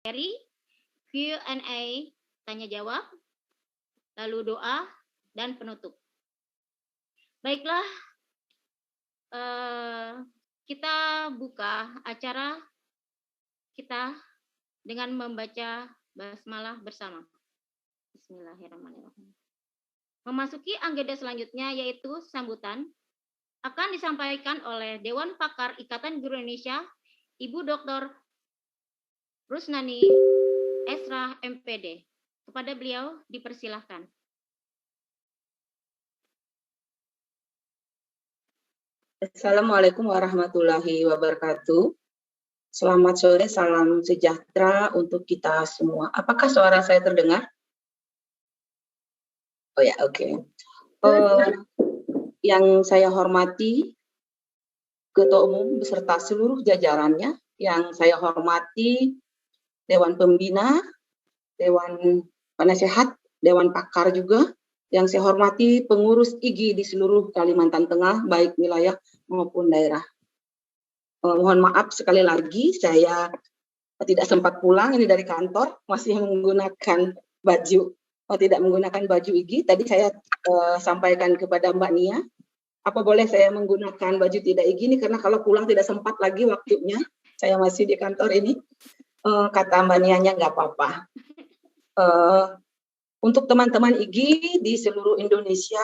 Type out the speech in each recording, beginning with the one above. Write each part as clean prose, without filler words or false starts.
materi, Q&A, tanya jawab, lalu doa, dan penutup. Baiklah, kita buka acara kita dengan membaca basmalah bersama. Bismillahirrahmanirrahim. Memasuki agenda selanjutnya yaitu sambutan akan disampaikan oleh Dewan Pakar Ikatan Guru Indonesia, Ibu Dr. Rusnani Esra MPD. Kepada beliau dipersilahkan. Assalamualaikum warahmatullahi wabarakatuh. Selamat sore, salam sejahtera untuk kita semua. Apakah suara saya terdengar? Oh ya, oke. Yang saya hormati Ketua Umum beserta seluruh jajarannya, yang saya hormati Dewan Pembina, Dewan Penasehat, Dewan Pakar juga, yang saya hormati pengurus IGI di seluruh Kalimantan Tengah, baik wilayah maupun daerah. Mohon maaf sekali lagi, saya tidak sempat pulang ini dari kantor, masih menggunakan baju, tidak menggunakan baju IGI. Tadi saya sampaikan kepada Mbak Nia, apa boleh saya menggunakan baju tidak IGI ini, karena kalau pulang tidak sempat lagi waktunya, saya masih di kantor ini. Kata Mbak Nianya nggak apa-apa. Untuk teman-teman IGI di seluruh Indonesia,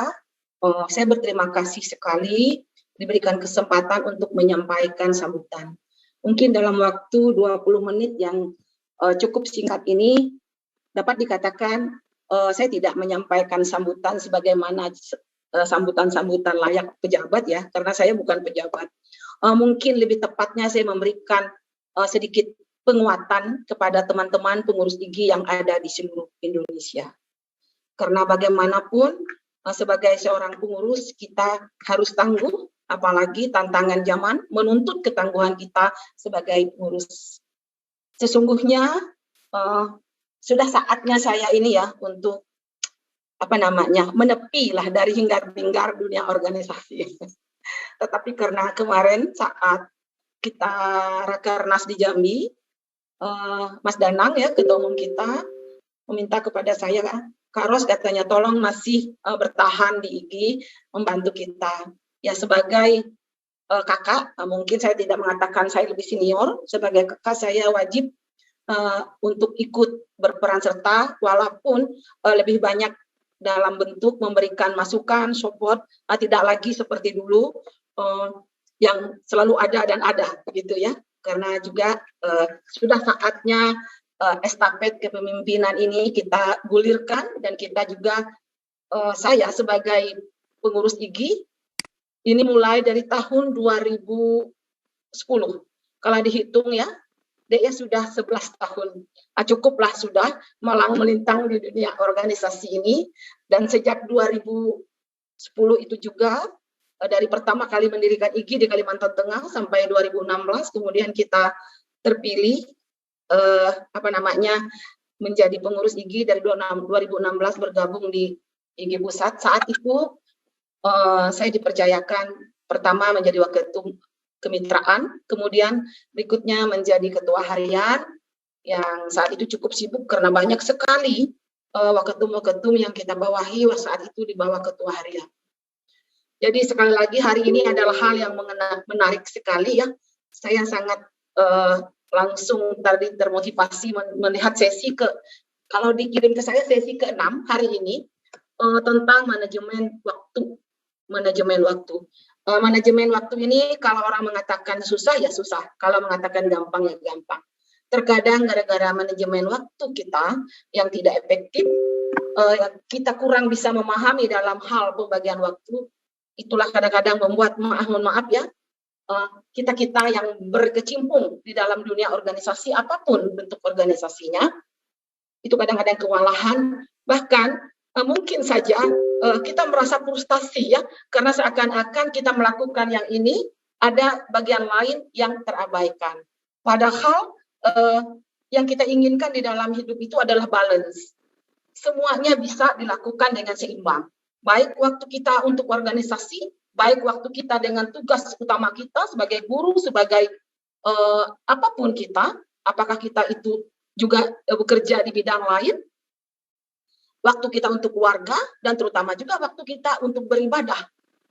saya berterima kasih sekali diberikan kesempatan untuk menyampaikan sambutan. Mungkin dalam waktu 20 menit yang cukup singkat ini dapat dikatakan saya tidak menyampaikan sambutan sebagaimana sambutan-sambutan layak pejabat ya, karena saya bukan pejabat. Mungkin lebih tepatnya saya memberikan sedikit penguatan kepada teman-teman pengurus IGI yang ada di seluruh Indonesia. Karena bagaimanapun sebagai seorang pengurus kita harus tangguh, apalagi tantangan zaman menuntut ketangguhan kita sebagai pengurus. Sesungguhnya sudah saatnya saya ini ya untuk menepi lah dari hingar-bingar dunia organisasi. Tetapi karena kemarin saat kita Rakernas di Jambi, Mas Danang ya ketua umum kita meminta kepada saya, Kak Ros katanya tolong masih bertahan di IGI membantu kita. Ya sebagai kakak, mungkin saya tidak mengatakan saya lebih senior, sebagai kakak saya wajib untuk ikut berperan serta walaupun lebih banyak dalam bentuk memberikan masukan, support, tidak lagi seperti dulu yang selalu ada dan ada begitu ya. Karena juga sudah saatnya estafet kepemimpinan ini kita gulirkan dan kita juga saya sebagai pengurus IGI ini mulai dari tahun 2010. Kalau dihitung ya, dia sudah 11 tahun. Cukuplah sudah malang melintang di dunia organisasi ini dan sejak 2010 itu juga dari pertama kali mendirikan IGI di Kalimantan Tengah sampai 2016 kemudian kita terpilih menjadi pengurus IGI dari 2016 bergabung di IGI Pusat. Saat itu saya dipercayakan pertama menjadi wakil ketua kemitraan, kemudian berikutnya menjadi ketua harian yang saat itu cukup sibuk karena banyak sekali waketum-waketum yang kita bawahi saat itu di bawah ketua harian. Jadi sekali lagi hari ini adalah hal yang menarik sekali ya. Saya sangat langsung tadi termotivasi melihat kalau dikirim ke saya sesi ke-6 hari ini tentang manajemen waktu. Manajemen waktu ini kalau orang mengatakan susah ya susah, kalau mengatakan gampang ya gampang. Terkadang gara-gara manajemen waktu kita yang tidak efektif, kita kurang bisa memahami dalam hal pembagian waktu. Itulah kadang-kadang membuat mohon maaf ya, kita yang berkecimpung di dalam dunia organisasi apapun bentuk organisasinya itu kadang-kadang kewalahan, bahkan mungkin saja kita merasa frustasi ya karena seakan-akan kita melakukan yang ini ada bagian lain yang terabaikan, padahal yang kita inginkan di dalam hidup itu adalah balance. Semuanya bisa dilakukan dengan seimbang, baik waktu kita untuk organisasi, baik waktu kita dengan tugas utama kita sebagai guru, sebagai apapun kita, apakah kita itu juga bekerja di bidang lain, waktu kita untuk keluarga, dan terutama juga waktu kita untuk beribadah.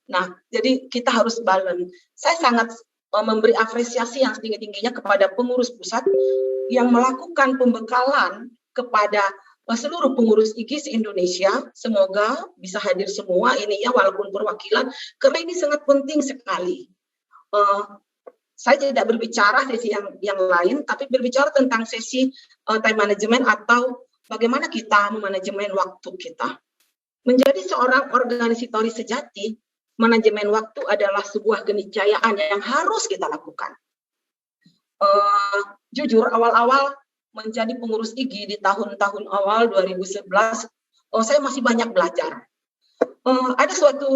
Nah, jadi kita harus balance. Saya sangat memberi apresiasi yang setinggi-tingginya kepada pengurus pusat yang melakukan pembekalan kepada seluruh pengurus IGI se-Indonesia. Semoga bisa hadir semua ini ya, walaupun perwakilan, karena ini sangat penting sekali. Saya tidak berbicara sesi yang lain, tapi berbicara tentang sesi time management atau bagaimana kita memanajemen waktu kita. Menjadi seorang organisator sejati, manajemen waktu adalah sebuah keniscayaan yang harus kita lakukan. Jujur, awal-awal menjadi pengurus IGI di tahun-tahun awal 2011, saya masih banyak belajar. Ada suatu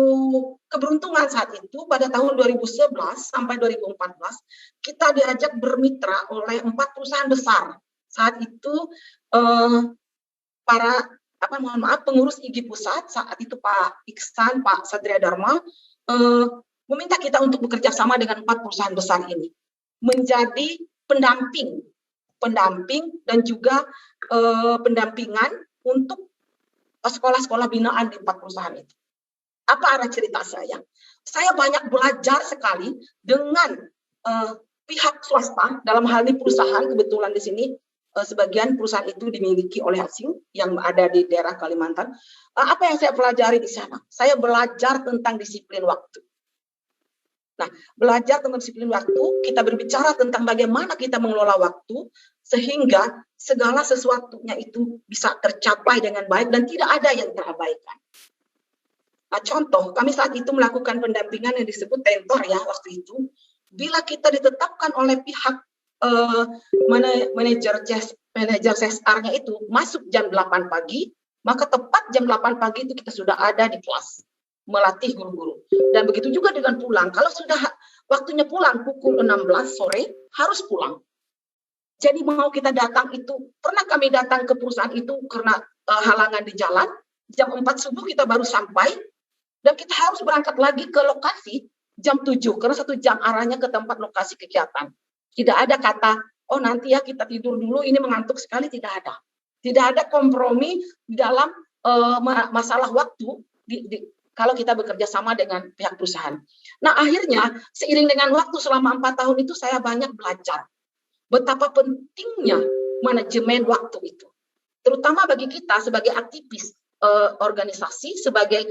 keberuntungan saat itu, pada tahun 2011 sampai 2014, kita diajak bermitra oleh 4 perusahaan besar. Saat itu pengurus IGI pusat, saat itu Pak Iksan, Pak Satria Dharma, meminta kita untuk bekerja sama dengan 4 perusahaan besar ini, menjadi pendamping dan juga pendampingan untuk sekolah-sekolah binaan di 4 perusahaan itu. Apa arah cerita saya? Saya banyak belajar sekali dengan pihak swasta, dalam hal ini perusahaan, kebetulan di sini sebagian perusahaan itu dimiliki oleh asing yang ada di daerah Kalimantan. Apa yang saya pelajari di sana? Saya belajar tentang disiplin waktu. Nah, belajar tentang disiplin waktu, kita berbicara tentang bagaimana kita mengelola waktu, sehingga segala sesuatunya itu bisa tercapai dengan baik dan tidak ada yang terabaikan. Nah, contoh, kami saat itu melakukan pendampingan yang disebut tentor ya waktu itu. Bila kita ditetapkan oleh pihak manajer CSR-nya itu masuk jam 8 pagi, maka tepat jam 8 pagi itu kita sudah ada di kelas melatih guru-guru. Dan begitu juga dengan pulang. Kalau sudah waktunya pulang pukul 16 sore, harus pulang. Jadi mau kita datang itu, pernah kami datang ke perusahaan itu karena halangan di jalan, jam 4 subuh kita baru sampai, dan kita harus berangkat lagi ke lokasi jam 7, karena 1 jam arahnya ke tempat lokasi kegiatan. Tidak ada kata, oh nanti ya kita tidur dulu, ini mengantuk sekali, tidak ada. Tidak ada kompromi di dalam masalah waktu kalau kita bekerja sama dengan pihak perusahaan. Nah akhirnya, seiring dengan waktu selama 4 tahun itu saya banyak belajar betapa pentingnya manajemen waktu itu. Terutama bagi kita sebagai aktivis organisasi, sebagai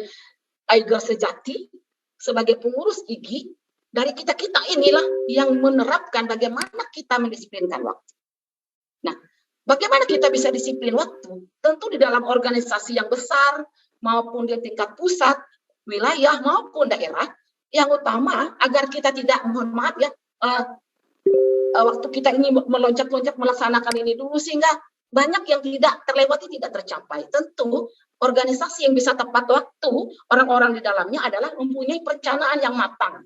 IGI sejati, sebagai pengurus IGI, dari kita-kita inilah yang menerapkan bagaimana kita mendisiplinkan waktu. Nah, bagaimana kita bisa disiplin waktu? Tentu di dalam organisasi yang besar, maupun di tingkat pusat, wilayah, maupun daerah, yang utama agar kita tidak, mohon maaf ya, waktu kita ini meloncat-loncat melaksanakan ini dulu, sehingga banyak yang tidak terlewati, tidak tercapai. Tentu, organisasi yang bisa tepat waktu, orang-orang di dalamnya adalah mempunyai perencanaan yang matang.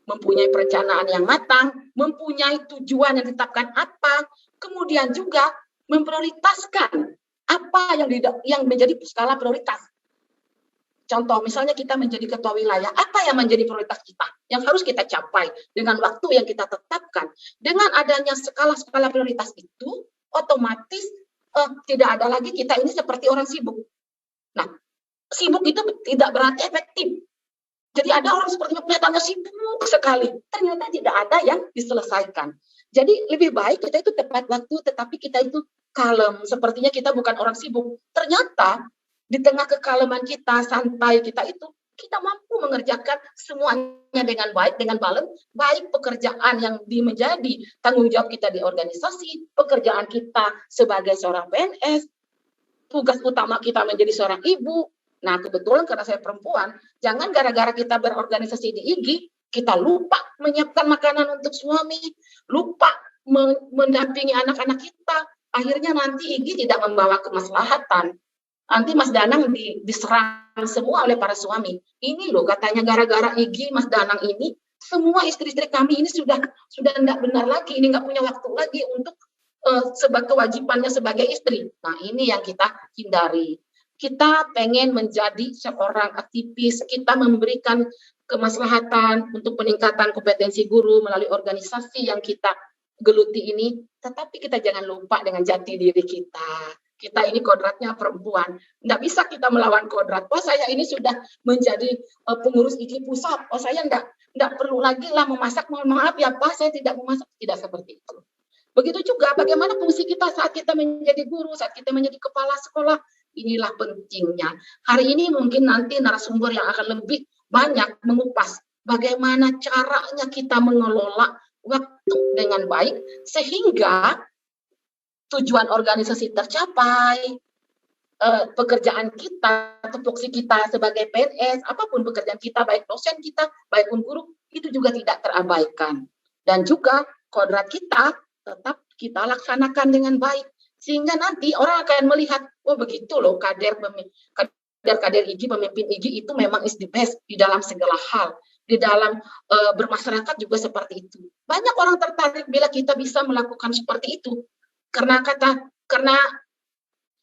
Mempunyai tujuan yang ditetapkan apa, kemudian juga memprioritaskan apa yang menjadi skala prioritas. Contoh, misalnya kita menjadi ketua wilayah, apa yang menjadi prioritas kita, yang harus kita capai dengan waktu yang kita tetapkan. Dengan adanya skala-skala prioritas itu, otomatis tidak ada lagi kita ini seperti orang sibuk. Nah, sibuk itu tidak berarti efektif. Jadi ada orang sepertinya kelihatannya sibuk sekali, ternyata tidak ada yang diselesaikan. Jadi lebih baik kita itu tepat waktu, tetapi kita itu kalem, sepertinya kita bukan orang sibuk. Ternyata di tengah kekaleman kita, santai kita itu, kita mampu mengerjakan semuanya dengan baik, dengan balance, baik pekerjaan yang menjadi tanggung jawab kita di organisasi, pekerjaan kita sebagai seorang PNS, tugas utama kita menjadi seorang ibu. Nah, kebetulan karena saya perempuan, jangan gara-gara kita berorganisasi di IGI, kita lupa menyiapkan makanan untuk suami, lupa mendampingi anak-anak kita. Akhirnya nanti IGI tidak membawa kemaslahatan. Nanti Mas Danang diserang semua oleh para suami. Ini loh katanya gara-gara IGI Mas Danang ini, semua istri-istri kami ini sudah tidak benar lagi, ini nggak punya waktu lagi untuk sebagai kewajibannya sebagai istri. Nah, ini yang kita hindari. Kita pengen menjadi seorang aktivis, kita memberikan kemaslahatan untuk peningkatan kompetensi guru melalui organisasi yang kita geluti ini, tetapi kita jangan lupa dengan jati diri kita. Kita ini kodratnya perempuan, nggak bisa kita melawan kodrat. Oh saya ini sudah menjadi pengurus IKI pusat, oh saya nggak perlu lagi lah memasak, mohon maaf ya Pak, saya tidak memasak, tidak seperti itu. Begitu juga bagaimana fungsi kita saat kita menjadi guru, saat kita menjadi kepala sekolah, inilah pentingnya. Hari ini mungkin nanti narasumber yang akan lebih banyak mengupas bagaimana caranya kita mengelola waktu dengan baik sehingga tujuan organisasi tercapai, pekerjaan kita, tupoksi kita sebagai PNS, apapun pekerjaan kita, baik dosen kita, baik pun guru, itu juga tidak terabaikan. Dan juga kodrat kita tetap kita laksanakan dengan baik. Sehingga nanti orang akan melihat, oh begitu loh kader IGI, pemimpin IGI itu memang is the best di dalam segala hal. Di dalam bermasyarakat juga seperti itu. Banyak orang tertarik bila kita bisa melakukan seperti itu. Karena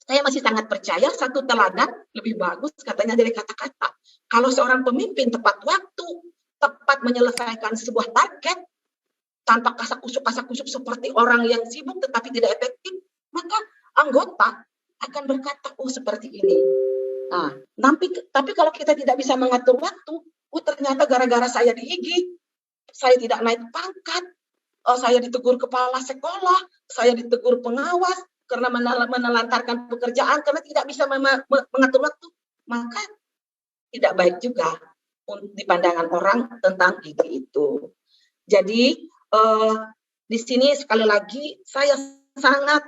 saya masih sangat percaya satu teladan lebih bagus katanya dari kata-kata. Kalau seorang pemimpin tepat waktu, tepat menyelesaikan sebuah target, tanpa kasak-kusuk seperti orang yang sibuk tetapi tidak efektif, maka anggota akan berkata, oh seperti ini. Nah, tapi kalau kita tidak bisa mengatur waktu, ternyata gara-gara saya di IGI, saya tidak naik pangkat, saya ditegur kepala sekolah, saya ditegur pengawas karena menelantarkan pekerjaan karena tidak bisa mengatur waktu, maka tidak baik juga di pandangan orang tentang itu. Jadi di sini sekali lagi saya sangat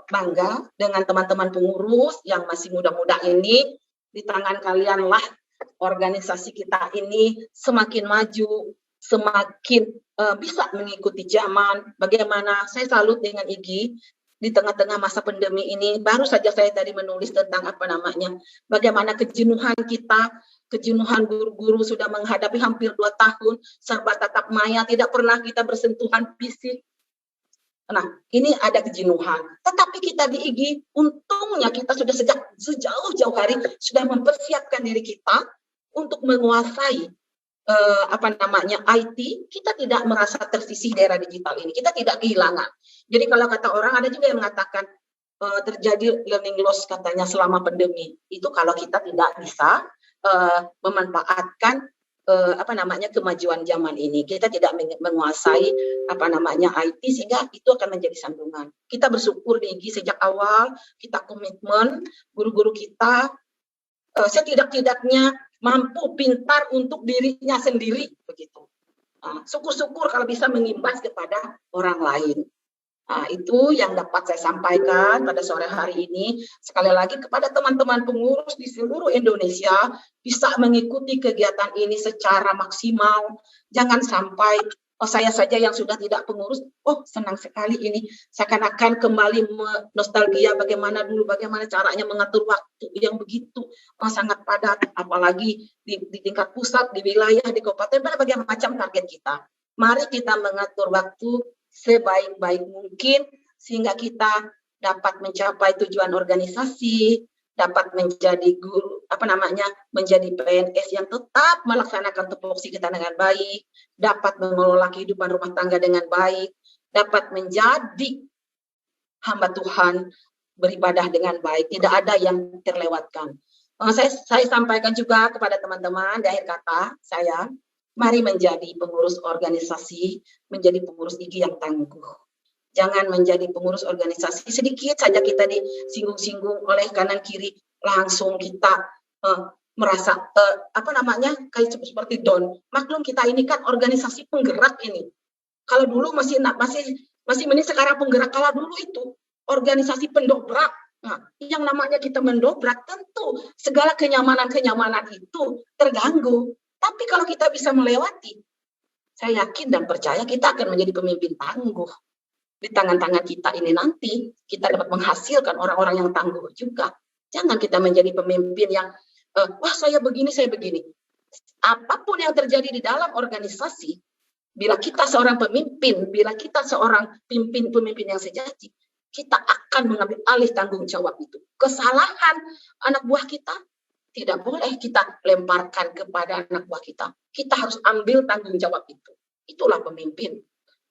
bangga dengan teman-teman pengurus yang masih muda-muda ini. Di tangan kalianlah organisasi kita ini semakin maju, semakin bisa mengikuti zaman. Bagaimana saya salut dengan IGI di tengah-tengah masa pandemi ini. Baru saja saya tadi menulis tentang bagaimana kejenuhan kita, kejenuhan guru-guru sudah menghadapi hampir 2 tahun serba tatap maya, tidak pernah kita bersentuhan fisik. Nah, ini ada kejenuhan. Tetapi kita di IGI, untungnya kita sudah sejauh-jauh hari sudah mempersiapkan diri kita untuk menguasai IT. Kita tidak merasa tersisih di era digital ini. Kita tidak kehilangan. Jadi kalau kata orang, ada juga yang mengatakan terjadi learning loss katanya selama pandemi. Itu kalau kita tidak bisa memanfaatkan kemajuan zaman ini. Kita tidak menguasai IT sehingga itu akan menjadi sandungan. Kita bersyukur di IGI sejak awal kita komitmen guru-guru kita setidak-tidaknya mampu pintar untuk dirinya sendiri begitu. Syukur-syukur kalau bisa mengimbas kepada orang lain. Itu yang dapat saya sampaikan pada sore hari ini. Sekali lagi kepada teman-teman pengurus di seluruh Indonesia bisa mengikuti kegiatan ini secara maksimal. Jangan sampai saya saja yang sudah tidak pengurus, senang sekali ini. Seakan-akan kembali nostalgia bagaimana dulu, bagaimana caranya mengatur waktu yang begitu sangat padat. Apalagi di tingkat pusat, di wilayah, di kabupaten, berbagai macam target kita. Mari kita mengatur waktu sebaik-baik mungkin sehingga kita dapat mencapai tujuan organisasi, dapat menjadi guru, menjadi PNS yang tetap melaksanakan tupoksi kita dengan baik, dapat mengelola kehidupan rumah tangga dengan baik, dapat menjadi hamba Tuhan, beribadah dengan baik, tidak ada yang terlewatkan. Saya sampaikan juga kepada teman-teman di akhir kata saya, mari menjadi pengurus organisasi, menjadi pengurus IGI yang tangguh. Jangan menjadi pengurus organisasi sedikit saja kita disinggung-singgung oleh kanan kiri, langsung kita merasa kayak seperti down. Maklum kita ini kan organisasi penggerak ini. Kalau dulu masih mending sekarang penggerak, kalau dulu itu organisasi pendobrak. Nah, yang namanya kita mendobrak tentu segala kenyamanan itu terganggu. Tapi kalau kita bisa melewati, saya yakin dan percaya kita akan menjadi pemimpin tangguh. Di tangan-tangan kita ini nanti, kita dapat menghasilkan orang-orang yang tangguh juga. Jangan kita menjadi pemimpin yang, saya begini. Apapun yang terjadi di dalam organisasi, bila kita seorang pemimpin, bila kita seorang pemimpin yang sejati, kita akan mengambil alih tanggung jawab itu. Kesalahan anak buah kita, tidak boleh kita lemparkan kepada anak buah kita. Kita harus ambil tanggung jawab itu. Itulah pemimpin.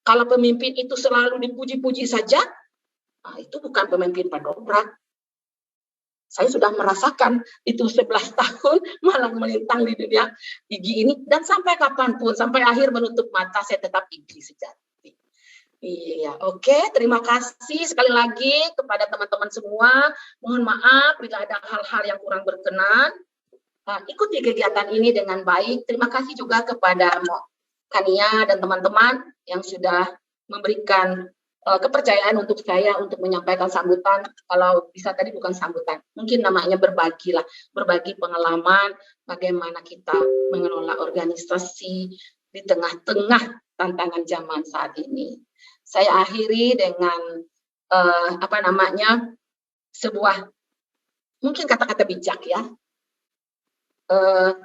Kalau pemimpin itu selalu dipuji-puji saja, nah itu bukan pemimpin pendobrak. Saya sudah merasakan itu 11 tahun malang melintang di dunia gigi ini, dan sampai kapanpun, sampai akhir menutup mata, saya tetap gigi sejati. Iya, oke, terima kasih sekali lagi kepada teman-teman semua. Mohon maaf bila ada hal-hal yang kurang berkenan. Ikuti kegiatan ini dengan baik. Terima kasih juga kepada Kania dan teman-teman yang sudah memberikan kepercayaan untuk saya untuk menyampaikan sambutan. Kalau bisa tadi bukan sambutan, mungkin namanya berbagi lah, berbagi pengalaman bagaimana kita mengelola organisasi di tengah-tengah tantangan zaman saat ini. Saya akhiri dengan sebuah mungkin kata-kata bijak ya.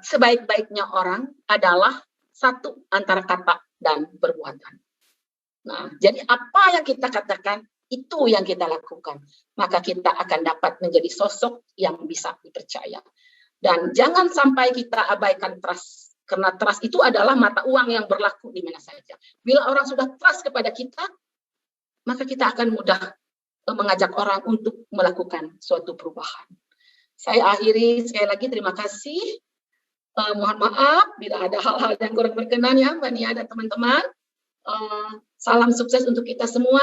Sebaik-baiknya orang adalah satu antara kata dan perbuatan. Nah, jadi apa yang kita katakan, itu yang kita lakukan. Maka kita akan dapat menjadi sosok yang bisa dipercaya. Dan jangan sampai kita abaikan trust. Karena trust itu adalah mata uang yang berlaku di mana saja. Bila orang sudah trust kepada kita, maka kita akan mudah mengajak orang untuk melakukan suatu perubahan. Saya akhiri sekali lagi, terima kasih. Mohon maaf bila ada hal-hal yang kurang berkenan ya, Mbak Nia dan teman-teman. Salam sukses untuk kita semua.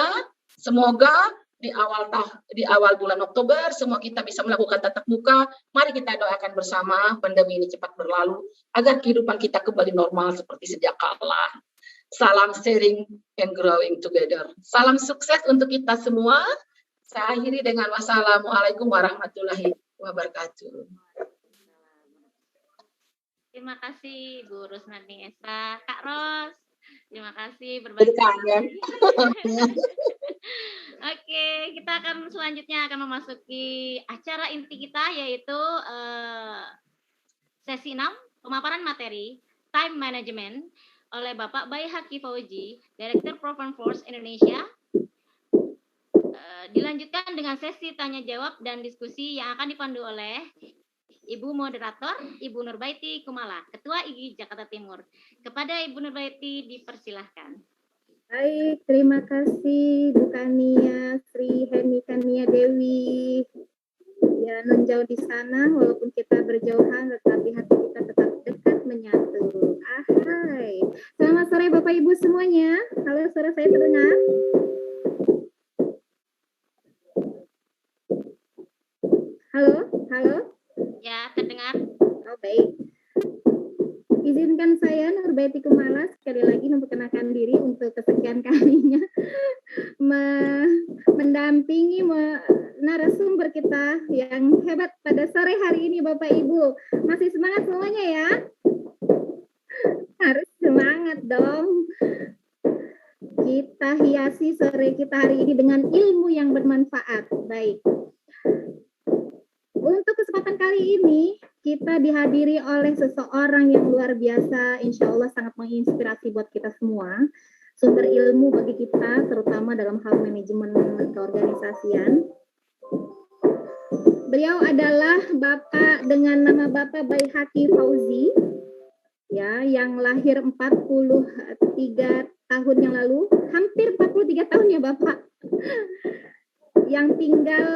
Semoga di awal bulan Oktober semua kita bisa melakukan tatap muka. Mari kita doakan bersama pandemi ini cepat berlalu agar kehidupan kita kembali normal seperti sedia kala. Salam sharing and growing together. Salam sukses untuk kita semua. Saya akhiri dengan wassalamualaikum warahmatullahi wabarakatuh. Terima kasih Bu Rusnani Esa, Kak Ros. Terima kasih berbagi. Oke, kita akan selanjutnya akan memasuki acara inti kita, yaitu sesi 6, pemaparan materi time management oleh Bapak Baihaqi Fauzi, Direktur Proven Force Indonesia. Dilanjutkan dengan sesi tanya jawab dan diskusi yang akan dipandu oleh Ibu Moderator, Ibu Nurbaiti Kumala, Ketua IGI Jakarta Timur. Kepada Ibu Nurbaiti dipersilahkan. Baik, terima kasih Bu Kania, Sri Heni Kania Dewi. Ya, non jauh di sana, walaupun kita berjauhan, tetapi hati kita tetap dekat menyatu. Ahai. Selamat sore Bapak Ibu semuanya. Halo, suara saya terdengar? Halo, halo. Ya, terdengar. Oh, baik. Izinkan saya Nurbaiti Kumala sekali lagi memperkenalkan diri untuk kesekian kalinya mendampingi narasumber kita yang hebat pada sore hari ini Bapak Ibu. Masih semangat semuanya ya? Harus semangat dong. Kita hiasi sore kita hari ini dengan ilmu yang bermanfaat. Baik. Untuk kesempatan kali ini, kita dihadiri oleh seseorang yang luar biasa, insya Allah sangat menginspirasi buat kita semua. Sumber ilmu bagi kita, terutama dalam hal manajemen keorganisasian. Beliau adalah Bapak dengan nama Bapak Baihaqi Fauzi, ya, yang lahir 43 tahun yang lalu, hampir 43 tahun ya Bapak, yang tinggal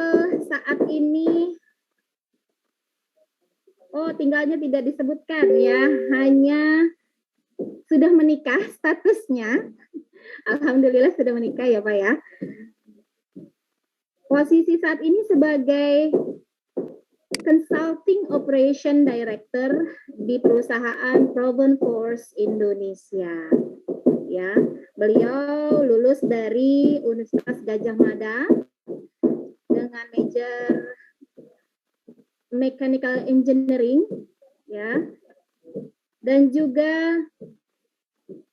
saat ini. Oh, tinggalnya tidak disebutkan ya, hanya sudah menikah statusnya. Alhamdulillah sudah menikah ya Pak ya. Posisi saat ini sebagai Consulting Operation Director di perusahaan Proven Force Indonesia. Ya, beliau lulus dari Universitas Gadjah Mada dengan major Mechanical Engineering, ya, dan juga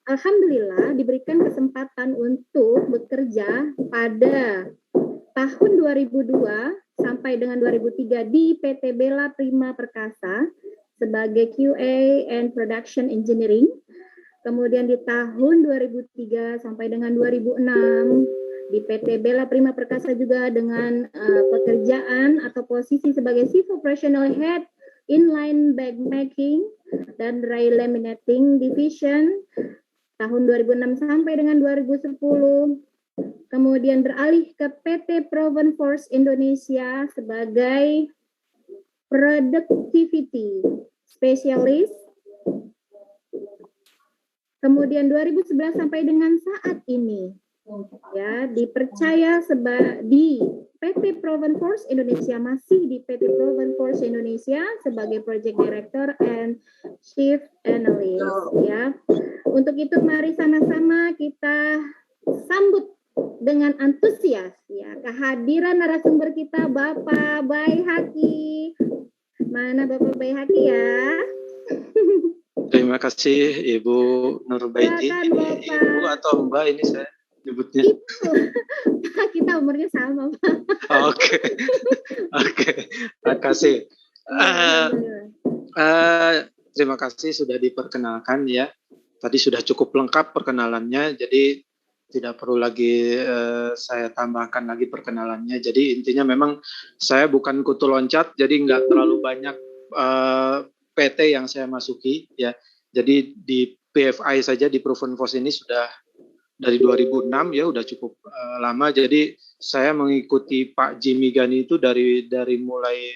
alhamdulillah diberikan kesempatan untuk bekerja pada tahun 2002 sampai dengan 2003 di PT Bella Prima Perkasa sebagai QA and Production Engineering. Kemudian di tahun 2003 sampai dengan 2006 di PT Bella Prima Perkasa juga dengan pekerjaan atau posisi sebagai Chief Operational Head Inline Bag Making dan Dry Laminating Division tahun 2006 sampai dengan 2010. Kemudian beralih ke PT Proven Force Indonesia sebagai Productivity Specialist. Kemudian 2011 sampai dengan saat ini ya dipercaya di PT Proven Force Indonesia, masih di PT Proven Force Indonesia sebagai Project Director and Chief Analyst ya. Untuk itu mari sama-sama kita sambut dengan antusias ya kehadiran narasumber kita Bapak Baihaqi. Mana Bapak Baihaqi ya? Terima kasih Ibu Nurbaiti. Silakan, Bapak. Ibu atau Mbak ini saya nyebutnya? Ibu. Kita umurnya sama, Pak. Oke. Terima kasih. Terima kasih sudah diperkenalkan ya. Tadi sudah cukup lengkap perkenalannya, jadi tidak perlu lagi saya tambahkan lagi perkenalannya. Jadi intinya memang saya bukan kutu loncat, jadi nggak terlalu banyak PT yang saya masuki ya. Jadi di PFI saja di Proven Force ini sudah dari 2006 ya, udah cukup lama. Jadi saya mengikuti Pak Jimmy Gani itu dari mulai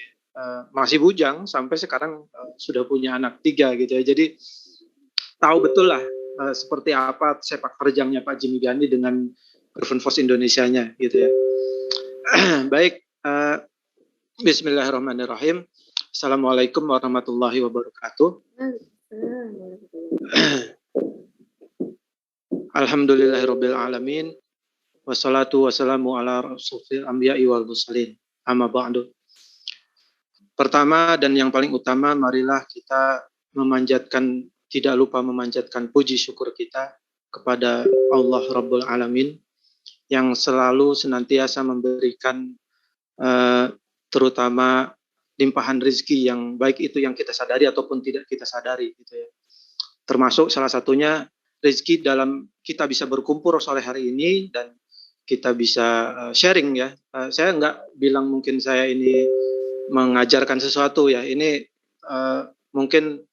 masih bujang sampai sekarang sudah punya anak 3 gitu ya. Jadi tahu betul lah seperti apa sepak terjangnya Pak Jimmy Gani dengan Proven Force Indonesianya gitu ya. Baik, Bismillahirrahmanirrahim. Assalamualaikum warahmatullahi wabarakatuh. Alhamdulillahirabbil alamin. Wassalatu wassalamu ala rasulil anbiya'i wal mursalin. Amma ba'du. Pertama dan yang paling utama, marilah kita tidak lupa memanjatkan puji syukur kita kepada Allah Rabbul Alamin yang selalu senantiasa memberikan terutama limpahan rezeki yang baik itu yang kita sadari ataupun tidak kita sadari gitu ya. Termasuk salah satunya rezeki dalam kita bisa berkumpul sore hari ini dan kita bisa sharing ya. Saya nggak bilang mungkin saya ini mengajarkan sesuatu ya. Ini mungkin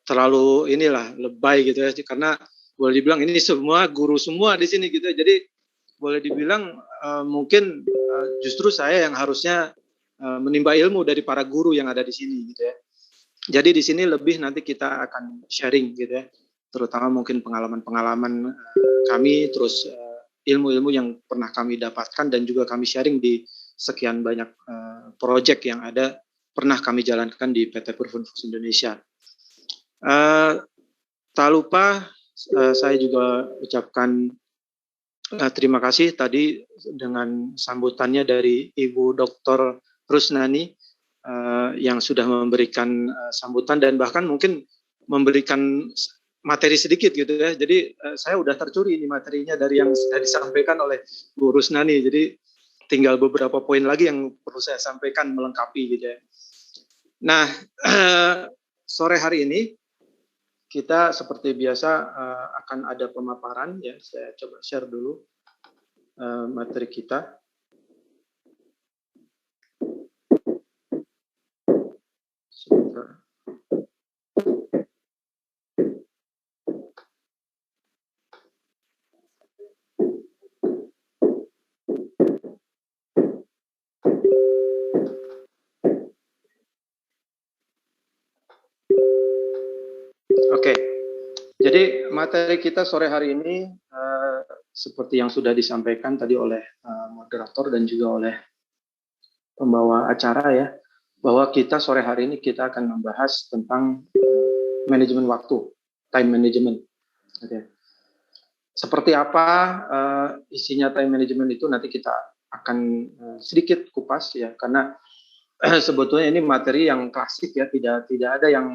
terlalu lebay gitu ya, karena boleh dibilang ini semua guru semua di sini gitu ya. Jadi boleh dibilang mungkin justru saya yang harusnya menimba ilmu dari para guru yang ada di sini gitu ya. Jadi di sini lebih nanti kita akan sharing gitu ya, terutama mungkin pengalaman-pengalaman kami, terus ilmu-ilmu yang pernah kami dapatkan dan juga kami sharing di sekian banyak proyek yang pernah kami jalankan di PT Proven Force Indonesia. Tak lupa saya juga ucapkan terima kasih tadi dengan sambutannya dari Ibu Dr. Rusnani yang sudah memberikan sambutan dan bahkan mungkin memberikan materi sedikit gitu ya. Jadi saya udah tercuri ini materinya dari yang sudah disampaikan oleh Bu Rusnani. Jadi tinggal beberapa poin lagi yang perlu saya sampaikan melengkapi gitu ya. Nah, sore hari ini kita seperti biasa akan ada pemaparan ya. Saya coba share dulu materi kita. Sebentar. Oke, jadi materi kita sore hari ini seperti yang sudah disampaikan tadi oleh moderator dan juga oleh pembawa acara ya, bahwa kita sore hari ini kita akan membahas tentang manajemen waktu, time management. Okay. Seperti apa isinya time management itu nanti kita akan sedikit kupas ya, karena sebetulnya ini materi yang klasik ya, tidak ada yang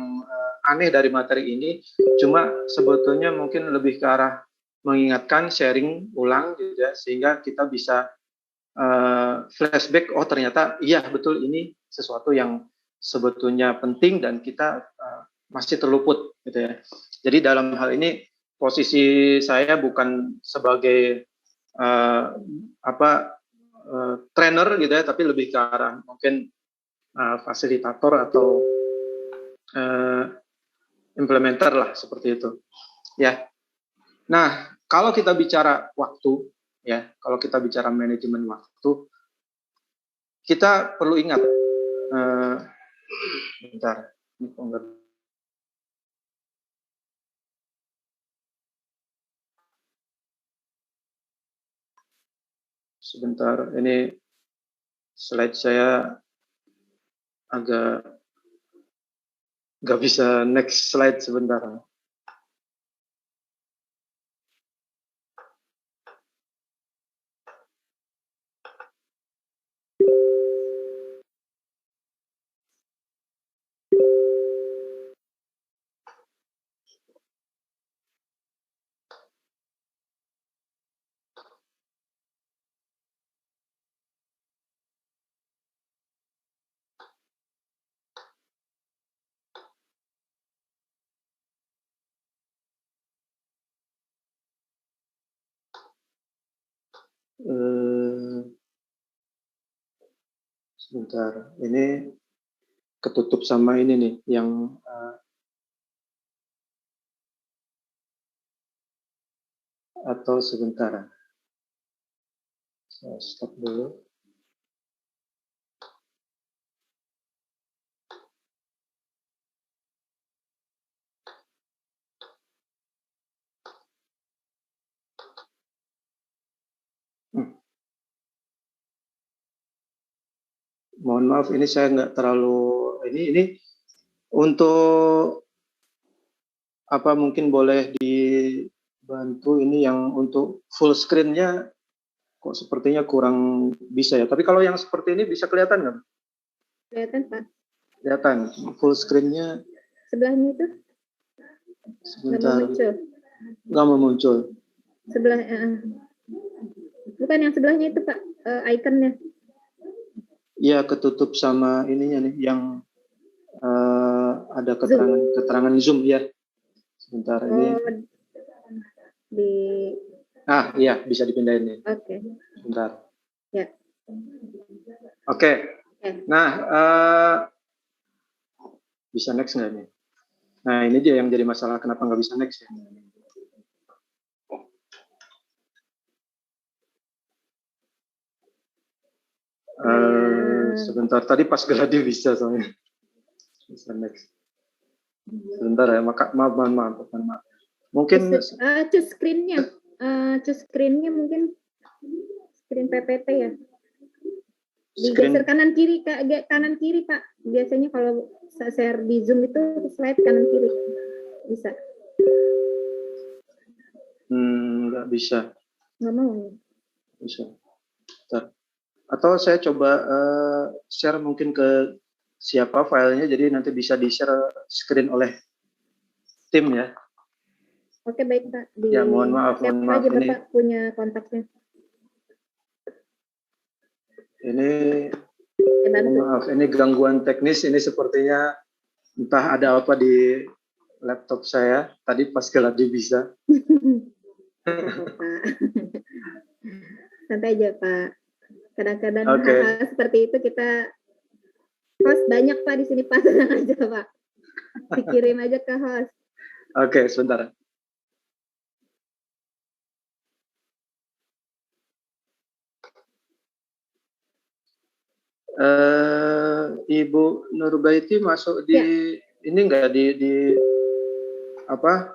aneh dari materi ini, cuma sebetulnya mungkin lebih ke arah mengingatkan, sharing ulang gitu ya, sehingga kita bisa flashback, oh ternyata iya betul ini sesuatu yang sebetulnya penting dan kita masih terluput gitu ya. Jadi dalam hal ini posisi saya bukan sebagai trainer gitu ya, tapi lebih ke arah mungkin fasilitator atau implementer lah seperti itu. Ya. Nah, kalau kita bicara waktu, ya, kalau kita bicara manajemen waktu, kita perlu ingat, bentar, ini kok nggak- sebentar, ini slide saya agak nggak bisa next slide sebentar. Sebentar, ini ketutup sama ini nih, yang atau sebentar, saya stop dulu. Mohon maaf, ini saya nggak terlalu ini untuk apa, mungkin boleh dibantu ini yang untuk full screen-nya kok sepertinya kurang bisa ya. Tapi kalau yang seperti ini bisa kelihatan nggak? Kelihatan, Pak. Kelihatan. Full screen-nya Sebelahnya itu nggak mau sebentar, muncul. nggak mau muncul. Sebelah, bukan yang sebelahnya itu, Pak, ikonnya. Iya, ketutup sama ininya nih, yang ada keterangan Zoom ya. Sebentar, ini. Di. Iya, bisa dipindahin nih. Oke. Sebentar. Ya. Oke. Nah, bisa next nggak nih? Nah, ini dia yang jadi masalah, kenapa nggak bisa next ya? Sebentar, tadi pas Geladi bisa soalnya. Bisa next. Sebentar ya, maaf. Mungkin Choose screen-nya. Choose screen-nya mungkin screen PPT ya. Digeser kanan kiri, kanan kiri, Pak. Biasanya kalau share di Zoom itu slide kanan kiri. Bisa. Nggak bisa. Nggak mau. Bisa. Bentar. Atau saya coba share mungkin ke siapa filenya, jadi nanti bisa di-share screen oleh tim ya. Oke, baik, Pak. Ya, mohon maaf aja ini. Bapak punya kontaknya. Ini mohon maaf, ini gangguan teknis, ini sepertinya entah ada apa di laptop saya. Tadi pas Geladi bisa. Santai aja, Pak. Kadang-kadang hal-hal seperti itu kita host banyak, Pak, di sini, Pak. Tenang aja, Pak. Dikirim aja ke host. Oke, sebentar. Ibu Nurbaiti masuk di ini enggak di apa?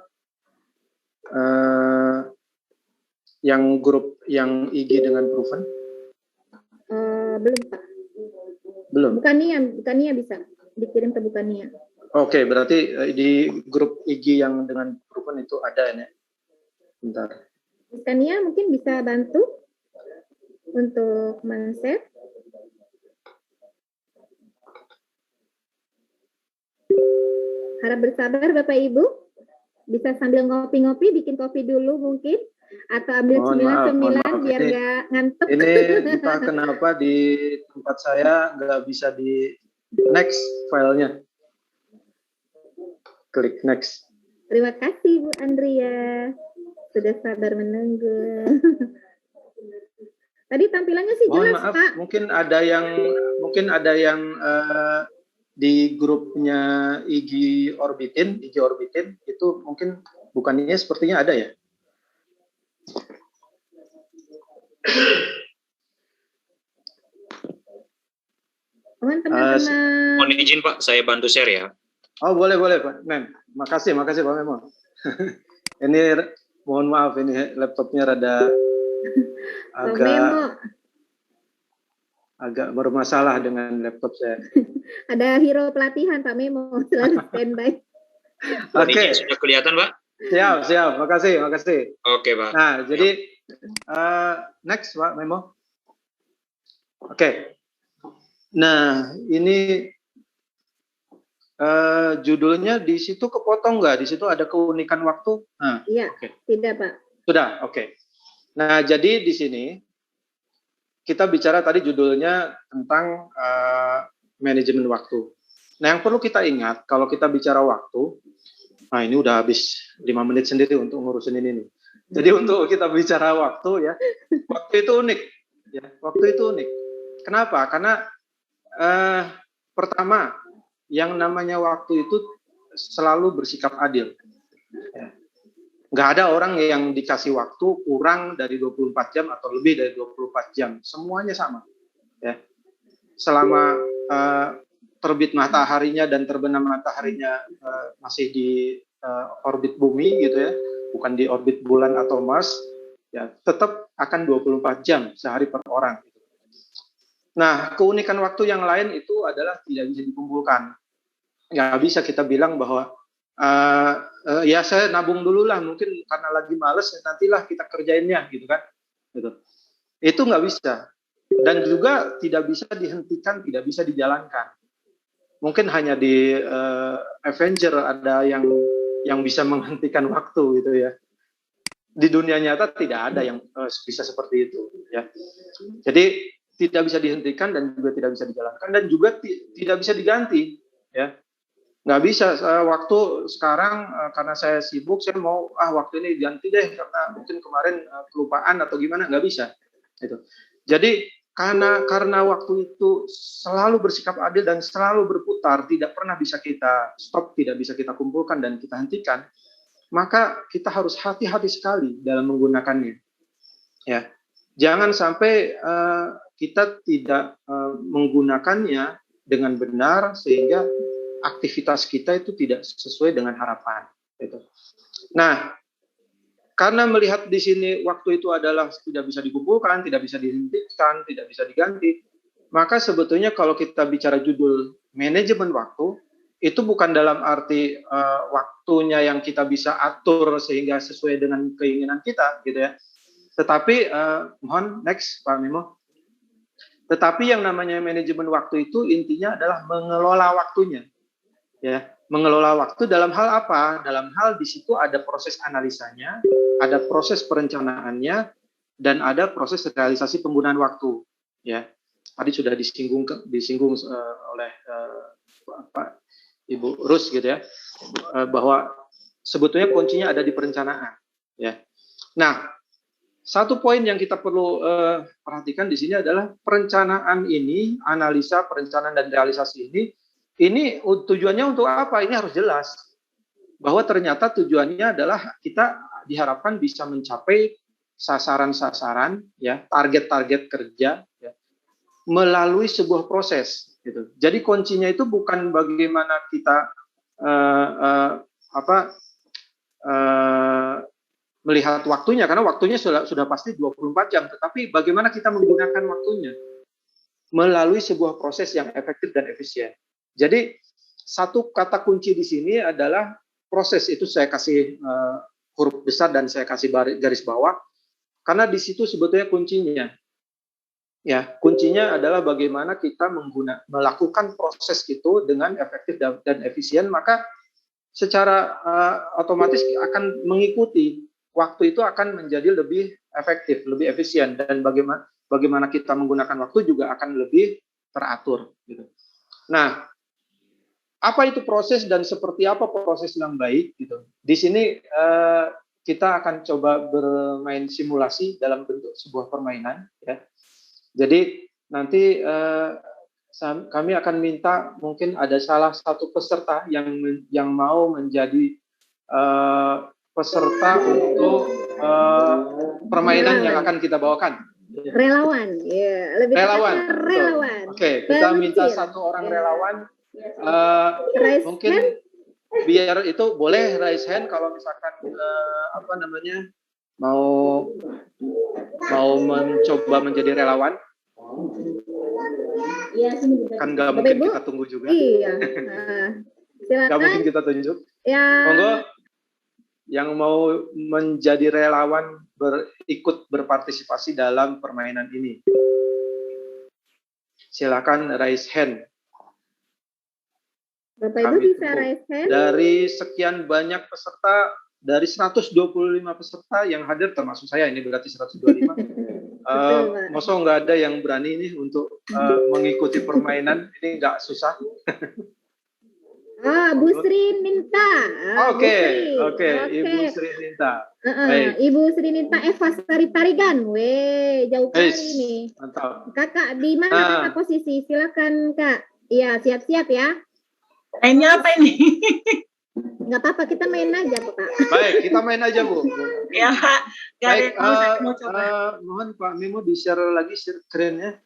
Yang grup yang IG dengan Proven? Belum, Pak. Belum. Bukannya bisa dikirim ke Bukannya. Oke, berarti di grup IG yang dengan Proven itu ada ya? Bentar. Bukannya mungkin bisa bantu untuk men-share. Harap bersabar Bapak Ibu. Bisa sambil ngopi-ngopi, bikin kopi dulu mungkin. Atau ambil cemilan-cemilan biar nggak ngantuk. Ini entah kenapa di tempat saya nggak bisa di next filenya. Klik next. Terima kasih Bu Andrea. Sudah sabar menunggu. Tadi tampilannya sih jelas, maaf, Pak. Mungkin ada yang di grupnya IG Orbitin itu mungkin Bukannya sepertinya ada ya? Teman-teman. Mohon izin Pak, saya bantu share ya. Oh boleh Pak Mem. Makasih Pak Memo. Ini mohon maaf ini laptopnya rada agak bermasalah dengan laptop saya. Ada hero pelatihan Pak Memo selalu standby. Oke. Sudah kelihatan Pak? Siap. Makasih. Oke Pak. Nah jadi next Pak Memo. Oke. Nah ini judulnya di situ kepotong nggak? Di situ ada keunikan waktu. Nah, iya. Tidak Pak. Sudah. Oke. Nah jadi di sini kita bicara tadi judulnya tentang manajemen waktu. Nah, yang perlu kita ingat kalau kita bicara waktu, nah ini udah habis 5 menit sendiri untuk ngurusin ini nih. Jadi untuk kita bicara waktu ya, waktu itu unik. Ya, waktu itu unik. Kenapa? Karena pertama, yang namanya waktu itu selalu bersikap adil. Ya. Nggak ada orang yang dikasih waktu kurang dari 24 jam atau lebih dari 24 jam. Semuanya sama. Ya. Selama terbit mataharinya dan terbenam mataharinya masih di orbit bumi gitu ya, bukan di orbit bulan atau Mars, ya tetap akan 24 jam sehari per orang. Nah, keunikan waktu yang lain itu adalah tidak bisa dikumpulkan. Nggak bisa kita bilang bahwa ya saya nabung dulu lah, mungkin karena lagi males nantilah kita kerjainnya gitu kan, gitu. Itu nggak bisa, dan juga tidak bisa dihentikan, tidak bisa dijalankan. Mungkin hanya di Avenger ada yang bisa menghentikan waktu gitu ya. Di dunia nyata tidak ada yang bisa seperti itu ya. Jadi tidak bisa dihentikan dan juga tidak bisa dijalankan dan juga tidak bisa diganti ya. Nggak bisa waktu sekarang karena saya sibuk, saya mau waktu ini ganti deh karena mungkin kemarin kelupaan atau gimana, nggak bisa gitu. Jadi karena waktu itu selalu bersikap adil dan selalu berputar, tidak pernah bisa kita stop, tidak bisa kita kumpulkan dan kita hentikan, maka kita harus hati-hati sekali dalam menggunakannya ya. Jangan sampai kita tidak menggunakannya dengan benar sehingga aktivitas kita itu tidak sesuai dengan harapan. Gitu. Nah, karena melihat di sini waktu itu adalah tidak bisa dikumpulkan, tidak bisa dihentikan, tidak bisa diganti, maka sebetulnya kalau kita bicara judul manajemen waktu, itu bukan dalam arti waktunya yang kita bisa atur sehingga sesuai dengan keinginan kita, gitu ya. Tetapi, mohon next Pak Memo. Tetapi yang namanya manajemen waktu itu intinya adalah mengelola waktunya. Ya, mengelola waktu dalam hal apa? Dalam hal di situ ada proses analisanya, ada proses perencanaannya, dan ada proses realisasi penggunaan waktu. Ya, tadi sudah disinggung oleh Pak Ibu Rus gitu ya, bahwa sebetulnya kuncinya ada di perencanaan. Ya, nah satu poin yang kita perlu perhatikan di sini adalah perencanaan ini, analisa, perencanaan dan realisasi ini tujuannya untuk apa? Ini harus jelas bahwa ternyata tujuannya adalah kita diharapkan bisa mencapai sasaran-sasaran, ya, target-target kerja, ya, melalui sebuah proses. Gitu. Jadi kuncinya itu bukan bagaimana kita melihat waktunya, karena waktunya sudah pasti 24 jam, tetapi bagaimana kita menggunakan waktunya melalui sebuah proses yang efektif dan efisien. Jadi satu kata kunci di sini adalah proses, itu saya kasih huruf besar dan saya kasih garis bawah karena di situ sebetulnya kuncinya. Ya, kuncinya adalah bagaimana kita melakukan proses itu dengan efektif dan efisien, maka secara otomatis akan mengikuti waktu itu akan menjadi lebih efektif, lebih efisien, dan bagaimana kita menggunakan waktu juga akan lebih teratur gitu. Nah, apa itu proses dan seperti apa proses yang baik gitu. Di sini kita akan coba bermain simulasi dalam bentuk sebuah permainan ya. Jadi nanti kami akan minta mungkin ada salah satu peserta yang mau menjadi peserta untuk permainan yang akan kita bawakan. Relawan, ya, lebih Relawan. tepatnya relawan. Oke, kita minta Volunteer. satu orang relawan. Raise Mungkin hand. biar itu boleh raise hand kalau misalkan mau mencoba menjadi relawan. Kan nggak mungkin Ibu? kita tunggu juga. Iya. Nah, Nggak mungkin silakan. kita tunjuk. Ya. Monggo yang mau menjadi relawan ikut berpartisipasi dalam permainan ini. Silakan raise hand. Bapak Ibu Kami bisa tunggu. raise hand. Dari sekian banyak peserta, dari 125 peserta yang hadir, termasuk saya, ini berarti 125. Betul, Pak. Masa nggak ada yang berani nih untuk mengikuti permainan, ini nggak susah. Bu Sri Ninta. Oke, Bu Sri. Ibu Sri Ninta. Heeh, Baik. Ibu Sri Ninta Eva Sari Tarigan. Weh, jauh kali Eish, nih. mantap. Kakak di mana kakak posisi? Silakan Kak. Iya, siap-siap ya. Mainnya apa ini? Nggak apa-apa, kita main aja Pak. Baik, kita main aja Bu. Ya Pak, Baik, saya mau coba. mohon Pak Mimo di-share lagi screen-nya.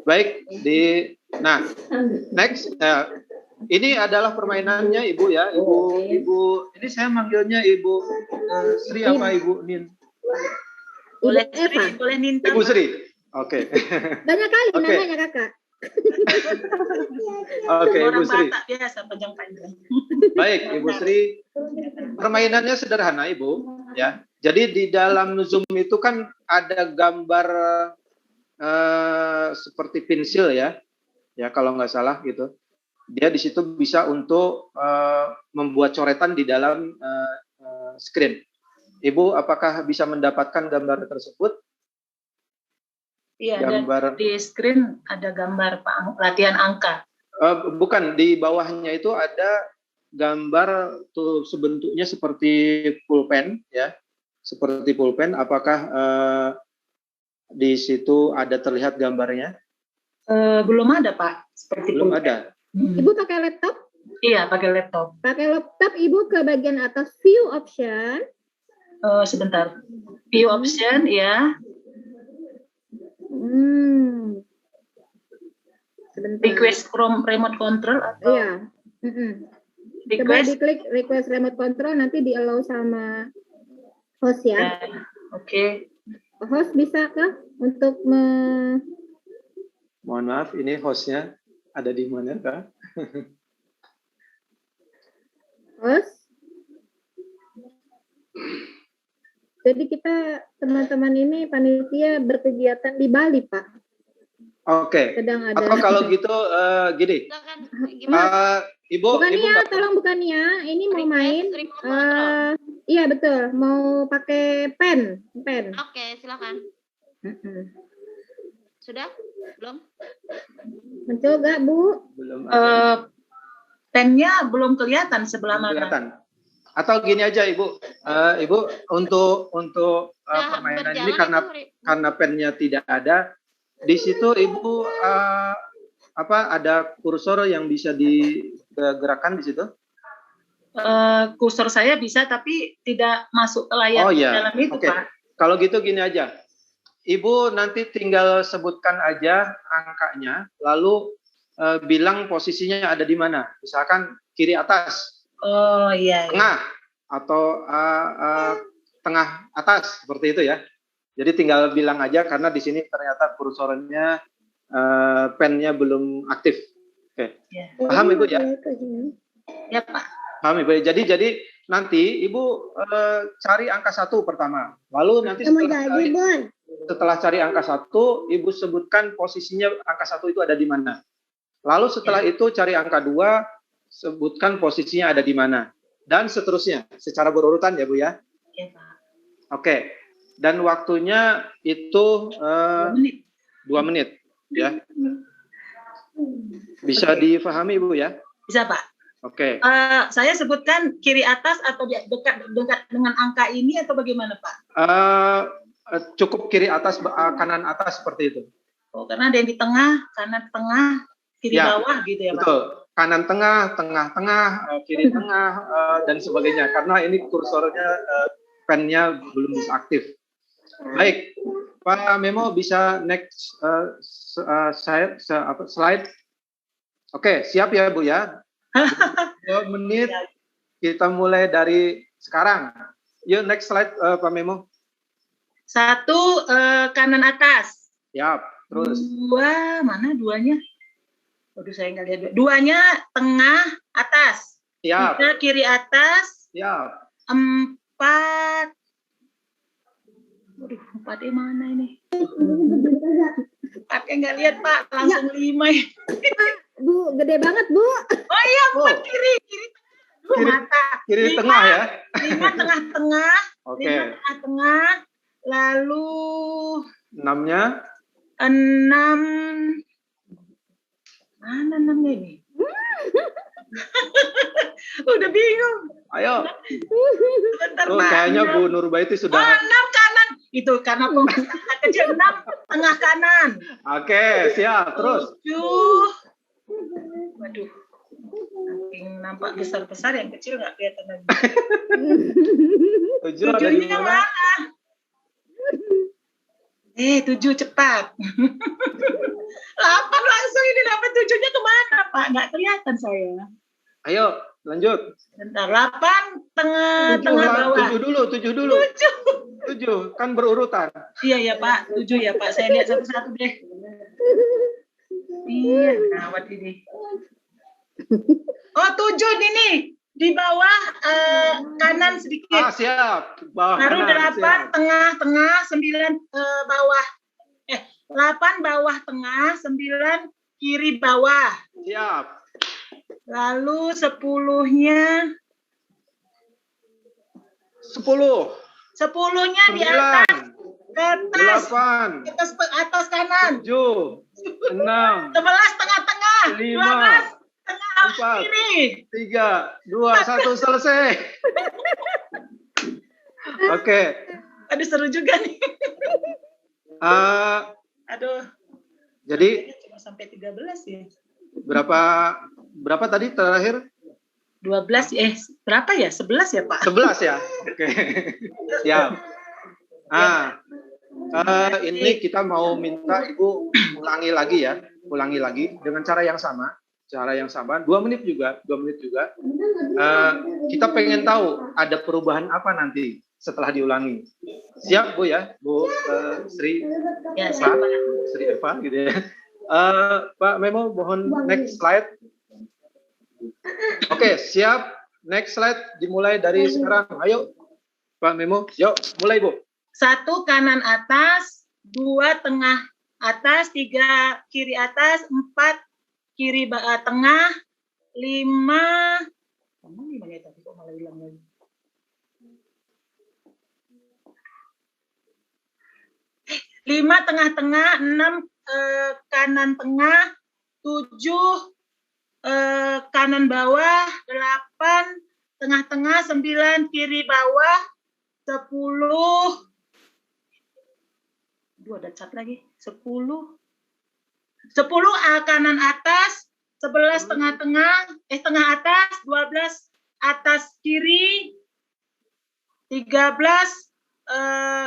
Baik, nah, next. Ini adalah permainannya Ibu ya, Ibu. Ini saya manggilnya Ibu Sri apa Ibu Nin? Boleh Ibu Eva. Sri, boleh Ninta. Ibu Sri. Oke. Banyak kali Oke. namanya Kakak. Oke, Ibu Orang Sri. Batak biasa panjang-panjang. Baik, Ibu Sri. Permainannya sederhana, Ibu. Ya. Jadi di dalam Zoom itu kan ada gambar seperti pensil ya. Ya, kalau nggak salah gitu. Dia di situ bisa untuk membuat coretan di dalam screen. Ibu, apakah bisa mendapatkan gambar tersebut? Iya, Gambar di screen ada gambar latihan angka. bukan, di bawahnya itu ada gambar tuh sebentuknya seperti pulpen ya. Seperti pulpen, apakah di situ ada terlihat gambarnya? Belum ada Pak, seperti Belum pulpen. ada. Ibu pakai laptop? Iya, pakai laptop. Pakai laptop Ibu ke bagian atas view option. Sebentar. View option ya. Sebentar. Request from remote control atau Iya. Coba request. diklik request remote control, nanti di allow sama host ya. Ya, Oke. Host bisa kah untuk Mohon maaf, ini hostnya ada di mana Kak? host? Jadi kita teman-teman ini panitia berkegiatan di Bali Pak. Oke. Sedang ada. Atau kalau gitu gini, Silakan gimana? Ibu, Bukan Ibu ya, nggak- tolong bukan ya. Ini mau main. Remote control. Iya betul. Mau pakai pen. Oke, silakan. Sudah? Belum? Muncul gak Bu? belum ada. Pennya belum kelihatan sebelah mana. Kelihatan. Atau gini aja Ibu, Ibu untuk Nah, permainan berjalan ini itu karena pennya tidak ada, di situ Ibu ada kursor yang bisa digerakkan di situ? Kursor saya bisa tapi tidak masuk ke layar Oh iya, dalam itu oke. Pak. Kalau gitu gini aja, Ibu nanti tinggal sebutkan aja angkanya, lalu bilang posisinya ada di mana. Misalkan kiri atas, Oh iya. tengah, atau tengah atas, seperti itu ya. Jadi tinggal bilang aja karena di sini ternyata kursornya pennya belum aktif. Oke. Ya. Paham Ibu ya? Ya Pak. Paham Ibu. Jadi nanti Ibu cari angka 1 pertama. Lalu nanti setelah cari angka 1, Ibu sebutkan posisinya angka 1 itu ada di mana. Lalu setelah itu cari angka 2, sebutkan posisinya ada di mana. Dan seterusnya, secara berurutan ya Bu ya. Ya Pak. Oke. Dan waktunya itu 2 menit ya. Bisa difahami Ibu ya? Bisa Pak. Oke. Saya sebutkan kiri atas atau dekat dengan angka ini atau bagaimana Pak? Cukup kiri atas, kanan atas seperti itu. Oh, karena ada yang di tengah, kanan tengah, kiri Ya, bawah gitu ya Pak. Betul. kanan tengah, tengah-tengah, kiri tengah, dan sebagainya. Karena ini kursornya, pennya belum bisa aktif. Baik, Pak Memo bisa next slide. Oke, siap ya Bu ya? 2 menit, kita mulai dari sekarang. Yuk next slide Pak Memo. 1 kanan atas. Siap, terus. 2, mana 2-nya? Waduh, saya nggak lihat. 2-nya tengah atas. Siap. 3 kiri atas. Siap. 4. Waduh, 4-nya mana ini? 4-nya nggak lihat Pak, langsung 5 ya. Bu, gede banget Bu. Oh iya, 4 kiri mata. Kiri 5, tengah ya. 5 tengah-tengah. Oke. 5 tengah-tengah. Lalu 6-nya. 6. Mana 6-nya ini? Udah bingung. Ayo. Bentar, Oh, Pak. kayaknya Bu Nurbaiti Oh, sudah. 6 kanan. Itu karena pembahasan kecil 6 tengah kanan. Oke, siap. Terus. 7. Waduh. Saking nampak besar-besar, yang kecil nggak kelihatan lagi. 7 ada di 7-nya mana? mana? 7 cepat. 8 langsung ini dapat 7-nya kemana Pak? Nggak kelihatan saya. Ayo, lanjut. Bentar, 8 tengah 7 bawah. 7 dulu. 7 kan berurutan. Iya ya Pak, 7 ya Pak. Saya lihat satu-satu deh. Iya, gawat ini. Oh, 7 nih. Di bawah kanan sedikit. Ah, siap. Bawah Baru kanan, 8 siap. tengah, 9 bawah. 8 bawah tengah, 9 kiri bawah. Siap. Lalu 10-nya 10. 10-nya di atas, 9, 8, atas kanan. 7, 6, 11 tengah-tengah, 5, 12 tengah 4, kiri. 3, 2, 1, selesai. Oke. Aduh, seru juga nih. Aduh. Jadi Cuma sampai 13 ya. berapa tadi terakhir? 12 berapa ya? 11 ya, Pak? 11 ya. Oke. Siap. Ini kita mau minta Ibu ulangi lagi dengan cara yang sama. 2 menit juga. Kita pengen tahu ada perubahan apa nanti setelah diulangi. Siap Bu ya, Bu Sri. Ya, siap, Pak. Sri Eva gitu ya. Pak Memo, mohon next slide. Oke, siap. Next slide dimulai dari sekarang. Ayo, Pak Memo. Yuk, mulai Bu. 1 kanan atas, 2 tengah atas, 3 kiri atas, 4 kiri tengah, 5. Kamu gimana tadi kok malah hilang lagi? 5 tengah-tengah, 6 kanan tengah, 7 kanan bawah, 8 tengah-tengah, 9 kiri bawah, 10. Ada cat lagi. 10 kanan atas, 11 tengah-tengah, tengah atas, 12 atas kiri, 13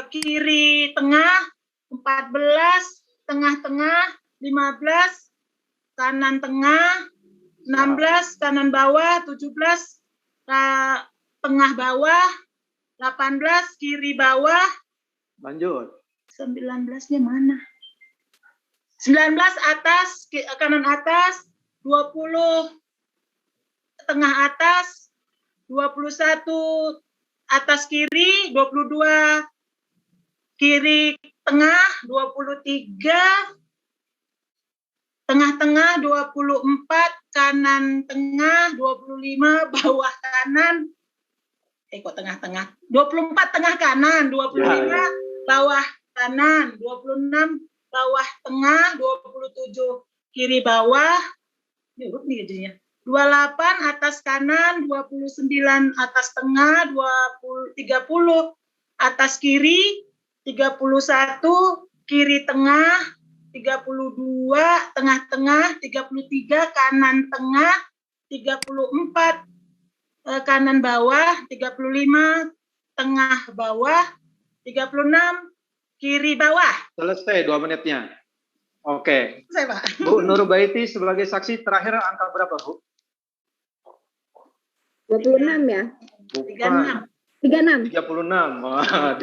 kiri tengah, 14 tengah-tengah, 15 kanan tengah, 16 kanan bawah, 17 tengah bawah, 18 kiri bawah. Lanjut. 19-nya mana? 19 atas, kanan atas, 20 tengah atas, 21 atas kiri, 22 kiri tengah, 23 tengah-tengah, 24 kanan tengah, 25 bawah kanan. Kok tengah-tengah? 24 tengah kanan, 25 bawah kanan, 26 bawah tengah, 27 kiri bawah. Ini urut nih jadinya. 28 atas kanan, 29 atas tengah, 30 atas kiri, 31 kiri tengah, 32 tengah-tengah, 33 kanan tengah, 34 kanan bawah, 35 tengah bawah, 36 kiri bawah. Selesai 2 menitnya. Oke. Saya, Pak. Bu Nurbaiti sebagai saksi terakhir angka berapa, Bu? 26 ya? Bukan. 36. 36. Wah,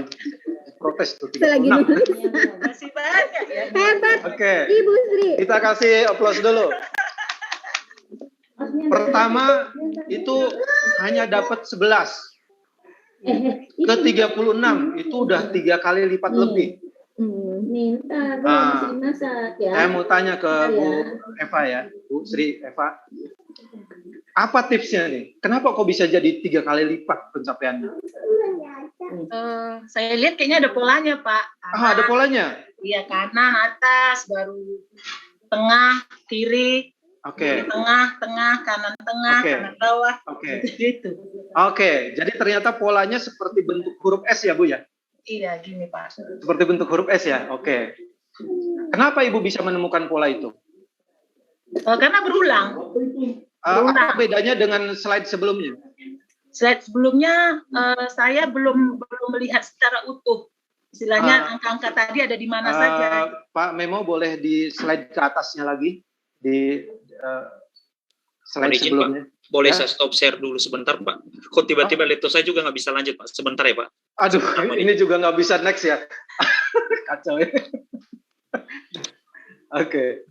protes tuh Selagi 36. nulis. Masih banyak ya. Hebat, Oke. Ibu Sri. Kita kasih aplaus dulu. Pertama itu hanya dapat 11. Ke 36 itu udah 3 kali lipat lebih. Minta, Ah. masak ya. Saya mau tanya ke Bu Eva ya, Bu Sri Eva. Apa tipsnya nih? Kenapa kok bisa jadi 3 kali lipat pencapaiannya? Saya lihat kayaknya ada polanya, Pak. Ah, ada polanya. Iya, kanan, atas, baru tengah, kiri, Oke. tengah, kanan tengah, Oke. kanan bawah. Oke. Gitu. Oke, jadi ternyata polanya seperti bentuk huruf S ya, Bu ya? Iya, gini, Pak. Seperti bentuk huruf S ya? Oke. Kenapa Ibu bisa menemukan pola itu? Karena berulang. Apa bedanya dengan slide sebelumnya? Slide sebelumnya saya belum melihat secara utuh. Istilahnya angka-angka tadi ada di mana saja. Pak Memo boleh di slide ke atasnya lagi di slide Izin, sebelumnya. Boleh Ya. saya stop share dulu sebentar, Pak? Kok tiba-tiba laptop saya juga nggak bisa lanjut, Pak? Sebentar ya, Pak. Aduh, Apa ini juga nggak bisa next ya. Kacau ya. Oke.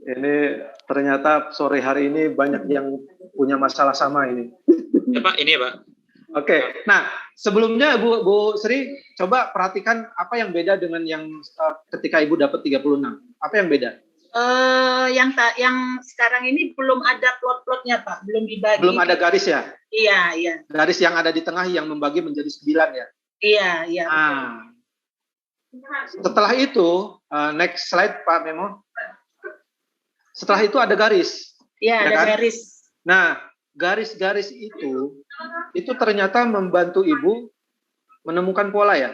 Ini ternyata sore hari ini banyak yang punya masalah sama ini. Ya, Pak, ini ya, Pak. Oke. Nah, sebelumnya Bu Sri, coba perhatikan apa yang beda dengan yang ketika Ibu dapat 36. Apa yang beda? Yang sekarang ini belum ada plot-plotnya, Pak. Belum dibagi. Belum ada garis ya? Iya. Garis yang ada di tengah yang membagi menjadi 9 ya? Iya. Setelah itu, next slide Pak Memo. Setelah itu ada garis. Iya, Ya ada kan? garis. Nah, garis-garis itu ternyata membantu Ibu menemukan pola ya?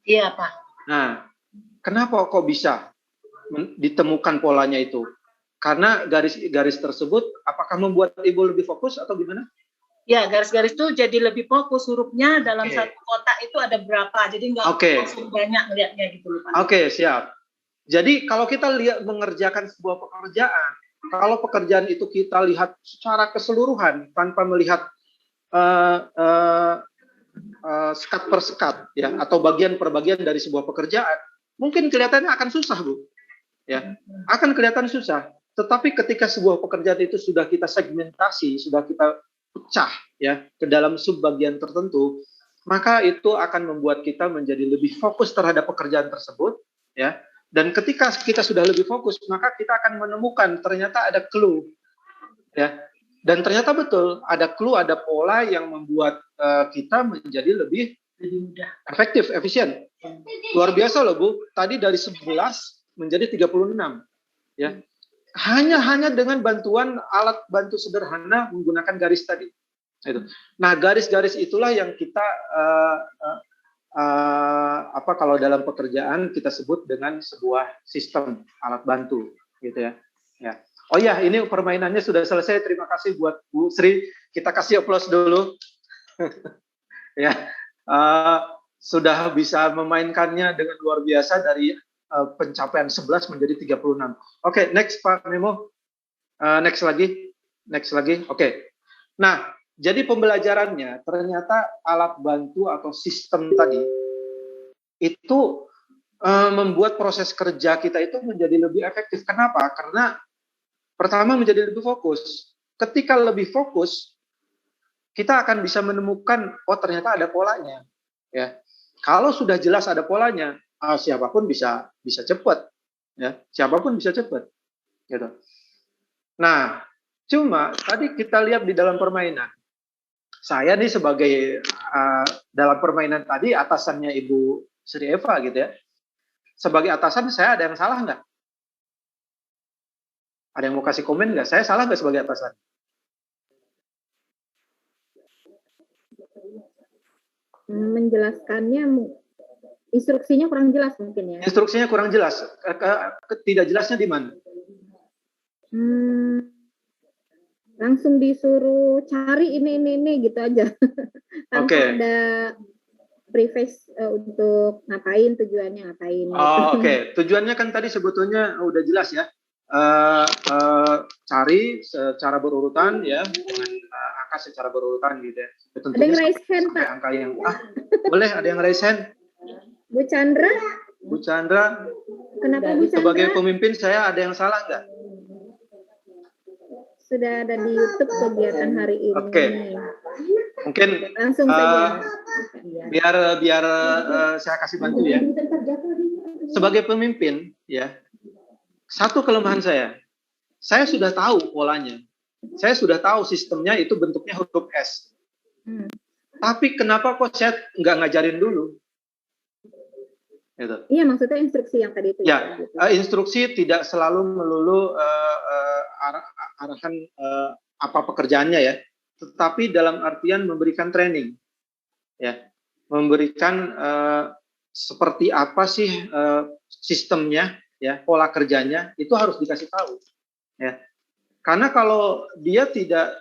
Iya, Pak. Nah, kenapa kok bisa ditemukan polanya itu? Karena garis-garis tersebut apakah membuat Ibu lebih fokus atau gimana? Ya, garis-garis itu jadi lebih fokus hurufnya dalam Oke. satu kotak itu ada berapa. Jadi nggak Oke. langsung banyak melihatnya gitu loh, Pak. Oke, siap. Jadi kalau kita lihat mengerjakan sebuah pekerjaan, kalau pekerjaan itu kita lihat secara keseluruhan tanpa melihat sekat per sekat ya atau bagian per bagian dari sebuah pekerjaan, mungkin kelihatannya akan susah, Bu. Ya, akan kelihatan susah. Tetapi ketika sebuah pekerjaan itu sudah kita segmentasi, sudah kita pecah ya ke dalam subbagian tertentu, maka itu akan membuat kita menjadi lebih fokus terhadap pekerjaan tersebut ya. Dan ketika kita sudah lebih fokus, maka kita akan menemukan ternyata ada clue ya. Dan ternyata betul ada clue, ada pola yang membuat kita menjadi lebih mudah, efektif, efisien. Luar biasa loh, Bu. Tadi dari 11 menjadi 36 ya. Hanya dengan bantuan alat bantu sederhana menggunakan garis tadi. Itu. Nah, garis-garis itulah yang kita kalau dalam pekerjaan kita sebut dengan sebuah sistem alat bantu, gitu ya. Ya. Oh ya, ini permainannya sudah selesai. Terima kasih buat Bu Sri. Kita kasih aplaus dulu. Ya, sudah bisa memainkannya dengan luar biasa dari pencapaian 11 menjadi 36. Oke, next Pak Memo. Next lagi. Oke. Nah, jadi pembelajarannya ternyata alat bantu atau sistem tadi itu membuat proses kerja kita itu menjadi lebih efektif. Kenapa? Karena pertama menjadi lebih fokus. Ketika lebih fokus, kita akan bisa menemukan ternyata ada polanya. Ya, kalau sudah jelas ada polanya, siapapun bisa cepat. Ya, siapapun bisa cepat. Gitu. Nah, cuma tadi kita lihat di dalam permainan. Saya nih sebagai dalam permainan tadi atasannya Ibu Sri Eva gitu ya. Sebagai atasan saya ada yang salah nggak? Ada yang mau kasih komen nggak? Saya salah nggak sebagai atasan? Menjelaskannya, instruksinya kurang jelas mungkin ya. Instruksinya kurang jelas. Tidak jelasnya di mana? langsung disuruh cari ini gitu aja tanpa Oke. ada preface untuk ngapain, tujuannya ngapain. Oh, oke. Tujuannya kan tadi sebetulnya udah jelas ya. Cari secara berurutan ya, dengan angka secara berurutan gitu ya. Ada yang raise hand, sampai Pak. angka yang boleh ada yang raise hand. Bu Chandra, Bu Chandra, kenapa Bu Chandra sebagai pemimpin saya ada yang salah nggak? sudah ada di YouTube kegiatan hari ini? Oke. Mungkin Langsung saja. biar saya kasih bantu ya. Sebagai pemimpin ya, satu kelemahan saya sudah tahu polanya, saya sudah tahu sistemnya itu bentuknya huruf S. Tapi kenapa kok saya nggak ngajarin dulu? Gitu. Iya, maksudnya instruksi yang tadi itu. Ya, instruksi tidak selalu melulu arahan apa pekerjaannya ya, tetapi dalam artian memberikan training, ya, memberikan seperti apa sih sistemnya, ya, pola kerjanya itu harus dikasih tahu, ya. Karena kalau dia tidak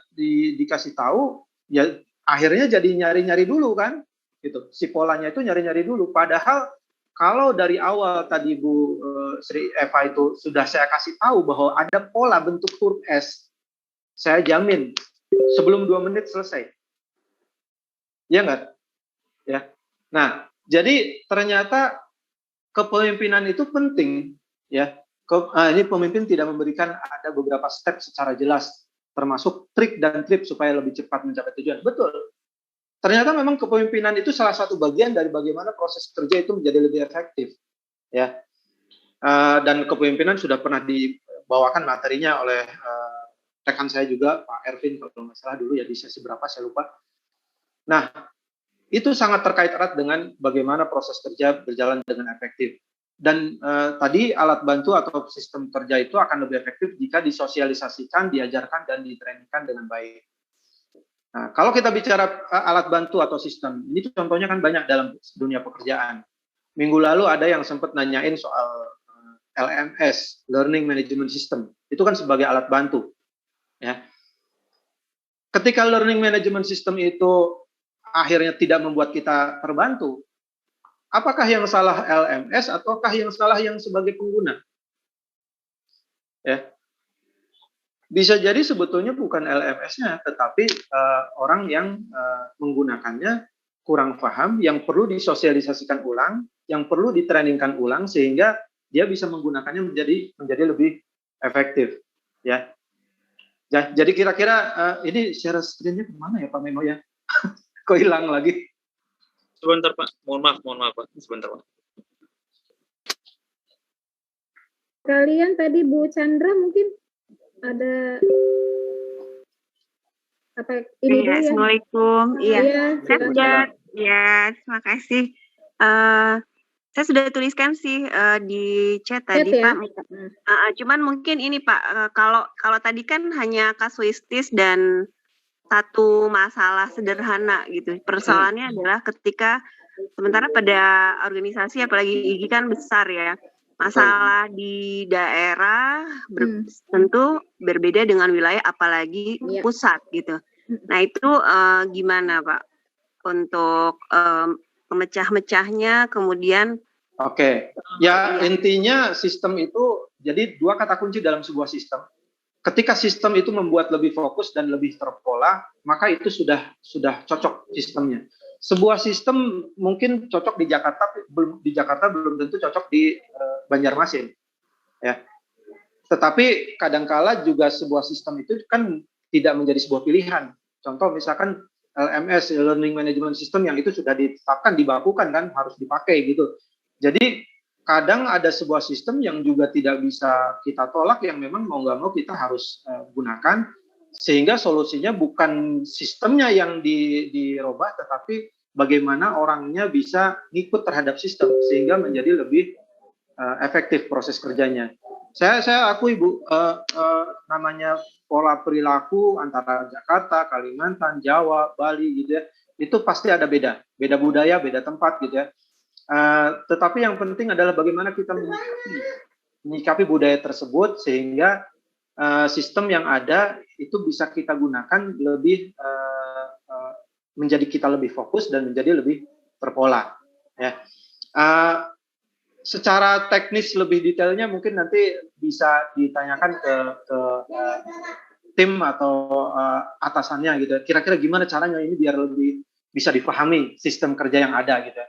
dikasih tahu, ya akhirnya jadi nyari-nyari dulu kan, gitu. Si polanya itu nyari-nyari dulu, padahal kalau dari awal tadi Bu Sri Eva itu sudah saya kasih tahu bahwa ada pola bentuk huruf S, saya jamin sebelum 2 menit selesai. Ya nggak? Ya. Nah, jadi ternyata kepemimpinan itu penting, ya. Ini pemimpin tidak memberikan ada beberapa step secara jelas, termasuk trik dan trip supaya lebih cepat mencapai tujuan. Betul. Ternyata memang kepemimpinan itu salah satu bagian dari bagaimana proses kerja itu menjadi lebih efektif, ya. Dan kepemimpinan sudah pernah dibawakan materinya oleh rekan saya juga, Pak Ervin kalau nggak salah dulu ya, di sesi berapa saya lupa. Nah, itu sangat terkait erat dengan bagaimana proses kerja berjalan dengan efektif. Dan tadi alat bantu atau sistem kerja itu akan lebih efektif jika disosialisasikan, diajarkan, dan ditrainingkan dengan baik. Nah, kalau kita bicara alat bantu atau sistem, ini contohnya kan banyak dalam dunia pekerjaan. Minggu lalu ada yang sempat nanyain soal LMS, Learning Management System. Itu kan sebagai alat bantu. Ya. Ketika Learning Management System itu akhirnya tidak membuat kita terbantu, apakah yang salah LMS ataukah yang salah yang sebagai pengguna? Ya. Bisa jadi sebetulnya bukan LMS-nya, tetapi orang yang menggunakannya kurang paham, yang perlu disosialisasikan ulang, yang perlu ditrainingkan ulang, sehingga dia bisa menggunakannya menjadi lebih efektif. Ya. Jadi kira-kira ini share screen-nya kemana ya Pak Memo ya? Kok hilang lagi? Sebentar Pak, mohon maaf Pak, sebentar Pak. Kalian tadi Bu Chandra mungkin ada apa ini dulu ya? Assalamualaikum. Iya. Saya sudah, ya, terima kasih. Saya sudah tuliskan sih di chat tadi ya? Pak. Cuman mungkin ini Pak, kalau tadi kan hanya kasuistis dan satu masalah sederhana gitu. Persoalannya adalah ketika sementara pada organisasi apalagi IGI kan besar ya. Masalah di daerah tentu berbeda dengan wilayah apalagi pusat gitu. Nah itu gimana Pak untuk memecah-mecahnya kemudian? Oke, ya intinya sistem itu jadi 2 kata kunci dalam sebuah sistem. Ketika sistem itu membuat lebih fokus dan lebih terpola, maka itu sudah cocok sistemnya. Sebuah sistem mungkin cocok di Jakarta belum tentu cocok di Banjarmasin, ya. Tetapi kadangkala juga sebuah sistem itu kan tidak menjadi sebuah pilihan. Contoh misalkan LMS, Learning Management System, yang itu sudah ditetapkan, dibakukan kan harus dipakai gitu. Jadi kadang ada sebuah sistem yang juga tidak bisa kita tolak, yang memang mau nggak mau kita harus gunakan, sehingga solusinya bukan sistemnya yang dirubah, tetapi bagaimana orangnya bisa ngikut terhadap sistem sehingga menjadi lebih efektif proses kerjanya. Saya akui Bu, namanya pola perilaku antara Jakarta, Kalimantan, Jawa, Bali gitu ya, itu pasti ada beda budaya, beda tempat gitu ya. Tetapi yang penting adalah bagaimana kita menyikapi budaya tersebut sehingga sistem yang ada itu bisa kita gunakan lebih menjadi kita lebih fokus dan menjadi lebih terpola. Ya. Secara teknis lebih detailnya mungkin nanti bisa ditanyakan ke tim atau atasannya gitu. Kira-kira gimana caranya ini biar lebih bisa dipahami sistem kerja yang ada gitu.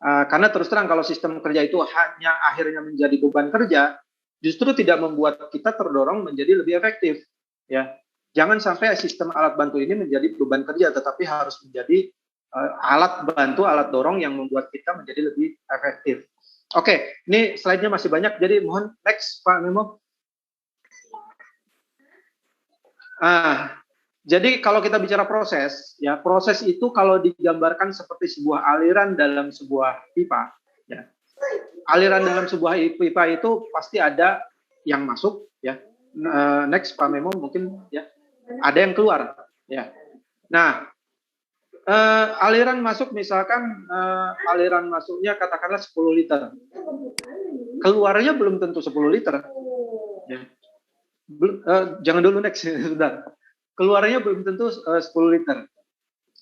Karena terus terang kalau sistem kerja itu hanya akhirnya menjadi beban kerja, justru tidak membuat kita terdorong menjadi lebih efektif. Ya, jangan sampai sistem alat bantu ini menjadi beban kerja, tetapi harus menjadi alat bantu, alat dorong yang membuat kita menjadi lebih efektif. Oke, ini slide-nya masih banyak, jadi mohon next Pak Memo. Jadi kalau kita bicara proses, ya proses itu kalau digambarkan seperti sebuah aliran dalam sebuah pipa, ya. Aliran dalam sebuah pipa itu pasti ada yang masuk, ya. Next Pak Memo mungkin, ya. Ada yang keluar, ya. Nah, aliran masuk misalkan aliran masuknya katakanlah 10 liter. Keluarnya belum tentu 10 liter. Ya. Jangan dulu next, sudah. Keluarnya belum tentu 10 liter.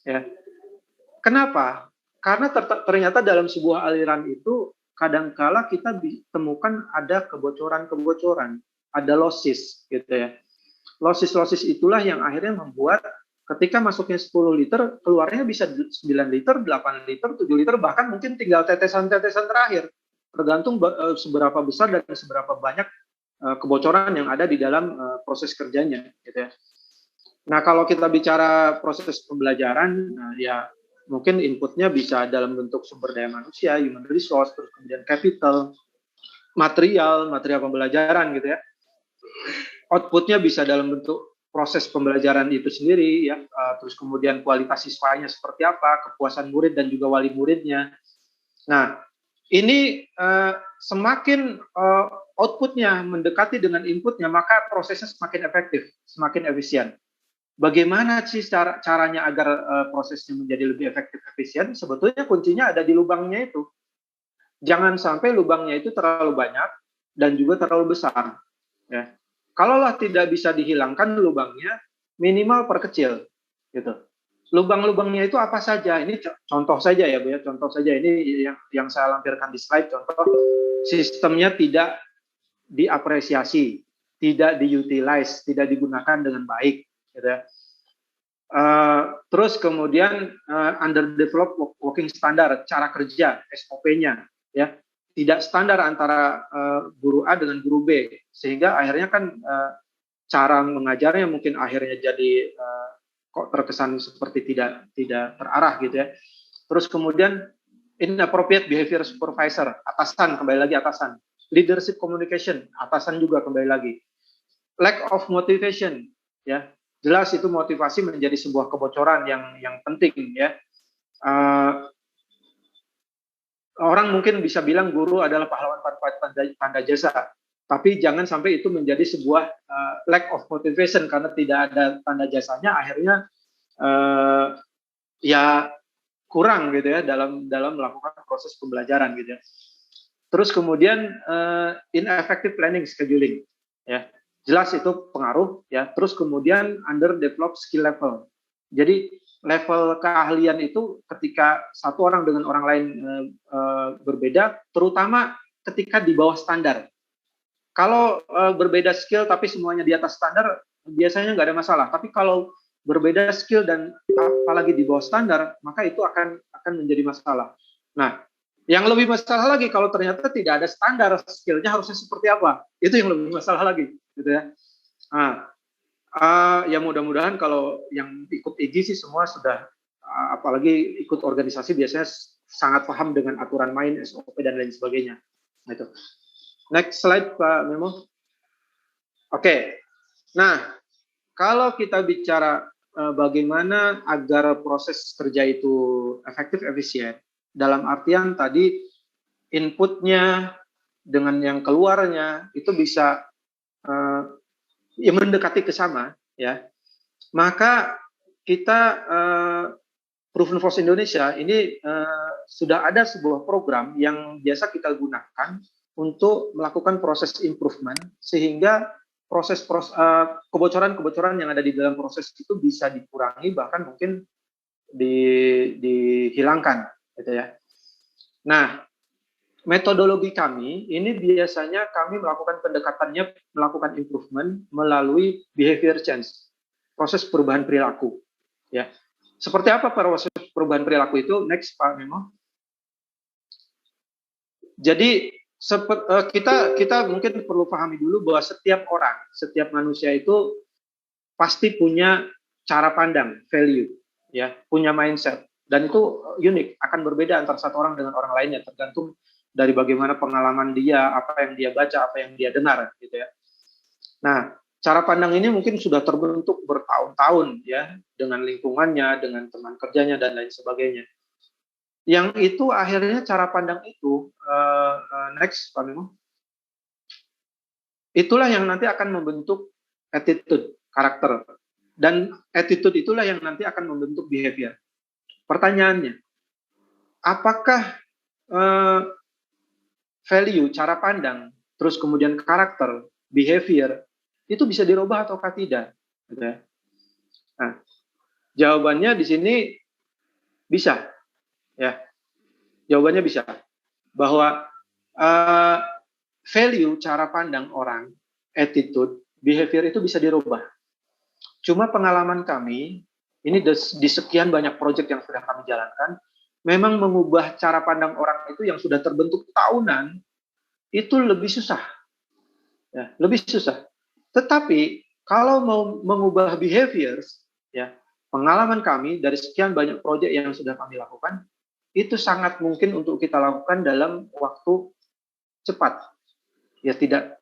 Ya. Kenapa? Karena ternyata dalam sebuah aliran itu kadangkala kita temukan ada kebocoran-kebocoran, ada losses gitu ya. Losses itulah yang akhirnya membuat ketika masuknya 10 liter, keluarnya bisa 9 liter, 8 liter, 7 liter, bahkan mungkin tinggal tetesan-tetesan terakhir. Tergantung seberapa besar dan seberapa banyak kebocoran yang ada di dalam proses kerjanya. Gitu ya. Nah, kalau kita bicara proses pembelajaran, ya mungkin inputnya bisa dalam bentuk sumber daya manusia, human resource, terus kemudian capital, material pembelajaran gitu ya. Outputnya bisa dalam bentuk proses pembelajaran itu sendiri ya, terus kemudian kualitas siswanya seperti apa, kepuasan murid dan juga wali muridnya. Nah, ini semakin outputnya mendekati dengan inputnya, maka prosesnya semakin efektif, semakin efisien. Bagaimana sih caranya agar prosesnya menjadi lebih efektif efisien? Sebetulnya kuncinya ada di lubangnya itu. Jangan sampai lubangnya itu terlalu banyak dan juga terlalu besar. Ya. Kalaulah tidak bisa dihilangkan lubangnya, minimal perkecil, gitu. Lubang-lubangnya itu apa saja? Ini contoh saja ya, Bu ya. Contoh saja ini yang saya lampirkan di slide. Contoh sistemnya tidak diapresiasi, tidak diutilize, tidak digunakan dengan baik, gitu ya. Terus kemudian underdeveloped working standard, cara kerja, SOP-nya, ya. Tidak standar antara guru A dengan guru B, sehingga akhirnya kan cara mengajarnya mungkin akhirnya jadi kok terkesan seperti tidak terarah gitu ya. Terus kemudian inappropriate behavior supervisor, atasan kembali lagi atasan. Leadership communication, atasan juga kembali lagi. Lack of motivation, ya jelas itu motivasi menjadi sebuah kebocoran yang penting ya. Orang mungkin bisa bilang guru adalah pahlawan tanda jasa, tapi jangan sampai itu menjadi sebuah lack of motivation karena tidak ada tanda jasanya, akhirnya ya kurang gitu ya dalam melakukan proses pembelajaran gitu ya. Terus kemudian ineffective planning scheduling, ya jelas itu pengaruh ya. Terus kemudian underdeveloped skill level, jadi level keahlian itu ketika satu orang dengan orang lain berbeda, terutama ketika di bawah standar. Kalau berbeda skill tapi semuanya di atas standar, biasanya nggak ada masalah. Tapi kalau berbeda skill dan apalagi di bawah standar, maka itu akan menjadi masalah. Nah, yang lebih masalah lagi kalau ternyata tidak ada standar skillnya harusnya seperti apa, itu yang lebih masalah lagi, gitu ya. Nah, ya mudah-mudahan kalau yang ikut IGI sih semua sudah, apalagi ikut organisasi biasanya sangat paham dengan aturan main, SOP dan lain sebagainya. Nah, itu. Next slide Pak Memo. Oke. Nah, kalau kita bicara bagaimana agar proses kerja itu efektif efisien, dalam artian tadi inputnya dengan yang keluarnya itu bisa ya mendekati ke sama ya, maka kita Proven Force Indonesia ini sudah ada sebuah program yang biasa kita gunakan untuk melakukan proses improvement sehingga kebocoran-kebocoran yang ada di dalam proses itu bisa dikurangi, bahkan mungkin dihilangkan, gitu ya. Nah, metodologi kami ini biasanya kami melakukan pendekatannya, melakukan improvement melalui behavior change, proses perubahan perilaku. Ya, seperti apa proses perubahan perilaku itu? Next, Pak Memo. Jadi kita mungkin perlu pahami dulu bahwa setiap orang, setiap manusia itu pasti punya cara pandang, value, ya, punya mindset, dan itu unik, akan berbeda antara satu orang dengan orang lainnya, tergantung dari bagaimana pengalaman dia, apa yang dia baca, apa yang dia dengar, gitu ya. Nah, cara pandang ini mungkin sudah terbentuk bertahun-tahun, ya, dengan lingkungannya, dengan teman kerjanya dan lain sebagainya. Yang itu akhirnya cara pandang itu, next, Pak Memo, itulah yang nanti akan membentuk attitude, karakter. Dan attitude itulah yang nanti akan membentuk behavior. Pertanyaannya, apakah value, cara pandang, terus kemudian karakter, behavior, itu bisa dirubah ataukah tidak? Nah, jawabannya di sini bisa. Ya, jawabannya bisa. Bahwa value, cara pandang orang, attitude, behavior itu bisa dirubah. Cuma pengalaman kami, ini di sekian banyak proyek yang sudah kami jalankan, memang mengubah cara pandang orang itu yang sudah terbentuk tahunan, itu lebih susah. Ya, lebih susah. Tetapi, kalau mau mengubah behaviors, ya, pengalaman kami dari sekian banyak proyek yang sudah kami lakukan, itu sangat mungkin untuk kita lakukan dalam waktu cepat. Ya, tidak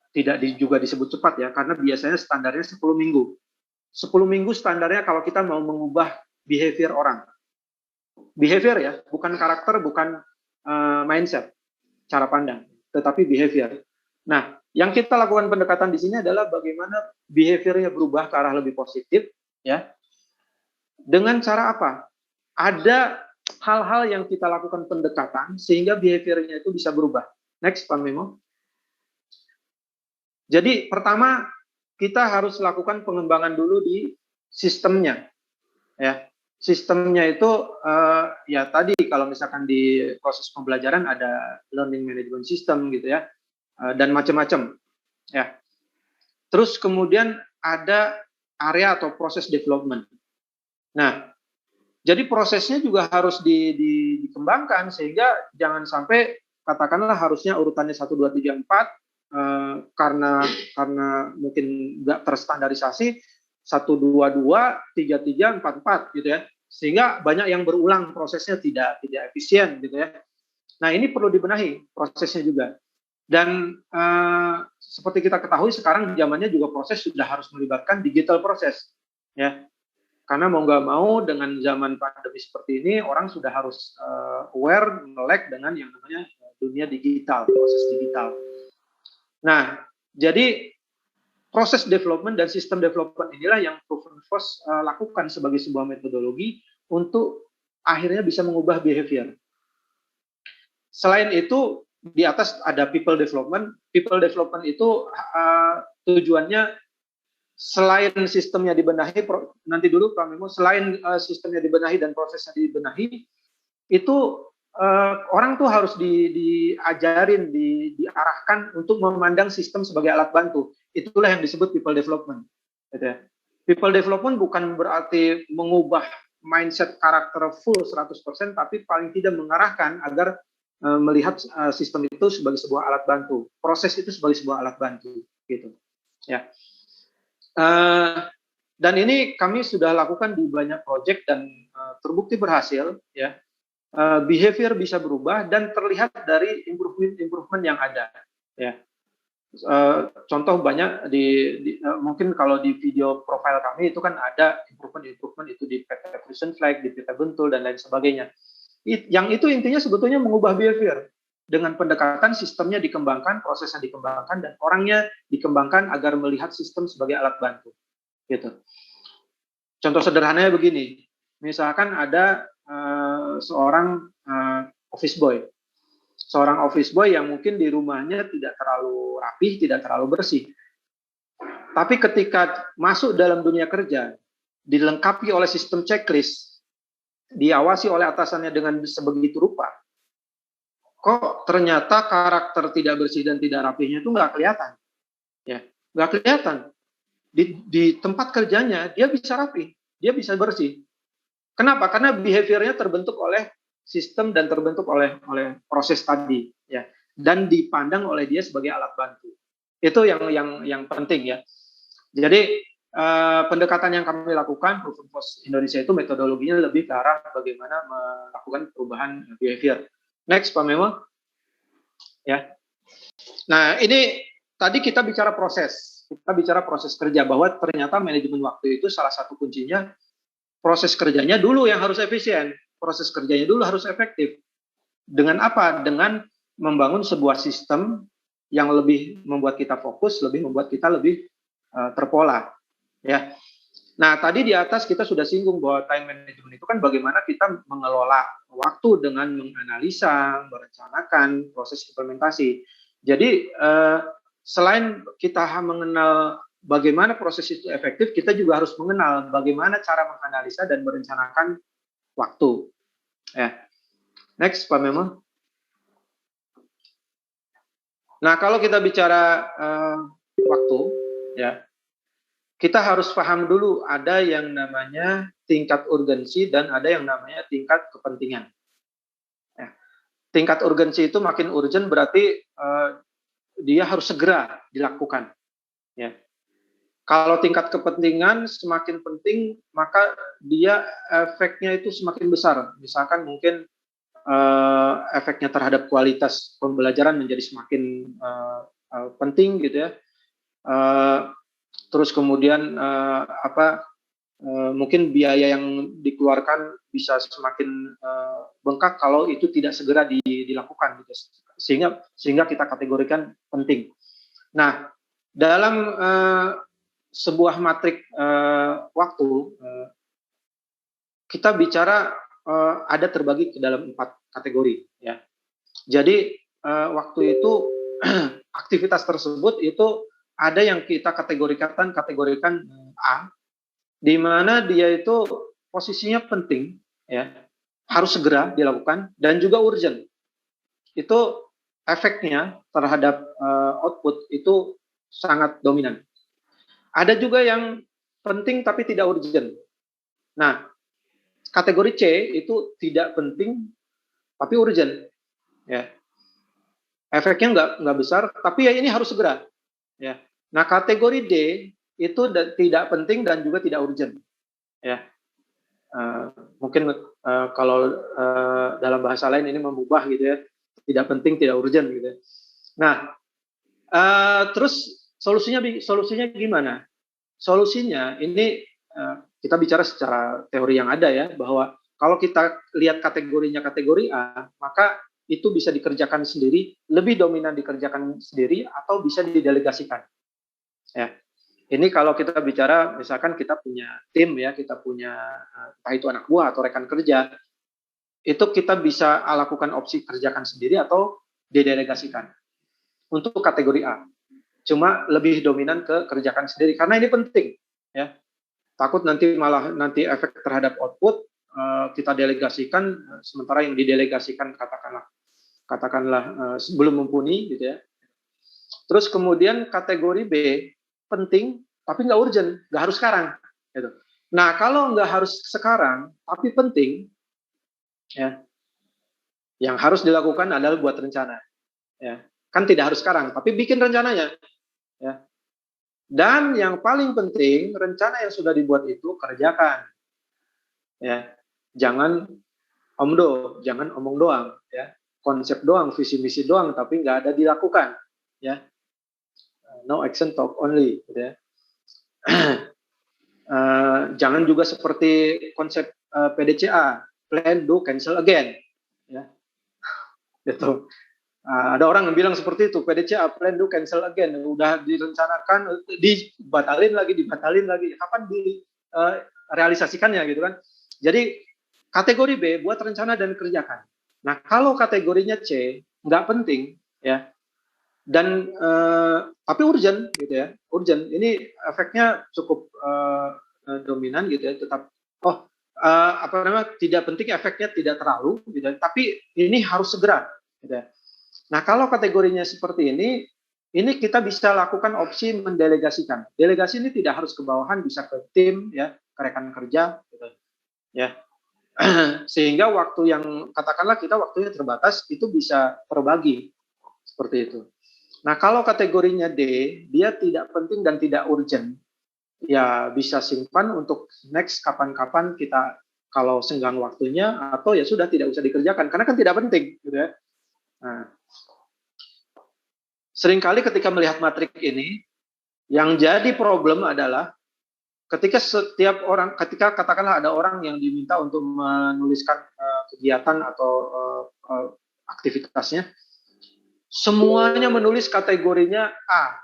juga disebut cepat ya, karena biasanya standarnya 10 minggu. 10 minggu standarnya kalau kita mau mengubah behavior orang. Behavior ya, bukan karakter, bukan mindset, cara pandang, tetapi behavior. Nah, yang kita lakukan pendekatan di sini adalah bagaimana behaviornya berubah ke arah lebih positif, ya. Dengan cara apa? Ada hal-hal yang kita lakukan pendekatan sehingga behaviornya itu bisa berubah. Next, Pak Memo. Jadi pertama kita harus lakukan pengembangan dulu di sistemnya. Ya, sistemnya itu ya tadi kalau misalkan di proses pembelajaran ada learning management system gitu ya, dan macam-macam. Ya. Terus kemudian ada area atau proses development. Nah, jadi prosesnya juga harus dikembangkan sehingga jangan sampai katakanlah harusnya urutannya 1, 2, 3, 4 karena mungkin nggak terstandarisasi 1, 2, 2, 3, 3, 4, 4 gitu ya. Sehingga banyak yang berulang prosesnya tidak efisien gitu ya. Nah, ini perlu dibenahi prosesnya juga. Dan seperti kita ketahui sekarang zamannya juga proses sudah harus melibatkan digital proses ya. Karena mau nggak mau dengan zaman pandemi seperti ini, orang sudah harus aware, melek dengan yang namanya dunia digital, proses digital. Nah, jadi proses development dan sistem development inilah yang Proven Force lakukan sebagai sebuah metodologi untuk akhirnya bisa mengubah behavior. Selain itu, di atas ada people development. People development itu tujuannya selain sistemnya dibenahi, nanti dulu Pak Memo, selain sistemnya dibenahi dan prosesnya dibenahi, itu orang tuh harus diajarin, diarahkan untuk memandang sistem sebagai alat bantu. Itulah yang disebut people development. Gitu ya. People development bukan berarti mengubah mindset karakter full 100%, tapi paling tidak mengarahkan agar melihat sistem itu sebagai sebuah alat bantu, proses itu sebagai sebuah alat bantu, gitu. Ya. Dan ini kami sudah lakukan di banyak proyek dan terbukti berhasil, ya. Behavior bisa berubah dan terlihat dari improvement yang ada, ya. Contoh banyak mungkin kalau di video profil kami itu kan ada improvement itu di PT Fusion Flag, di PT Bentul dan lain sebagainya. Yang itu intinya sebetulnya mengubah behavior dengan pendekatan sistemnya dikembangkan, prosesnya dikembangkan, dan orangnya dikembangkan agar melihat sistem sebagai alat bantu. Gitu. Contoh sederhananya begini, misalkan ada seorang office boy, yang mungkin di rumahnya tidak terlalu rapih, tidak terlalu bersih. Tapi ketika masuk dalam dunia kerja, dilengkapi oleh sistem checklist, diawasi oleh atasannya dengan sebegitu rupa, kok ternyata karakter tidak bersih dan tidak rapihnya itu nggak kelihatan. Ya, nggak kelihatan. Di tempat kerjanya, dia bisa rapi, dia bisa bersih. Kenapa? Karena behaviornya terbentuk oleh sistem dan terbentuk oleh proses tadi, ya, dan dipandang oleh dia sebagai alat bantu. Itu yang penting, ya. Jadi pendekatan yang kami lakukan Proven Force Indonesia itu metodologinya lebih ke arah bagaimana melakukan perubahan behavior. Next, Pak Memo. Ya. Nah, ini tadi kita bicara proses. Kita bicara proses kerja, bahwa ternyata manajemen waktu itu salah satu kuncinya proses kerjanya dulu yang harus efisien. Proses kerjanya dulu harus efektif. Dengan apa? Dengan membangun sebuah sistem yang lebih membuat kita fokus, lebih membuat kita lebih terpola. Ya. Nah, tadi di atas kita sudah singgung bahwa time management itu kan bagaimana kita mengelola waktu dengan menganalisa, merencanakan proses implementasi. Jadi, selain kita mengenal bagaimana proses itu efektif, kita juga harus mengenal bagaimana cara menganalisa dan merencanakan waktu. Ya. Next, Pak Memo. Nah, kalau kita bicara waktu, ya, kita harus paham dulu ada yang namanya tingkat urgensi dan ada yang namanya tingkat kepentingan. Ya. Tingkat urgensi itu makin urgent berarti dia harus segera dilakukan. Ya. Kalau tingkat kepentingan semakin penting, maka dia efeknya itu semakin besar. Misalkan mungkin efeknya terhadap kualitas pembelajaran menjadi semakin penting gitu ya. Terus kemudian mungkin biaya yang dikeluarkan bisa semakin bengkak kalau itu tidak segera dilakukan gitu. Sehingga kita kategorikan penting. Nah, dalam sebuah matrik waktu, kita bicara ada terbagi ke dalam 4 kategori, ya. Jadi waktu itu aktivitas tersebut itu ada yang kita kategorikan A, di mana dia itu posisinya penting, ya, harus segera dilakukan dan juga urgent. Itu efeknya terhadap output itu sangat dominan. Ada juga yang penting tapi tidak urgent. Nah, kategori C itu tidak penting tapi urgent. Ya. Efeknya nggak besar, tapi ya ini harus segera. Ya. Nah, kategori D itu tidak penting dan juga tidak urgent. Ya. Mungkin kalau dalam bahasa lain ini mengubah gitu ya, tidak penting, tidak urgent gitu. Nah, terus solusinya gimana? Solusinya ini kita bicara secara teori yang ada ya, bahwa kalau kita lihat kategorinya kategori A, maka itu bisa dikerjakan sendiri, lebih dominan dikerjakan sendiri atau bisa didelegasikan. Ya. Ini kalau kita bicara misalkan kita punya tim ya, kita punya entah itu anak buah atau rekan kerja, itu kita bisa lakukan opsi kerjakan sendiri atau didelegasikan. Untuk kategori A. Cuma lebih dominan ke kerjakan sendiri karena ini penting ya. Takut nanti efek terhadap output kita delegasikan, sementara yang didelegasikan katakanlah belum mumpuni gitu ya. Terus kemudian kategori B penting tapi nggak urgent, nggak harus sekarang gitu. Nah, kalau nggak harus sekarang tapi penting ya, yang harus dilakukan adalah buat rencana ya. Kan tidak harus sekarang tapi bikin rencananya ya. Dan yang paling penting, rencana yang sudah dibuat itu kerjakan. Ya. Jangan omdo, jangan omong doang, ya. Konsep doang, visi misi doang tapi nggak ada dilakukan, ya. No action talk only, gitu ya. Jangan juga seperti konsep PDCA, plan, do, cancel again, ya. Gitu. Ada orang yang bilang seperti itu, PDCA, plan, do, cancel again, udah direncanakan, dibatalin lagi, kapan direalisasikannya gitu kan. Jadi kategori B buat rencana dan kerjakan. Nah, kalau kategorinya C nggak penting ya, Tapi urgent gitu ya, urgent. Ini efeknya cukup dominan gitu ya. Tetap tidak penting, efeknya tidak terlalu gitu ya. Tapi ini harus segera gitu ya. Nah, kalau kategorinya seperti ini kita bisa lakukan opsi mendelegasikan. Delegasi ini tidak harus ke bawahan, bisa ke tim ya, ke rekan kerja gitu ya. Sehingga waktu yang katakanlah kita waktunya terbatas itu bisa terbagi seperti itu. Nah, kalau kategorinya D, dia tidak penting dan tidak urgent, ya bisa simpan untuk next kapan-kapan kita kalau senggang waktunya, atau ya sudah tidak usah dikerjakan karena kan tidak penting gitu ya. Nah, seringkali ketika melihat matrik ini, yang jadi problem adalah ketika katakanlah ada orang yang diminta untuk menuliskan kegiatan atau aktivitasnya, semuanya menulis kategorinya A,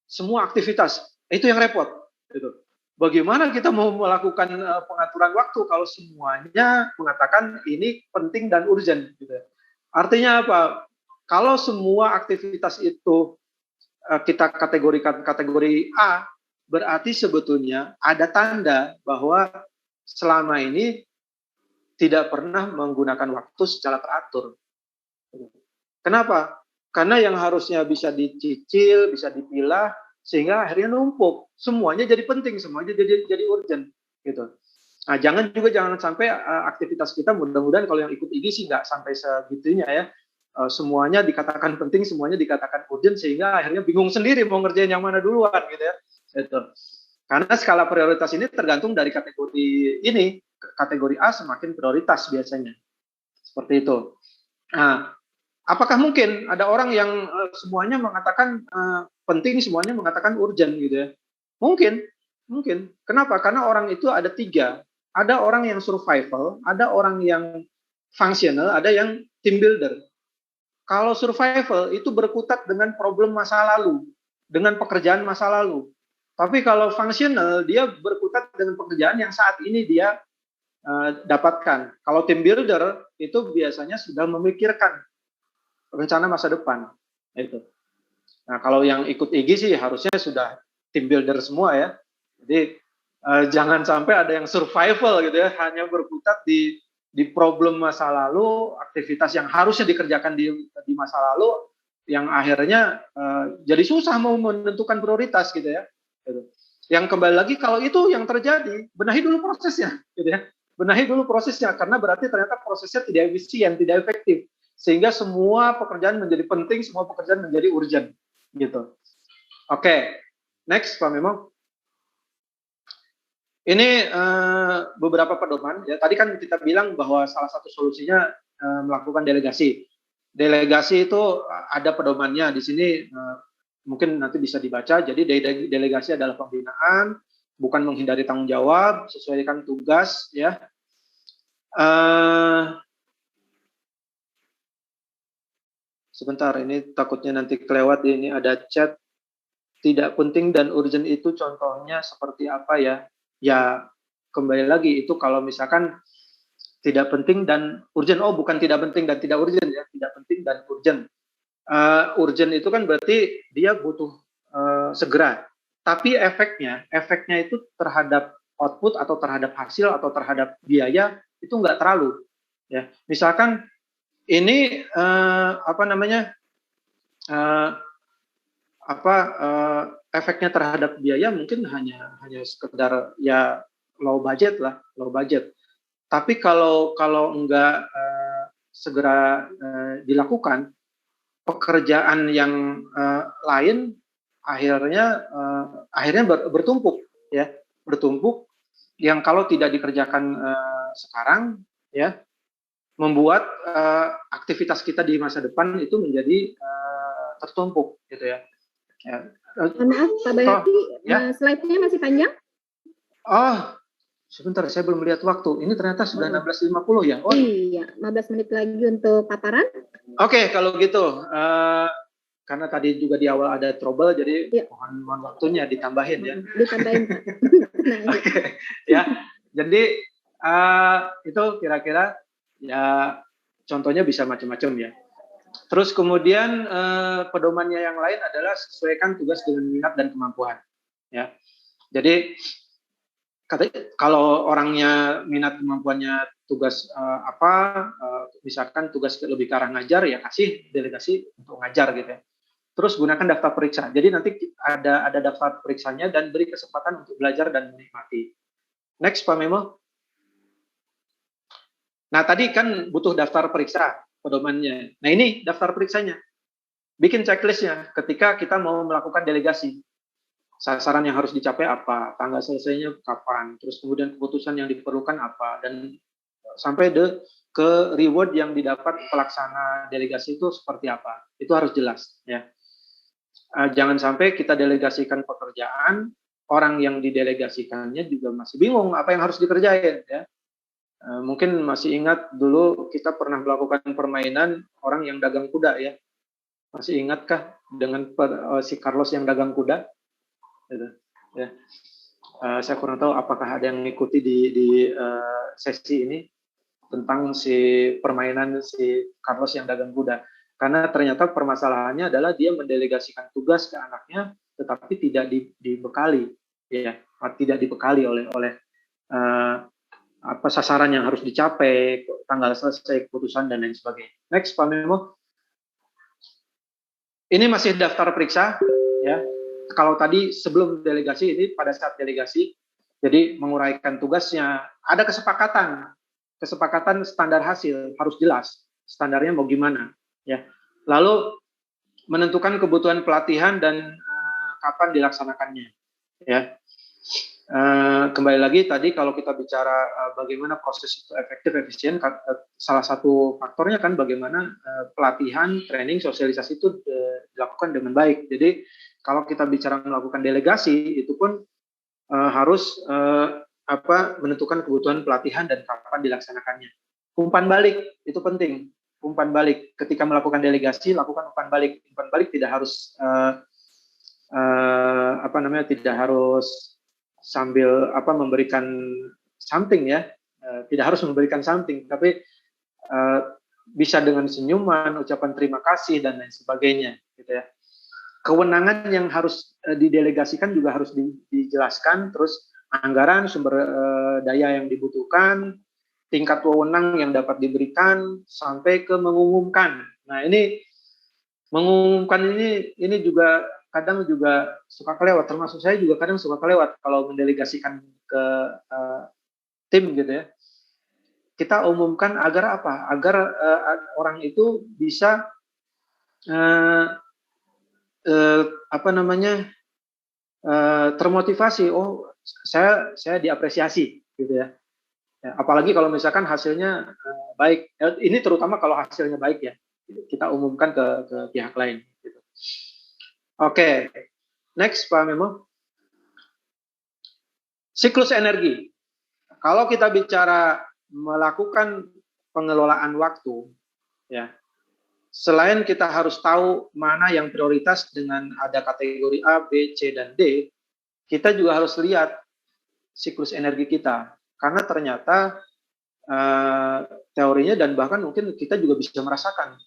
semua aktivitas, itu yang repot. Gitu. Bagaimana kita mau melakukan pengaturan waktu kalau semuanya mengatakan ini penting dan urgent? Gitu. Artinya apa? Kalau semua aktivitas itu kita kategorikan kategori A, berarti sebetulnya ada tanda bahwa selama ini tidak pernah menggunakan waktu secara teratur. Kenapa? Karena yang harusnya bisa dicicil, bisa dipilah, sehingga akhirnya numpuk. Semuanya jadi penting, semuanya jadi urgent, gitu. Nah, jangan sampai aktivitas kita, mudah-mudahan kalau yang ikut IG sih nggak sampai segitunya ya. Semuanya dikatakan penting, semuanya dikatakan urgent, sehingga akhirnya bingung sendiri mau ngerjain yang mana duluan, gitu ya. Gitu. Karena skala prioritas ini tergantung dari kategori ini. Kategori A semakin prioritas biasanya. Seperti itu. Nah, apakah mungkin ada orang yang semuanya mengatakan penting, semuanya mengatakan urgent gitu ya? Mungkin. Kenapa? Karena orang itu ada 3. Ada orang yang survival, ada orang yang functional, ada yang team builder. Kalau survival itu berkutat dengan problem masa lalu, dengan pekerjaan masa lalu. Tapi kalau functional, dia berkutat dengan pekerjaan yang saat ini dia dapatkan. Kalau team builder itu biasanya sudah memikirkan rencana masa depan. Itu. Nah, kalau yang ikut IG sih harusnya sudah team builder semua ya. Jadi jangan sampai ada yang survival gitu ya, hanya berkutat di problem masa lalu, aktivitas yang harusnya dikerjakan di masa lalu, yang akhirnya jadi susah mau menentukan prioritas gitu ya. Gitu. Yang kembali lagi kalau itu yang terjadi, benahi dulu prosesnya, gitu ya. Benahi dulu prosesnya karena berarti ternyata prosesnya tidak efisien, tidak efektif. Sehingga semua pekerjaan menjadi penting, semua pekerjaan menjadi urgent, gitu. Oke, next Pak Memo. Ini beberapa pedoman. Ya, tadi kan kita bilang bahwa salah satu solusinya melakukan delegasi. Delegasi itu ada pedomannya di sini. Mungkin nanti bisa dibaca. Jadi delegasi adalah pembinaan, bukan menghindari tanggung jawab, sesuaikan tugas, ya. Sebentar, ini takutnya nanti kelewat. Ini ada chat. Tidak penting dan urgent itu contohnya seperti apa ya? Ya, kembali lagi itu kalau misalkan tidak penting dan urgent. Oh, bukan tidak penting dan tidak urgent ya. Tidak penting dan urgent. Urgent itu kan berarti dia butuh segera. Tapi efeknya itu terhadap output atau terhadap hasil atau terhadap biaya itu nggak terlalu. Ya, misalkan ini efeknya terhadap biaya mungkin hanya sekedar ya low budget. Tapi kalau enggak segera dilakukan, pekerjaan yang lain akhirnya bertumpuk yang kalau tidak dikerjakan sekarang ya membuat aktivitas kita di masa depan itu menjadi tertumpuk gitu ya. Maaf Pak Bayati, slide-nya masih panjang? Oh, sebentar, saya belum lihat waktu. Ini ternyata sudah 16.50 ya? Oh. Iya, 15 menit lagi untuk paparan. Oke, kalau gitu. Karena tadi juga di awal ada trouble, jadi mohon waktunya ditambahin ya. Ditambahin, Pak. Oke, ya. Jadi itu kira-kira ya contohnya bisa macam-macam ya. Terus kemudian pedomannya yang lain adalah sesuaikan tugas dengan minat dan kemampuan. Ya, jadi kalau orangnya minat kemampuannya tugas misalkan tugas lebih ke arah ngajar, ya kasih delegasi untuk ngajar gitu ya. Terus gunakan daftar periksa. Jadi nanti ada daftar periksanya dan beri kesempatan untuk belajar dan menikmati. Next, Pak Memo. Nah, tadi kan butuh daftar periksa pedomannya. Nah, ini daftar periksanya. Bikin checklistnya ketika kita mau melakukan delegasi. Sasaran yang harus dicapai apa, tanggal selesainya kapan, terus kemudian keputusan yang diperlukan apa, dan sampai ke reward yang didapat pelaksana delegasi itu seperti apa. Itu harus jelas, ya. Jangan sampai kita delegasikan pekerjaan, orang yang didelegasikannya juga masih bingung apa yang harus dikerjain, ya. Mungkin masih ingat dulu kita pernah melakukan permainan orang yang dagang kuda, ya. Masih ingatkah dengan si Carlos yang dagang kuda? Gitu, ya. Saya kurang tahu apakah ada yang mengikuti di sesi ini tentang si permainan si Carlos yang dagang kuda. Karena ternyata permasalahannya adalah dia mendelegasikan tugas ke anaknya, tetapi tidak dibekali, ya, tidak dibekali oleh apa sasaran yang harus dicapai, tanggal selesai keputusan dan lain sebagainya. Next, Pak Memo. Ini masih daftar periksa, ya. Kalau tadi sebelum delegasi, ini pada saat delegasi, jadi menguraikan tugasnya, ada kesepakatan standar hasil harus jelas, standarnya mau gimana, ya. Lalu menentukan kebutuhan pelatihan dan kapan dilaksanakannya, ya. Kembali lagi tadi kalau kita bicara bagaimana proses itu efektif, efisien, salah satu faktornya kan bagaimana pelatihan, training, sosialisasi itu dilakukan dengan baik. Jadi kalau kita bicara melakukan delegasi, itu pun harus menentukan kebutuhan pelatihan dan kapan dilaksanakannya. Umpan balik itu penting. Umpan balik ketika melakukan delegasi, lakukan umpan balik. Umpan balik tidak harus tidak harus sambil memberikan something, ya. Tidak harus memberikan something, tapi bisa dengan senyuman, ucapan terima kasih dan lain sebagainya, gitu ya. Kewenangan yang harus didelegasikan juga harus dijelaskan, terus anggaran, sumber daya yang dibutuhkan, tingkat wewenang yang dapat diberikan, sampai ke mengumumkan. Nah, ini mengumumkan ini juga kadang juga suka kelewat, termasuk saya juga kadang suka kelewat kalau mendelegasikan ke tim, gitu ya. Kita umumkan agar apa? Agar orang itu bisa termotivasi. Oh, saya diapresiasi, gitu ya. Apalagi kalau misalkan hasilnya baik. Ini terutama kalau hasilnya baik, ya. Kita umumkan ke pihak lain, gitu. Oke. Next, Pak Memo. Siklus energi. Kalau kita bicara melakukan pengelolaan waktu, ya. Selain kita harus tahu mana yang prioritas dengan ada kategori A, B, C, dan D, kita juga harus lihat siklus energi kita. Karena ternyata teorinya dan bahkan mungkin kita juga bisa merasakan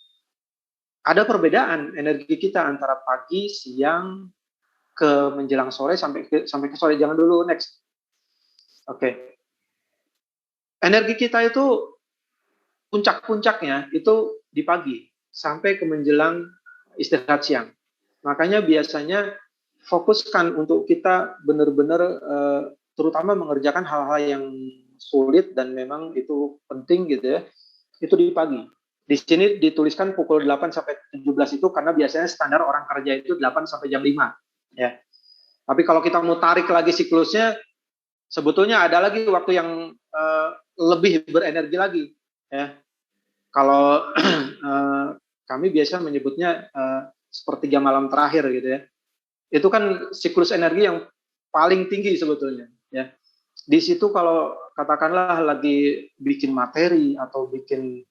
ada perbedaan energi kita antara pagi, siang, ke menjelang sore sampai ke sore. Jangan dulu, next. Oke. Energi kita itu puncak-puncaknya itu di pagi sampai ke menjelang istirahat siang. Makanya biasanya fokuskan untuk kita benar-benar terutama mengerjakan hal-hal yang sulit dan memang itu penting, gitu ya. Itu di pagi. Di sini dituliskan pukul 8 sampai 17 itu karena biasanya standar orang kerja itu 8 sampai jam 5, ya. Tapi kalau kita mau tarik lagi siklusnya, sebetulnya ada lagi waktu yang lebih berenergi lagi, ya. Kalau kami biasa menyebutnya sepertiga malam terakhir, gitu ya. Itu kan siklus energi yang paling tinggi sebetulnya, ya. Di situ kalau katakanlah lagi bikin materi atau bikin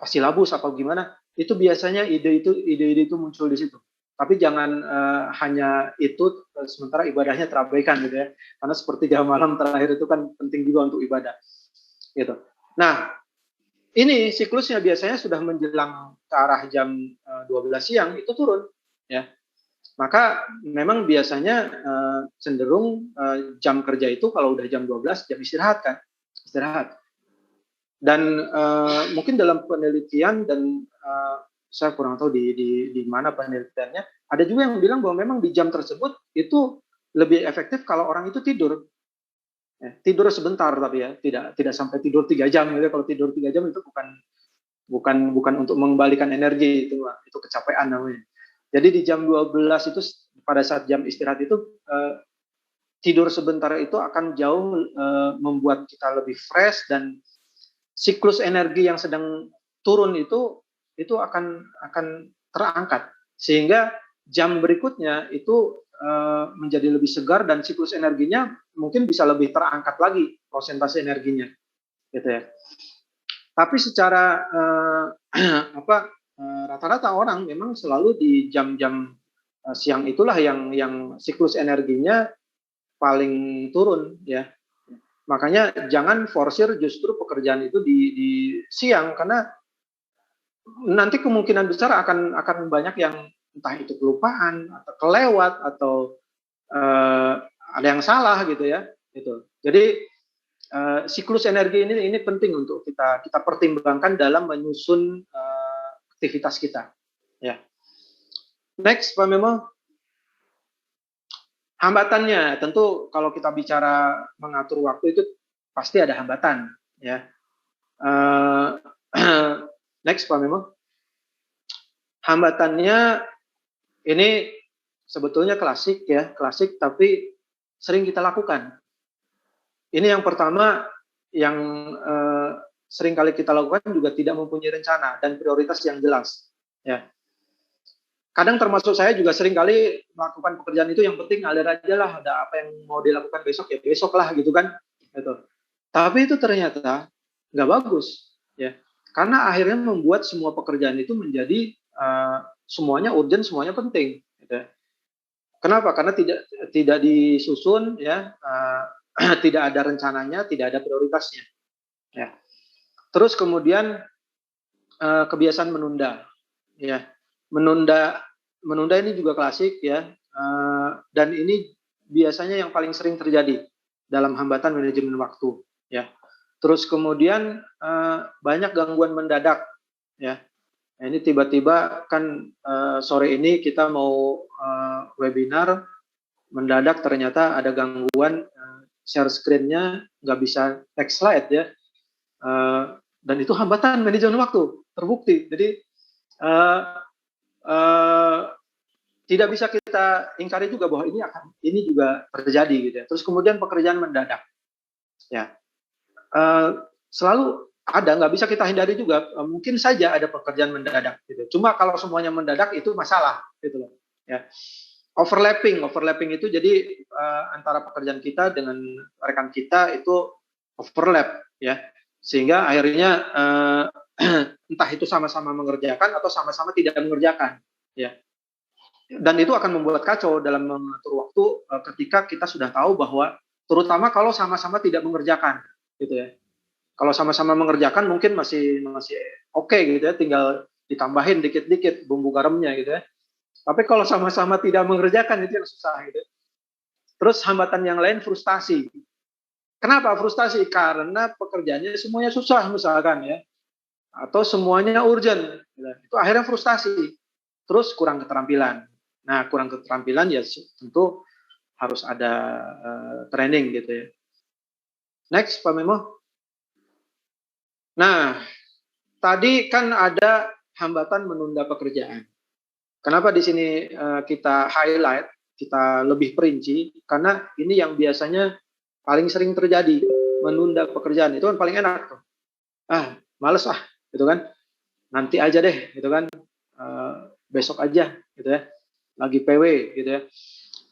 silabus atau gimana, itu biasanya ide itu muncul di situ. Tapi jangan hanya itu sementara ibadahnya terabaikan, gitu ya. Karena sepertiga malam terakhir itu kan penting juga untuk ibadah, gitu. Nah, ini siklusnya biasanya sudah menjelang ke arah jam 12 siang itu turun, ya. Maka memang biasanya cenderung jam kerja itu kalau udah jam 12 jam istirahat kan, istirahat. Dan mungkin dalam penelitian dan saya kurang tahu di mana penelitiannya, ada juga yang bilang bahwa memang di jam tersebut itu lebih efektif kalau orang itu tidur. Tidur sebentar tapi ya, tidak sampai tidur 3 jam gitu. Kalau tidur 3 jam itu bukan untuk mengembalikan energi, itu kecapean namanya. Jadi di jam 12 itu pada saat jam istirahat itu tidur sebentar itu akan jauh membuat kita lebih fresh, dan siklus energi yang sedang turun itu akan terangkat, sehingga jam berikutnya itu menjadi lebih segar dan siklus energinya mungkin bisa lebih terangkat lagi prosentase energinya, gitu ya. Tapi secara rata-rata orang memang selalu di jam-jam siang itulah yang siklus energinya paling turun, ya. Makanya jangan forsir justru pekerjaan itu di siang, karena nanti kemungkinan besar akan banyak yang entah itu kelupaan atau kelewat atau ada yang salah gitu ya, gitu. Jadi siklus energi ini penting untuk kita pertimbangkan dalam menyusun aktivitas kita, ya. Next, Pak Memo. Hambatannya tentu kalau kita bicara mengatur waktu itu pasti ada hambatan, ya. Next, Pak Memo. Hambatannya ini sebetulnya klasik ya, klasik tapi sering kita lakukan. Ini yang pertama yang sering kali kita lakukan juga tidak mempunyai rencana dan prioritas yang jelas. Ya. Kadang termasuk saya juga sering kali melakukan pekerjaan itu yang penting ngalir aja lah, ada apa yang mau dilakukan besok ya besok lah gitu kan. Gitu. Tapi itu ternyata nggak bagus. Ya. Karena akhirnya membuat semua pekerjaan itu menjadi semuanya urgent, semuanya penting. Gitu. Kenapa? Karena tidak disusun, ya, tidak ada rencananya, tidak ada prioritasnya. Ya. Terus kemudian kebiasaan menunda, ya, menunda ini juga klasik, ya, dan ini biasanya yang paling sering terjadi dalam hambatan manajemen waktu, ya. Terus kemudian banyak gangguan mendadak, ya. Nah, ini tiba-tiba kan sore ini kita mau webinar, mendadak ternyata ada gangguan share screen-nya nggak bisa text slide ya, dan itu hambatan manajemen waktu terbukti. Jadi tidak bisa kita ingkari juga bahwa ini juga terjadi gitu ya. Terus kemudian pekerjaan mendadak, ya, selalu ada, nggak bisa kita hindari juga. Mungkin saja ada pekerjaan mendadak gitu. Cuma kalau semuanya mendadak itu masalah gitu loh, ya. Overlapping itu jadi antara pekerjaan kita dengan rekan kita itu overlap, ya, sehingga akhirnya entah itu sama-sama mengerjakan atau sama-sama tidak mengerjakan, ya. Dan itu akan membuat kacau dalam mengatur waktu ketika kita sudah tahu bahwa, terutama kalau sama-sama tidak mengerjakan, gitu ya. Kalau sama-sama mengerjakan mungkin masih oke gitu ya, tinggal ditambahin dikit-dikit bumbu garamnya gitu ya. Tapi kalau sama-sama tidak mengerjakan itu yang susah gitu. Terus hambatan yang lain frustasi. Kenapa frustasi? Karena pekerjaannya semuanya susah misalkan ya. Atau semuanya urgent. Gitu. Itu akhirnya frustasi. Terus kurang keterampilan. Nah, kurang keterampilan ya tentu harus ada training gitu ya. Next, Pak Memo. Nah, tadi kan ada hambatan menunda pekerjaan. Kenapa di sini kita highlight, kita lebih perinci? Karena ini yang biasanya paling sering terjadi, menunda pekerjaan. Itu kan paling enak tuh. Males gitu kan. Nanti aja deh, gitu kan. Besok aja, gitu ya. Lagi PW, gitu ya.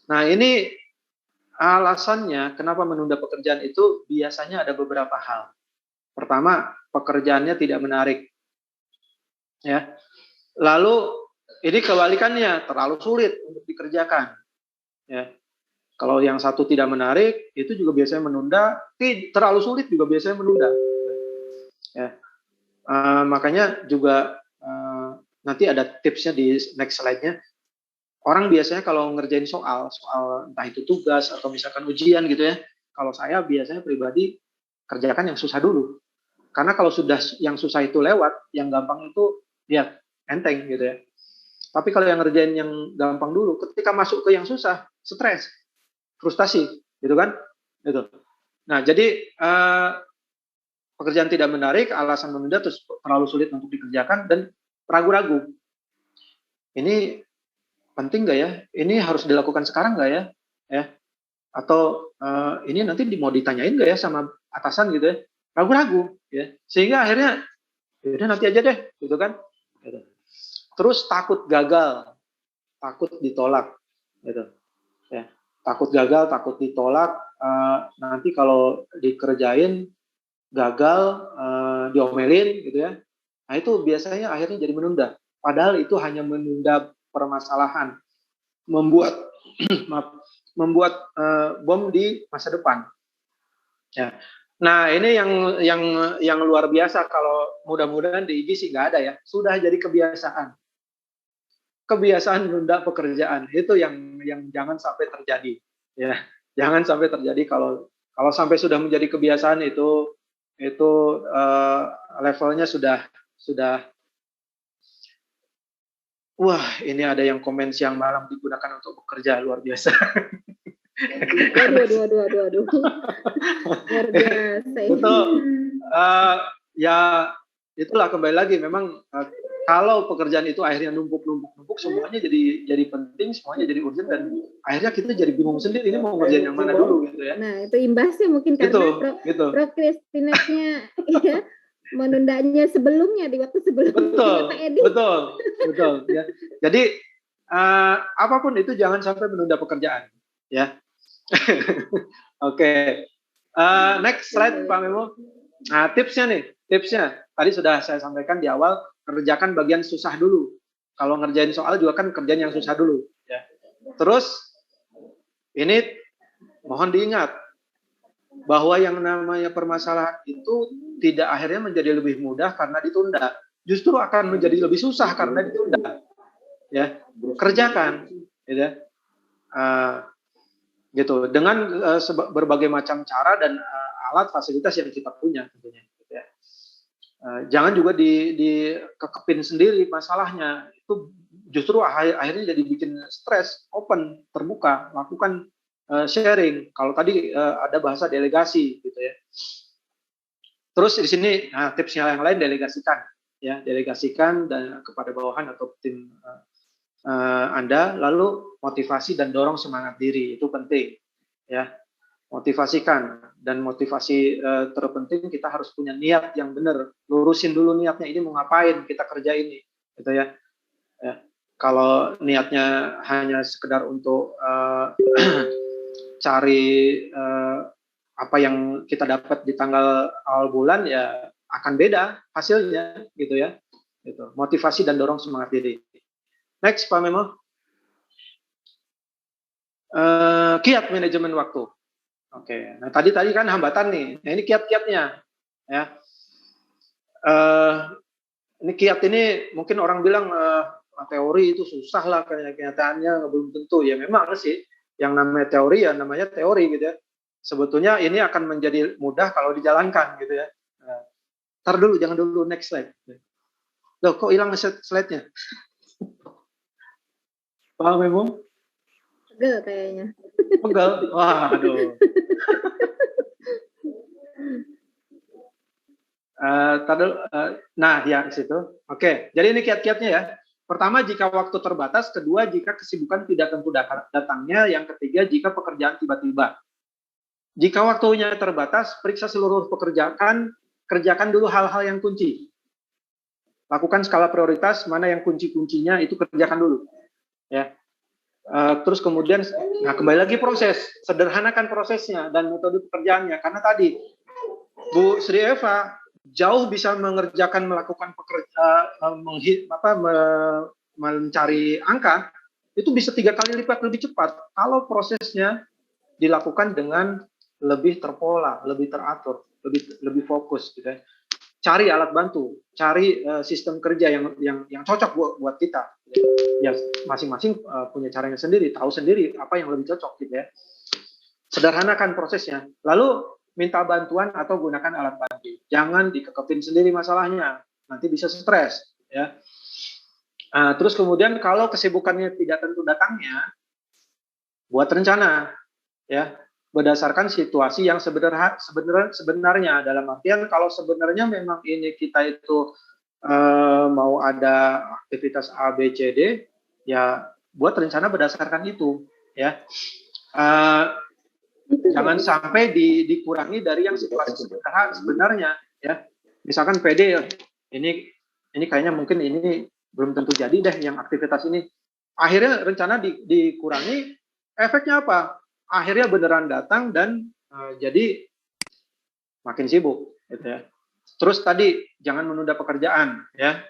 Nah, ini alasannya kenapa menunda pekerjaan itu biasanya ada beberapa hal. Pertama, pekerjaannya tidak menarik, ya. Lalu ini kebalikannya, terlalu sulit untuk dikerjakan, ya. Kalau yang satu tidak menarik, itu juga biasanya menunda. Terlalu sulit juga biasanya menunda, ya. Makanya juga nanti ada tipsnya di next slide-nya. Orang biasanya kalau ngerjain soal entah itu tugas atau misalkan ujian gitu ya, kalau saya biasanya pribadi kerjakan yang susah dulu. Karena kalau sudah yang susah itu lewat, yang gampang itu ya enteng gitu ya. Tapi kalau yang ngerjain yang gampang dulu, ketika masuk ke yang susah, stres, frustasi, gitu kan? Gitu. Nah, jadi pekerjaan tidak menarik, alasan menunda, terus terlalu sulit untuk dikerjakan, dan ragu-ragu. Ini penting nggak ya? Ini harus dilakukan sekarang nggak ya? Atau ini nanti mau ditanyain nggak ya sama atasan gitu ya? Ragu-ragu, ya. Sehingga akhirnya, yaudah nanti aja deh, gitu kan? Gitu. Terus takut gagal, takut ditolak, gitu. Ya. Takut gagal, takut ditolak. Nanti kalau dikerjain gagal, diomelin, gitu ya. Nah itu biasanya akhirnya jadi menunda. Padahal itu hanya menunda permasalahan, membuat bom di masa depan. Ya. Nah ini yang luar biasa, kalau mudah-mudahan di IG sih nggak ada ya. Sudah jadi kebiasaan menunda pekerjaan, itu yang jangan sampai terjadi. Ya, jangan sampai terjadi. Kalau sampai sudah menjadi kebiasaan itu levelnya sudah. Wah, ini ada yang komen siang malam digunakan untuk bekerja, luar biasa. Waduh. Luar biasa. Betul. Ya, itulah kembali lagi. Memang kalau pekerjaan itu akhirnya numpuk, semuanya jadi penting, semuanya jadi urgent, dan akhirnya kita jadi bingung sendiri. Ini mau ngerjain yang mana dulu gitu ya. Nah, itu imbasnya mungkin karena prokrastinasinya ya. Menundanya sebelumnya, di waktu sebelumnya. Betul ya. Jadi apapun itu jangan sampai menunda pekerjaan ya. Oke. Next slide Pak Memo. Nah, tipsnya tadi sudah saya sampaikan di awal, kerjakan bagian susah dulu. Kalau ngerjain soal juga kan kerjain yang susah dulu ya. Terus ini mohon diingat bahwa yang namanya permasalahan itu tidak akhirnya menjadi lebih mudah karena ditunda. Justru akan menjadi lebih susah karena ditunda. Ya, kerjakan, gitu. Gitu. Dengan berbagai macam cara dan alat fasilitas yang kita punya, tentunya. Gitu ya. Jangan juga dikekepin sendiri masalahnya. Itu justru akhirnya jadi bikin stres. Open, terbuka, lakukan sharing. Kalau tadi ada bahasa delegasi, gitu ya. Terus di sini tipsnya yang lain, delegasikan dan kepada bawahan atau tim Anda, lalu motivasi dan dorong semangat diri, itu penting ya. Motivasikan, dan motivasi terpenting kita harus punya niat yang benar, lurusin dulu niatnya, ini mau ngapain kita kerja ini, gitu ya. Kalau niatnya hanya sekedar untuk cari apa yang kita dapat di tanggal awal bulan, ya akan beda hasilnya, gitu ya. Gitu. Motivasi dan dorong semangat diri. Next Pak Memo. Kiat manajemen waktu. Oke. Nah tadi kan hambatan nih. Nah ini kiat-kiatnya, ya. Ini kiat ini mungkin orang bilang teori itu susah lah, kenyataannya belum tentu. Ya memang sih. Yang namanya teori ya namanya teori, gitu ya. Sebetulnya ini akan menjadi mudah kalau dijalankan, gitu ya. Ntar dulu, jangan dulu, next slide. Loh, kok hilang slide-nya? Pak Memo? Pegel kayaknya. Pegel? Wah, aduh. Nah, ya, situ. Oke, jadi ini kiat-kiatnya ya. Pertama, jika waktu terbatas. Kedua, jika kesibukan tidak tentu datangnya. Yang ketiga, jika pekerjaan tiba-tiba. Jika waktunya terbatas, periksa seluruh pekerjaan, kerjakan dulu hal-hal yang kunci. Lakukan skala prioritas, mana yang kunci-kuncinya itu kerjakan dulu. Ya. Terus kemudian, kembali lagi proses, sederhanakan prosesnya dan metode pekerjaannya. Karena tadi Bu Sri Eva jauh bisa melakukan mencari angka itu bisa 3 kali lipat lebih cepat kalau prosesnya dilakukan dengan lebih terpola, lebih teratur, lebih fokus, gitu ya. cari alat bantu, cari sistem kerja yang cocok buat kita. Ya masing-masing punya caranya sendiri, tahu sendiri apa yang lebih cocok gitu ya. Sederhanakan prosesnya. Lalu minta bantuan atau gunakan alat bantu. Jangan dikekepin sendiri masalahnya, nanti bisa stres ya. Terus kemudian kalau kesibukannya tidak tentu datangnya, buat rencana ya, berdasarkan situasi yang sebenarnya dalam artian kalau sebenarnya memang ini kita itu mau ada aktivitas A, B, C, D, ya buat rencana berdasarkan itu ya. Jangan sampai dikurangi dari yang situasi sebenarnya ya. Misalkan PD ini kayaknya mungkin ini belum tentu jadi deh yang aktivitas ini. Akhirnya rencana dikurangi, efeknya apa? Akhirnya beneran datang dan jadi makin sibuk gitu ya. Terus tadi jangan menunda pekerjaan ya.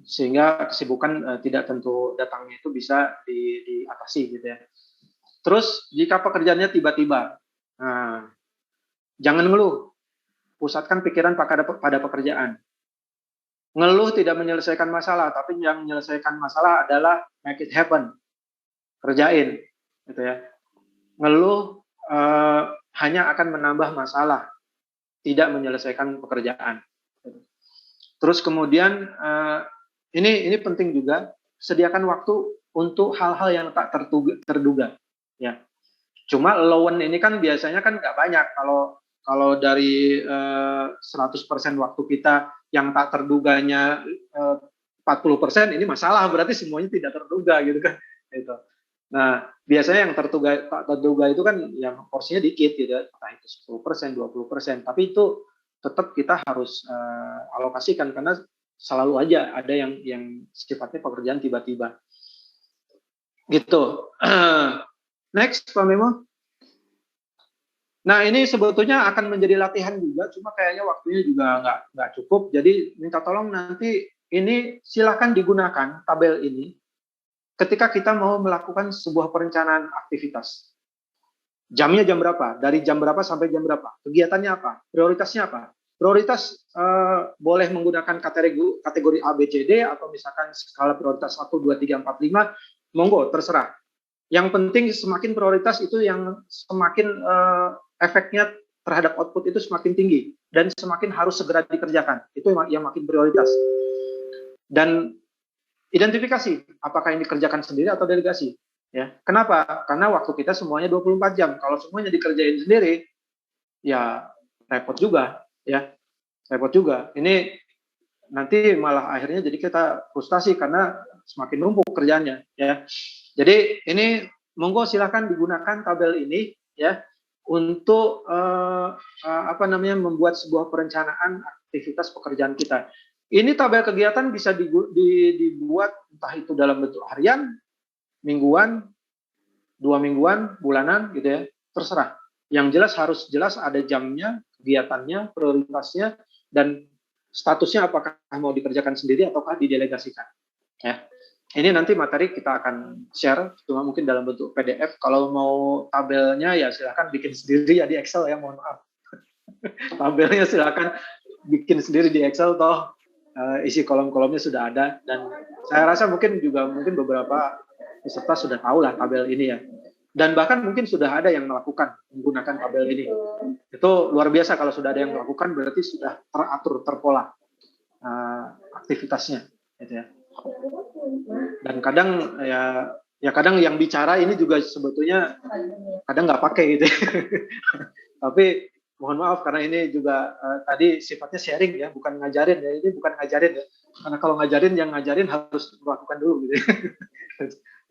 Sehingga kesibukan tidak tentu datangnya itu bisa diatasi gitu ya. Terus jika pekerjaannya tiba-tiba, jangan ngeluh, pusatkan pikiran pada pekerjaan. Ngeluh tidak menyelesaikan masalah, tapi yang menyelesaikan masalah adalah make it happen, kerjain, gitu ya. Ngeluh hanya akan menambah masalah, tidak menyelesaikan pekerjaan. Terus kemudian ini penting juga, sediakan waktu untuk hal-hal yang tak terduga. Ya, cuma loan ini kan biasanya kan nggak banyak. Kalau dari 100% waktu kita yang tak terduganya 40%, ini masalah, berarti semuanya tidak terduga gitu kan. Gitu. Nah, biasanya yang tak terduga itu kan yang porsinya dikit gitu, entah itu 10%, 20%, tapi itu tetap kita harus alokasikan karena selalu aja ada yang sifatnya pekerjaan tiba-tiba. Gitu. Next, Pak Memo. Nah, ini sebetulnya akan menjadi latihan juga, cuma kayaknya waktunya juga nggak cukup. Jadi minta tolong nanti ini silakan digunakan tabel ini ketika kita mau melakukan sebuah perencanaan aktivitas. Jamnya jam berapa? Dari jam berapa sampai jam berapa? Kegiatannya apa? Prioritasnya apa? Prioritas boleh menggunakan kategori A, B, C, D atau misalkan skala prioritas 1, 2, 3, 4, 5, monggo terserah. Yang penting semakin prioritas itu yang semakin efeknya terhadap output itu semakin tinggi dan semakin harus segera dikerjakan. Itu yang makin prioritas. Dan identifikasi apakah ini dikerjakan sendiri atau delegasi. Ya, kenapa? Karena waktu kita semuanya 24 jam. Kalau semuanya dikerjain sendiri, ya repot juga, ya. Repot juga. Ini nanti malah akhirnya jadi kita frustasi karena semakin numpuk kerjanya, ya. Jadi ini monggo silahkan digunakan tabel ini ya untuk membuat sebuah perencanaan aktivitas pekerjaan kita. Ini tabel kegiatan bisa dibuat entah itu dalam bentuk harian, mingguan, 2 mingguan, bulanan gitu ya, terserah. Yang jelas harus jelas ada jamnya, kegiatannya, prioritasnya, dan statusnya apakah mau dikerjakan sendiri ataukah didelegasikan. Ya. Ini nanti materi kita akan share, cuma mungkin dalam bentuk PDF. Kalau mau tabelnya ya silakan bikin sendiri ya di Excel ya, mohon maaf. Tabelnya silakan bikin sendiri di Excel, toh isi kolom-kolomnya sudah ada. Dan saya rasa mungkin beberapa peserta sudah tahu lah tabel ini ya. Dan bahkan mungkin sudah ada yang melakukan menggunakan tabel ini. Itu luar biasa kalau sudah ada yang melakukan, berarti sudah teratur, terpola aktivitasnya, gitu ya. Dan kadang kadang yang bicara ini juga sebetulnya kadang nggak pakai gitu. Tapi mohon maaf karena ini juga tadi sifatnya sharing ya, bukan ngajarin ya. Ini bukan ngajarin ya. Karena kalau ngajarin yang ngajarin harus melakukan dulu gitu.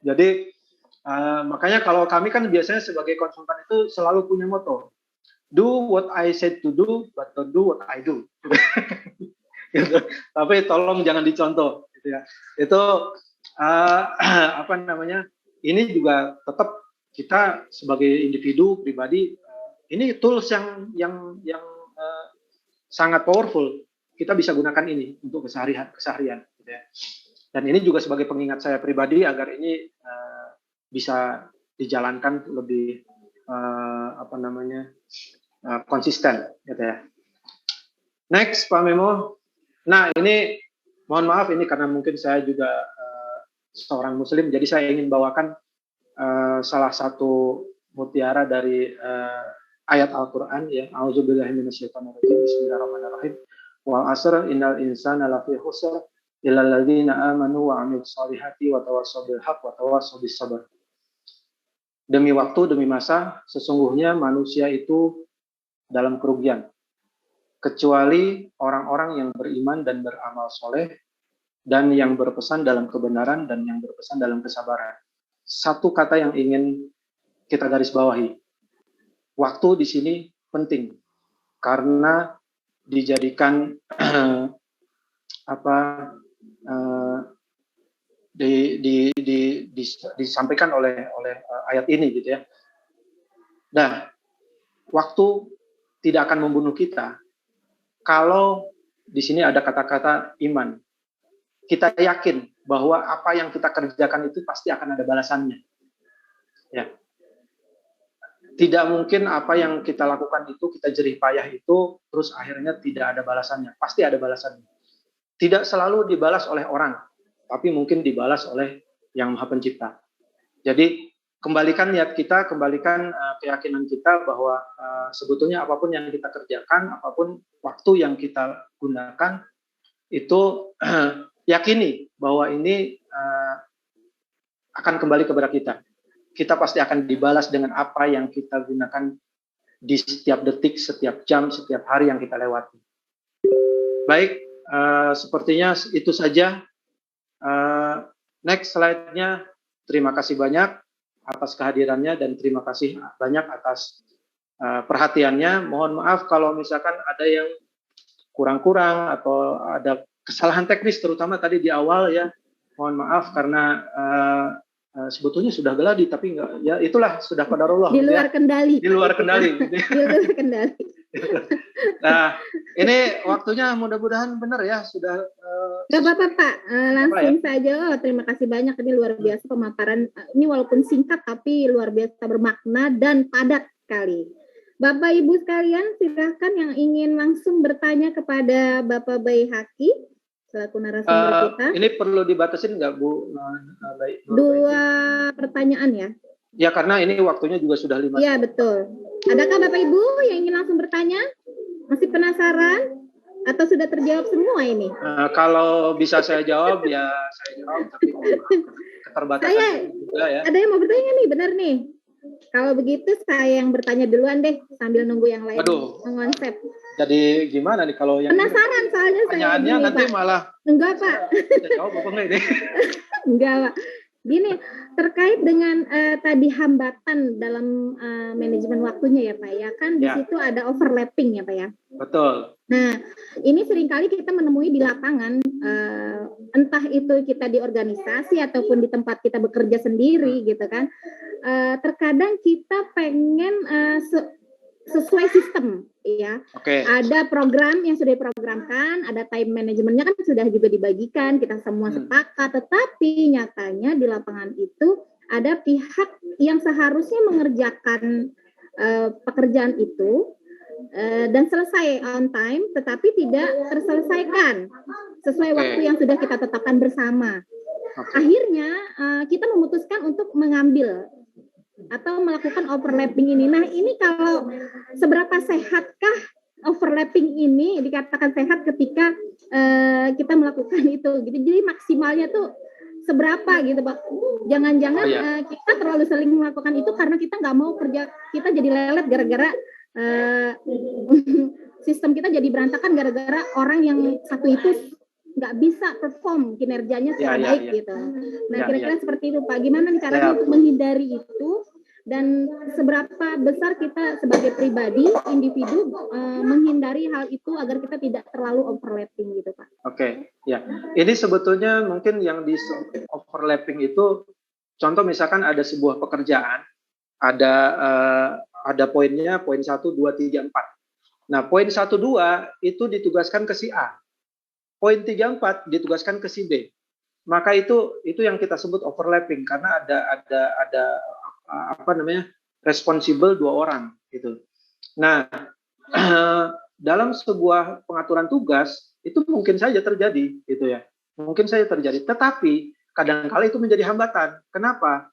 Jadi makanya kalau kami kan biasanya sebagai konsultan itu selalu punya moto, do what I said to do, but don't do what I do. Gitu. Tapi tolong jangan dicontoh. Gitu ya. Itu ini juga tetap kita sebagai individu pribadi ini tools yang sangat powerful. Kita bisa gunakan ini untuk keseharian gitu ya. Dan ini juga sebagai pengingat saya pribadi agar ini bisa dijalankan lebih konsisten, gitu ya. Next, Pak Memo. Nah, ini mohon maaf ini karena mungkin saya juga seorang Muslim, jadi saya ingin bawakan salah satu mutiara dari ayat Al-Quran, ya. A'udzubillahi minasyaitonirrajim. Bismillahirrahmanirrahim. Wal 'asr innal insana lafi khusr illal ladzina amanu wa 'amilus solihati wa tawassaw bil haqq wa tawassaw bis sabr. Demi waktu, demi masa, sesungguhnya manusia itu dalam kerugian, kecuali orang-orang yang beriman dan beramal soleh, dan yang berpesan dalam kebenaran, dan yang berpesan dalam kesabaran. Satu kata yang ingin kita garis bawahi, waktu di sini penting, karena dijadikan disampaikan oleh ayat ini, gitu ya. Nah, waktu tidak akan membunuh kita kalau di sini ada kata-kata iman. Kita yakin bahwa apa yang kita kerjakan itu pasti akan ada balasannya. Ya. Tidak mungkin apa yang kita lakukan itu, kita jerih payah itu, terus akhirnya tidak ada balasannya. Pasti ada balasannya. Tidak selalu dibalas oleh orang, tapi mungkin dibalas oleh Yang Maha Pencipta. Jadi, kembalikan niat kita, kembalikan keyakinan kita bahwa sebetulnya apapun yang kita kerjakan, apapun waktu yang kita gunakan, itu yakini bahwa ini akan kembali kepada kita. Kita pasti akan dibalas dengan apa yang kita gunakan di setiap detik, setiap jam, setiap hari yang kita lewati. Baik, sepertinya itu saja. Next slide-nya. Terima kasih banyak atas kehadirannya dan terima kasih banyak atas perhatiannya. Mohon maaf kalau misalkan ada yang kurang-kurang atau ada kesalahan teknis, terutama tadi di awal, ya. Mohon maaf karena sebetulnya sudah geladi, tapi enggak, ya itulah sudah qadarullah. Di luar ya. kendali. Di luar kendali. Di luar kendali. Nah, ini waktunya mudah-mudahan benar ya, sudah. Gak apa-apa Pak, langsung saja. Oh, terima kasih banyak, ini luar biasa pemaparan. Ini walaupun singkat tapi luar biasa bermakna dan padat sekali. Bapak Ibu sekalian, silakan yang ingin langsung bertanya kepada Bapak Baihaqi selaku narasumber kita. Ini perlu dibatasin nggak Bu? Dua pertanyaan ya? Ya, karena ini waktunya juga sudah 5. Iya, betul. Adakah Bapak Ibu yang ingin langsung bertanya? Masih penasaran? Atau sudah terjawab semua ini? Kalau bisa saya jawab, ya saya jawab. Tapi keterbatasan juga ya. Ada yang mau bertanya nih, benar nih. Kalau begitu saya yang bertanya duluan deh, sambil nunggu yang lain mengonsep. Jadi gimana nih kalau yang penasaran soalnya pertanyaannya saya nanti Pak. Malah enggak Pak. Jawab apa enggak ini? Enggak Pak. Gini, terkait dengan tadi hambatan dalam manajemen waktunya ya Pak ya, kan di situ ada overlapping ya Pak ya. Betul. Nah, ini seringkali kita menemui di lapangan, entah itu kita di organisasi ataupun di tempat kita bekerja sendiri gitu kan. Terkadang kita pengen sesuai sistem ya. Ada program yang sudah diprogramkan, ada time manajemennya kan sudah juga dibagikan, kita semua sepakat, tetapi nyatanya di lapangan itu ada pihak yang seharusnya mengerjakan pekerjaan itu dan selesai on time, tetapi tidak terselesaikan sesuai waktu yang sudah kita tetapkan bersama. Akhirnya kita memutuskan untuk mengambil atau melakukan overlapping ini. Nah, ini kalau seberapa sehatkah overlapping ini dikatakan sehat ketika kita melakukan itu gitu. Jadi maksimalnya tuh seberapa gitu Pak. Jangan-jangan kita terlalu sering melakukan itu karena kita nggak mau kerja, kita jadi lelet gara-gara sistem kita jadi berantakan gara-gara orang yang satu itu nggak bisa perform kinerjanya secara baik gitu. Nah, kira-kira seperti itu Pak. Gimana nih caranya untuk menghindari itu dan seberapa besar kita sebagai pribadi, individu menghindari hal itu agar kita tidak terlalu overlapping gitu Pak. Ya. Ini sebetulnya mungkin yang di overlapping itu, contoh misalkan ada sebuah pekerjaan, ada poinnya, poin 1, 2, 3, 4. Nah, poin 1, 2 itu ditugaskan ke si A. Poin 3, 4 ditugaskan ke si B. Maka itu yang kita sebut overlapping karena ada responsible 2 orang gitu. Nah, dalam sebuah pengaturan tugas itu mungkin saja terjadi, gitu ya. Mungkin saja terjadi, tetapi kadang-kala itu menjadi hambatan. Kenapa?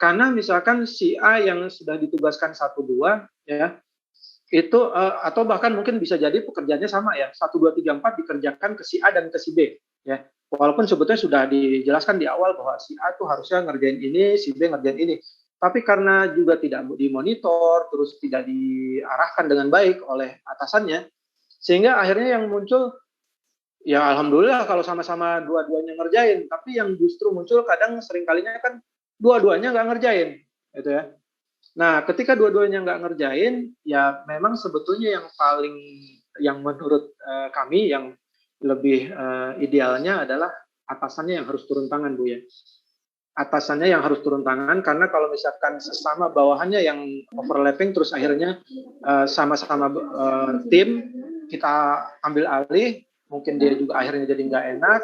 Karena misalkan si A yang sudah ditugaskan 1-2 ya, itu atau bahkan mungkin bisa jadi pekerjaannya sama ya, 1 2 3 4 dikerjakan ke si A dan ke si B ya. Walaupun sebetulnya sudah dijelaskan di awal bahwa si A tuh harusnya ngerjain ini, si B ngerjain ini. Tapi karena juga tidak dimonitor, terus tidak diarahkan dengan baik oleh atasannya, sehingga akhirnya yang muncul, ya alhamdulillah kalau sama-sama dua-duanya ngerjain, tapi yang justru muncul kadang seringkalinya kan dua-duanya nggak ngerjain, gitu ya. Nah, ketika dua-duanya nggak ngerjain, ya memang sebetulnya yang menurut kami yang lebih idealnya adalah atasannya yang harus turun tangan, Bu ya. Atasannya yang harus turun tangan, karena kalau misalkan sesama bawahannya yang overlapping, terus akhirnya sama-sama tim, kita ambil alih, mungkin dia juga akhirnya jadi nggak enak,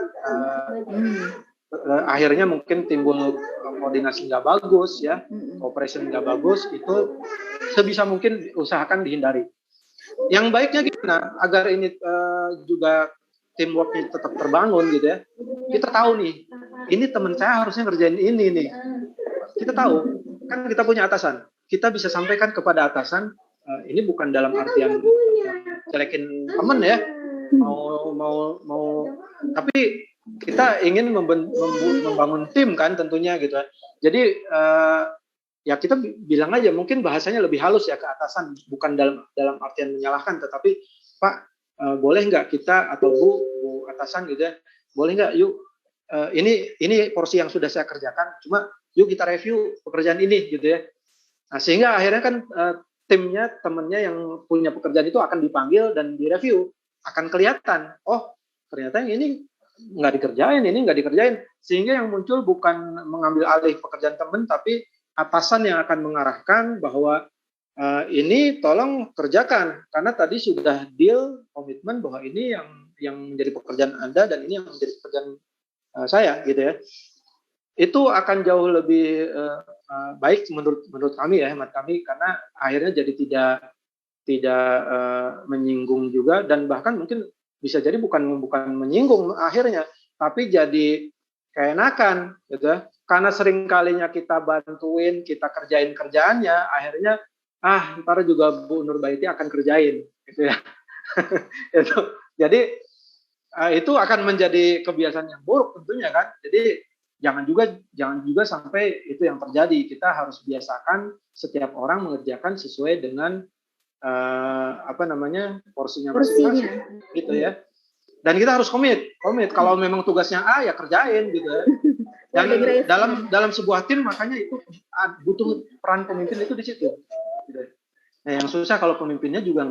akhirnya mungkin timbul koordinasi nggak bagus ya, cooperation nggak bagus, itu sebisa mungkin usahakan dihindari. Yang baiknya gimana agar ini juga teamworknya tetap terbangun gitu ya, kita tahu nih, ini teman saya harusnya ngerjain ini nih, kita tahu, kan kita punya atasan, kita bisa sampaikan kepada atasan, ini bukan dalam artian jelekin temen ya, mau tapi kita ingin membangun tim kan tentunya gitu. Jadi ya kita bilang aja, mungkin bahasanya lebih halus ya ke atasan, bukan dalam artian menyalahkan, tetapi Pak boleh nggak kita atau Bu atasan gitu ya, boleh nggak yuk ini porsi yang sudah saya kerjakan, cuma yuk kita review pekerjaan ini gitu ya. Nah, sehingga akhirnya kan timnya, temennya yang punya pekerjaan itu akan dipanggil dan direview, akan kelihatan, oh ternyata yang ini nggak dikerjain, ini nggak dikerjain, sehingga yang muncul bukan mengambil alih pekerjaan teman, tapi atasan yang akan mengarahkan bahwa ini tolong kerjakan, karena tadi sudah deal komitmen bahwa ini yang menjadi pekerjaan Anda dan ini yang menjadi pekerjaan saya gitu ya. Itu akan jauh lebih baik menurut kami ya, hemat kami, karena akhirnya jadi tidak menyinggung juga, dan bahkan mungkin bisa jadi bukan menyinggung akhirnya, tapi jadi keenakan gitu ya. Karena sering kalinya kita bantuin, kita kerjain kerjaannya, akhirnya ntar juga Bu Nurbaiti akan kerjain gitu ya. Jadi itu akan menjadi kebiasaan yang buruk tentunya kan. Jadi jangan juga sampai itu yang terjadi. Kita harus biasakan setiap orang mengerjakan sesuai dengan porsinya masing-masing gitu ya. Dan kita harus komit. Kalau memang tugasnya A ya kerjain gitu ya. Dan dalam sebuah tim makanya itu butuh peran pemimpin itu di situ. Gitu. Nah, yang susah kalau pemimpinnya juga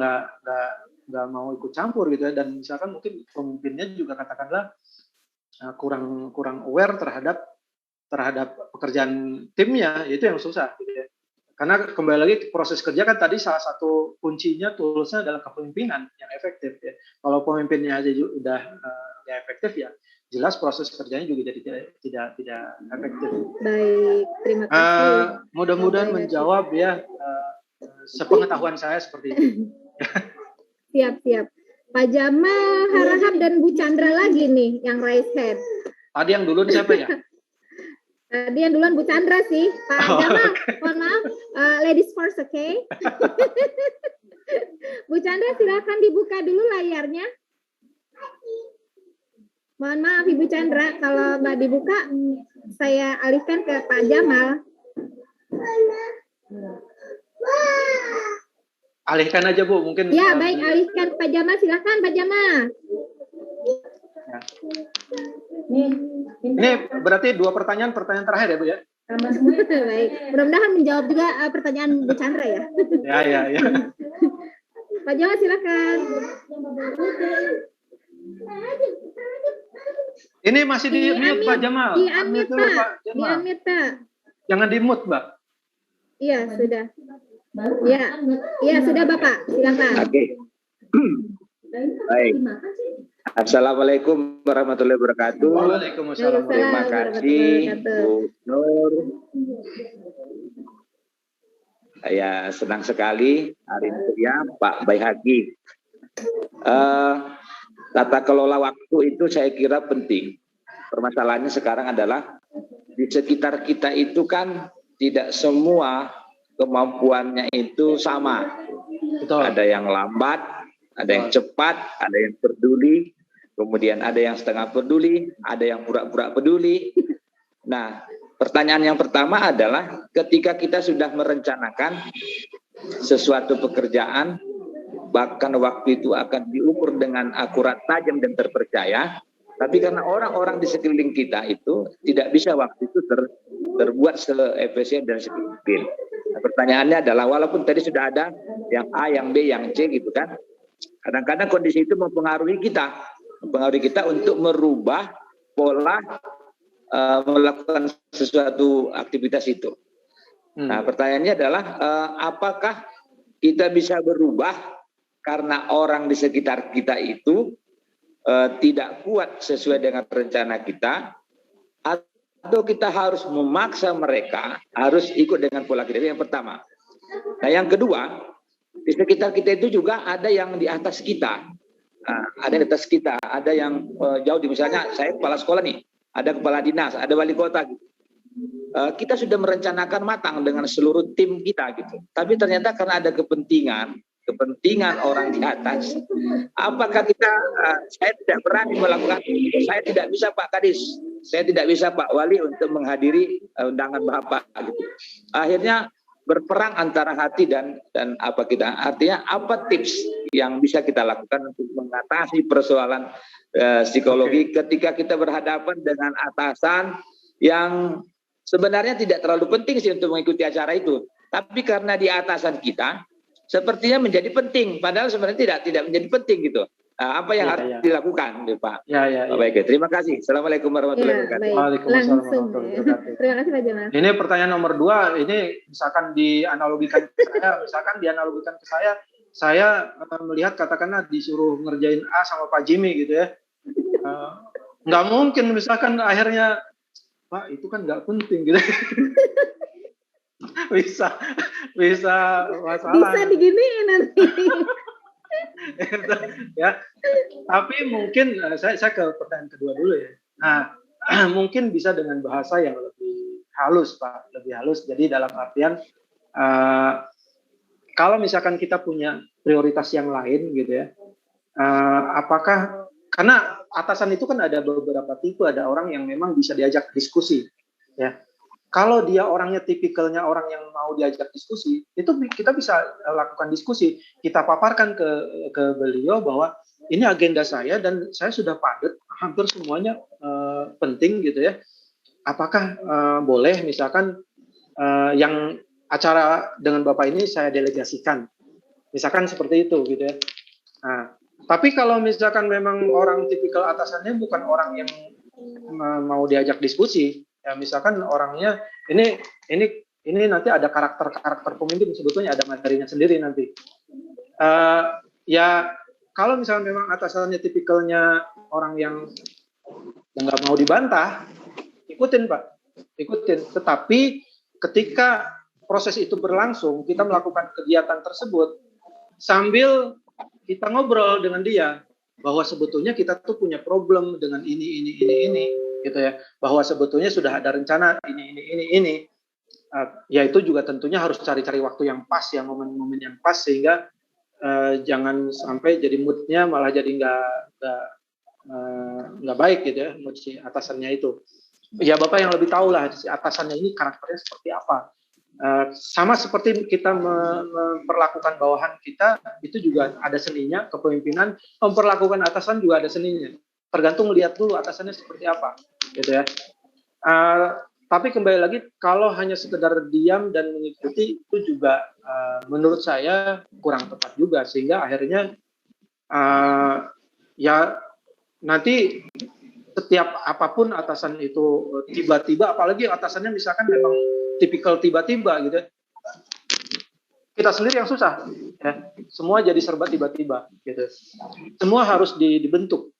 nggak mau ikut campur gitu ya. Dan misalkan mungkin pemimpinnya juga katakanlah kurang aware terhadap pekerjaan timnya, itu yang susah gitu ya. Karena kembali lagi proses kerja kan tadi salah satu kuncinya toolsnya adalah kepemimpinan yang efektif ya. Kalau pemimpinnya aja udah nggak efektif ya, jelas proses kerjanya juga jadi tidak efektif. Baik, terima kasih. Mudah-mudahan menjawab ya sepengetahuan saya seperti itu. Siap. Pak Jamal Harahap dan Bu Chandra lagi nih yang raise hand. Tadi yang duluan siapa ya? Tadi yang duluan Bu Chandra sih. Pak Jamal, mohon maaf, ladies first, oke? Okay? Bu Chandra silakan dibuka dulu layarnya. Mohon maaf Ibu Chandra, kalau nggak dibuka, saya alihkan ke Pak Jamal. Alihkan aja Bu, mungkin. Ya baik, alihkan Pak Jamal, silakan Pak Jamal. Ya. Ini berarti 2 pertanyaan terakhir ya Bu ya? Baik, mudah-mudahan menjawab juga pertanyaan Bu Chandra ya. Ya. Pak Jamal silakan. Ini masih di mute Pak Jamal. Di unmute Pak. Di unmute Pak. Jangan di mute Mbak. Iya sudah. Ya sudah Bapak, silakan. Oke. Baik. Assalamualaikum warahmatullahi wabarakatuh. Waalaikumsalam. Terima kasih Bu Nur. Saya senang sekali hari ini ya Pak Baihaqi. Tata kelola waktu itu saya kira penting. Permasalahannya sekarang adalah di sekitar kita itu kan tidak semua kemampuannya itu sama. Betul. Ada yang lambat, ada yang cepat, ada yang peduli, kemudian ada yang setengah peduli, ada yang pura-pura peduli. Nah, pertanyaan yang pertama adalah ketika kita sudah merencanakan sesuatu pekerjaan, bahkan waktu itu akan diukur dengan akurat, tajam, dan terpercaya, tapi karena orang-orang di sekeliling kita itu tidak bisa waktu itu terbuat seefisien dan semungkin. Nah, pertanyaannya adalah walaupun tadi sudah ada yang A, yang B, yang C gitu kan, kadang-kadang kondisi itu mempengaruhi kita untuk merubah pola melakukan sesuatu aktivitas itu. Nah, pertanyaannya adalah apakah kita bisa berubah karena orang di sekitar kita itu tidak kuat sesuai dengan rencana kita, atau kita harus memaksa mereka harus ikut dengan pola kita. Yang pertama. Nah, yang kedua, di sekitar kita itu juga ada yang di atas kita. Nah, ada yang di atas kita, ada yang jauh di, misalnya saya kepala sekolah nih, ada kepala dinas, ada wali kota gitu. Kita sudah merencanakan matang dengan seluruh tim kita gitu. Tapi ternyata karena ada kepentingan orang di atas, apakah kita saya tidak berani melakukan, saya tidak bisa Pak Kadis, saya tidak bisa Pak Wali untuk menghadiri undangan Bapak gitu. Akhirnya berperang antara hati dan apa kita, artinya apa tips yang bisa kita lakukan untuk mengatasi persoalan psikologi ketika kita berhadapan dengan atasan yang sebenarnya tidak terlalu penting sih untuk mengikuti acara itu, tapi karena di atasan kita sepertinya menjadi penting, padahal sebenarnya tidak menjadi penting gitu. Nah, apa yang harus dilakukan, Pak? Baik, terima kasih. Assalamualaikum warahmatullahi wabarakatuh. Waalaikumsalam warahmatullahi wabarakatuh. Terima kasih Pak Jamal. Ini pertanyaan nomor 2, ini misalkan dianalogikan ke saya melihat katakanlah disuruh ngerjain A sama Pak Jimmy gitu ya. Nggak mungkin misalkan akhirnya, Pak itu kan nggak penting gitu. bisa masalah. Bisa diginiin nanti. Ya, tapi mungkin saya ke pertanyaan kedua dulu ya. Nah, mungkin bisa dengan bahasa yang lebih halus, Pak, lebih halus. Jadi dalam artian kalau misalkan kita punya prioritas yang lain gitu ya, apakah karena atasan itu kan ada beberapa tipe, ada orang yang memang bisa diajak diskusi, ya. Kalau dia orangnya tipikalnya orang yang mau diajak diskusi, itu kita bisa lakukan diskusi. Kita paparkan ke beliau bahwa ini agenda saya dan saya sudah padat, hampir semuanya penting gitu ya. Apakah boleh misalkan yang acara dengan Bapak ini saya delegasikan, misalkan seperti itu gitu ya. Nah, tapi kalau misalkan memang orang tipikal atasannya bukan orang yang mau diajak diskusi, ya misalkan orangnya ini nanti ada karakter pemimpin, sebetulnya ada materinya sendiri nanti. Ya kalau misalkan memang atasannya tipikalnya orang yang nggak mau dibantah, ikutin Pak, ikutin. Tetapi ketika proses itu berlangsung, kita melakukan kegiatan tersebut sambil kita ngobrol dengan dia bahwa sebetulnya kita tuh punya problem dengan ini gitu ya, bahwa sebetulnya sudah ada rencana ini. Ya itu juga tentunya harus cari-cari waktu yang pas ya, momen-momen yang pas, sehingga jangan sampai jadi moodnya malah jadi nggak baik gitu ya, mood si atasannya itu. Ya Bapak yang lebih tahu lah si atasannya ini karakternya seperti apa. Sama seperti kita memperlakukan bawahan kita, itu juga ada seninya. Kepemimpinan memperlakukan atasan juga ada seninya. Tergantung lihat dulu atasannya seperti apa, gitu ya. Tapi kembali lagi, kalau hanya sekedar diam dan mengikuti, itu juga menurut saya kurang tepat juga, sehingga akhirnya ya nanti setiap apapun atasan itu tiba-tiba, apalagi atasannya misalkan memang tipikal tiba-tiba gitu, kita sendiri yang susah ya. Semua jadi serba tiba-tiba gitu. Semua harus dibentuk.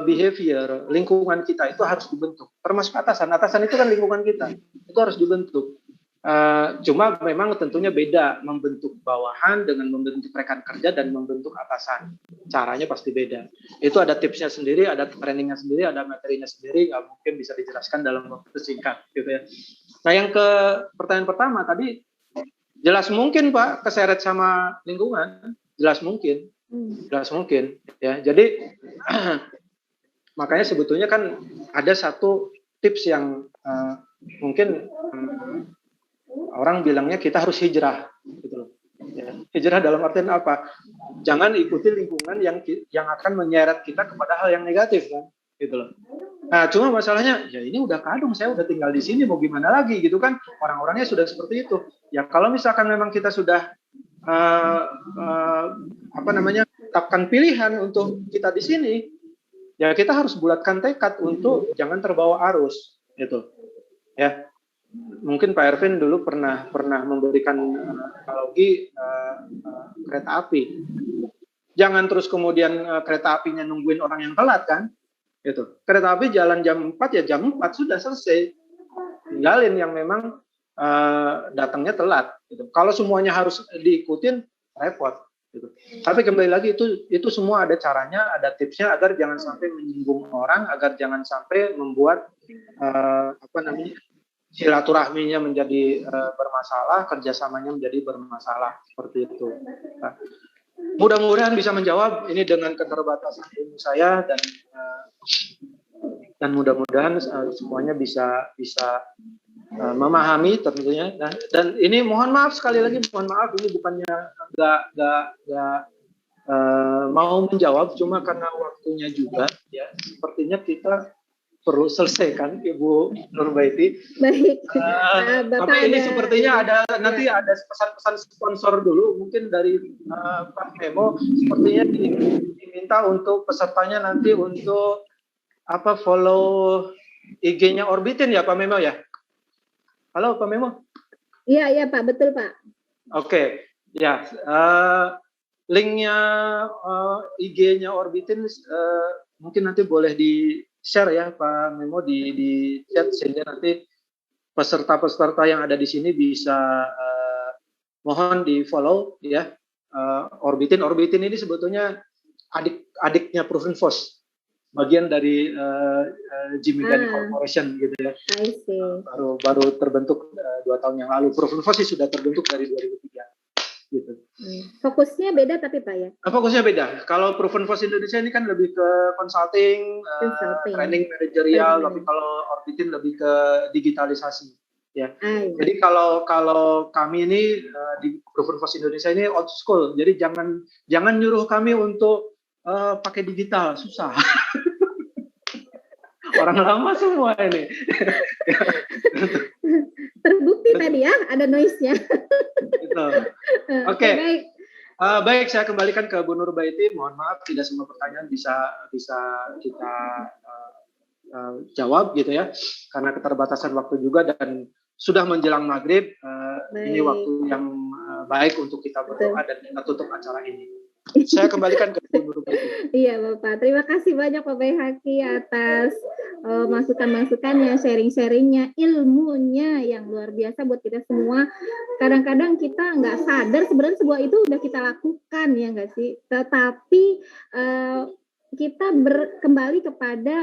Behavior lingkungan kita itu harus dibentuk, termasuk atasan itu kan lingkungan kita, itu harus dibentuk. Cuma memang tentunya beda membentuk bawahan dengan membentuk rekan kerja dan membentuk atasan. Caranya pasti beda. Itu ada tipsnya sendiri, ada trainingnya sendiri, ada materinya sendiri, nggak mungkin bisa dijelaskan dalam waktu singkat gitu ya. Nah, yang ke pertanyaan pertama tadi, jelas mungkin Pak keseret sama lingkungan, jelas mungkin ya. Jadi makanya sebetulnya kan ada satu tips yang mungkin orang bilangnya kita harus hijrah, gitu loh. Ya, hijrah dalam artian apa? Jangan ikuti lingkungan yang akan menyeret kita kepada hal yang negatif, kan? Gitu loh. Nah, cuma masalahnya, ya ini udah kadung, saya udah tinggal di sini, mau gimana lagi, gitu kan? Orang-orangnya sudah seperti itu. Ya kalau misalkan memang kita sudah tetapkan pilihan untuk kita di sini, ya kita harus bulatkan tekad untuk jangan terbawa arus, gitu. Ya. Mungkin Pak Ervin dulu pernah memberikan analogi kereta api. Jangan terus kemudian kereta apinya nungguin orang yang telat, kan? Gitu. Kereta api jalan jam 4 ya jam 4 sudah selesai. Tinggalin yang memang datangnya telat. Gitu. Kalau semuanya harus diikutin repot. Gitu. Tapi kembali lagi itu semua ada caranya, ada tipsnya agar jangan sampai menyinggung orang, agar jangan sampai membuat silaturahminya menjadi bermasalah, kerjasamanya menjadi bermasalah, seperti itu. Nah, mudah-mudahan bisa menjawab ini dengan keterbatasan ilmu saya dan mudah-mudahan semuanya bisa memahami tentunya. Dan ini mohon maaf sekali lagi, mohon maaf ini bukannya nggak mau menjawab, cuma karena waktunya juga ya. Sepertinya kita perlu selesaikan, Ibu Nurbaiti. Baik. Tapi ini sepertinya nanti ada pesan-pesan sponsor dulu, mungkin dari Pak Memo. Sepertinya diminta untuk pesertanya nanti untuk follow IG-nya Orbitin ya Pak Memo ya. Halo Pak Memo. Iya Pak, betul Pak. Oke, ya. Linknya IG-nya Orbitin mungkin nanti boleh di-share ya Pak Memo di chat, sehingga nanti peserta-peserta yang ada di sini bisa mohon di-follow ya. Orbitin ini sebetulnya adik-adiknya Proven Force, bagian dari Jimmy Gani Corporation gitu ya. Baru terbentuk 2 tahun yang lalu. Proven Force sudah terbentuk dari 2003. Gitu. Fokusnya beda tapi Pak ya? Fokusnya beda. Kalau Proven Force Indonesia ini kan lebih ke consulting. Training manajerial, tapi kalau Orbitin lebih ke digitalisasi. Ya. Jadi kalau kami ini di Proven Force Indonesia ini old school. Jadi jangan nyuruh kami untuk pakai digital, susah. Orang lama semua ini. Terbukti tadi ya, ada noise-nya. Gitu. Oke. Baik, saya kembalikan ke Bu Nurbaiti. Mohon maaf tidak semua pertanyaan bisa kita jawab gitu ya, karena keterbatasan waktu juga dan sudah menjelang maghrib. Ini waktu yang baik untuk kita berdoa dan kita tutup acara ini. Saya kembalikan ke Bu Nurbaiti. Iya Bapak, terima kasih banyak Pak Baihaqi atas masukan-masukannya, sharing-sharingnya, ilmunya yang luar biasa buat kita semua. Kadang-kadang kita nggak sadar sebenarnya sebuah itu udah kita lakukan ya nggak sih? Tetapi kita kembali kepada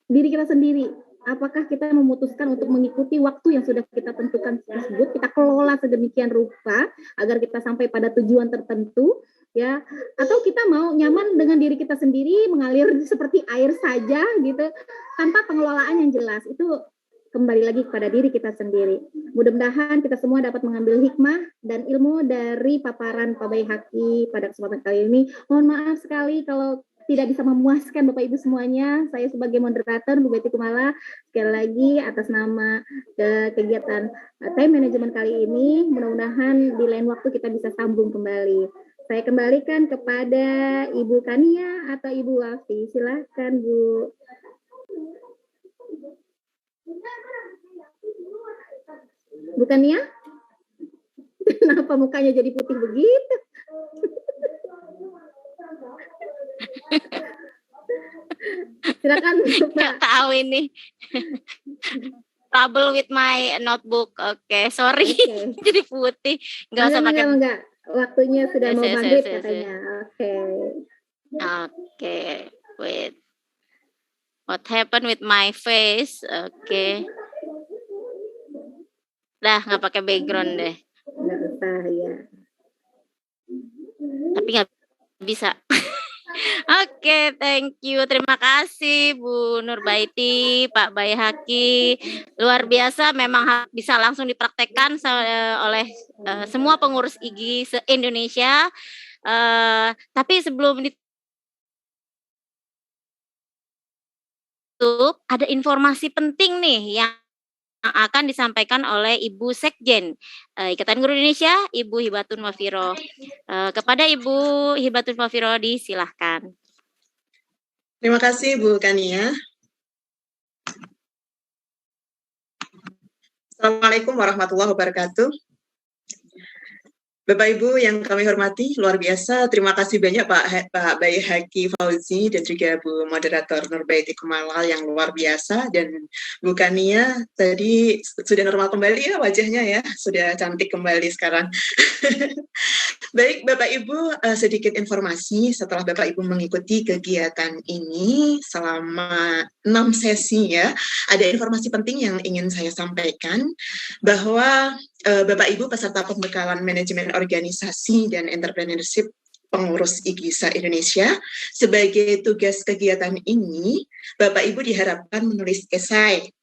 diri kita sendiri. Apakah kita memutuskan untuk mengikuti waktu yang sudah kita tentukan tersebut, kita kelola sedemikian rupa agar kita sampai pada tujuan tertentu, ya, atau kita mau nyaman dengan diri kita sendiri, mengalir seperti air saja gitu, tanpa pengelolaan yang jelas. Itu kembali lagi kepada diri kita sendiri. Mudah-mudahan kita semua dapat mengambil hikmah dan ilmu dari paparan Pak Baihaqi pada kesempatan kali ini. Mohon maaf sekali kalau tidak bisa memuaskan Bapak Ibu semuanya. Saya sebagai moderator Bu Betty Kumala sekali lagi atas nama kegiatan time management kali ini, mudah-mudahan di lain waktu kita bisa sambung kembali. Saya kembalikan kepada Ibu Kania atau Ibu Wafi. Silakan Bu. Bu Kania? Kenapa mukanya jadi putih begitu? Silakan Pak. Nggak tahu ini. trouble with my notebook. Oke, sorry. Oke. Jadi putih. Nggak usah pakai. Enggak. Waktunya sudah mau maghrib Yes. katanya. Oke. Oke, wait. What happened with my face? Oke. Dah, nggak pakai background deh. Nggak usah ya. Tapi nggak bisa. Oke, thank you. Terima kasih Bu Nurbaiti, Pak Bayhaki. Luar biasa, memang bisa langsung dipraktekkan oleh semua pengurus IGI se-Indonesia. Tapi sebelum ditutup, ada informasi penting nih yang akan disampaikan oleh Ibu Sekjen Ikatan Guru Indonesia, Ibu Hibatun Wafiro. Kepada Ibu Hibatun Wafiro, disilahkan. Terima kasih Bu Kania. Assalamualaikum warahmatullahi wabarakatuh. Bapak Ibu yang kami hormati, luar biasa. Terima kasih banyak Pak Bayhaki Fauzi dan juga Bu Moderator Nurbaiti Kumala yang luar biasa, dan Bu Kania tadi sudah normal kembali ya wajahnya ya, sudah cantik kembali sekarang. Baik Bapak Ibu, sedikit informasi setelah Bapak Ibu mengikuti kegiatan ini selama 6 sesi ya, ada informasi penting yang ingin saya sampaikan bahwa Bapak Ibu peserta pembekalan manajemen organisasi dan entrepreneurship pengurus IGISA Indonesia, sebagai tugas kegiatan ini Bapak Ibu diharapkan menulis esai.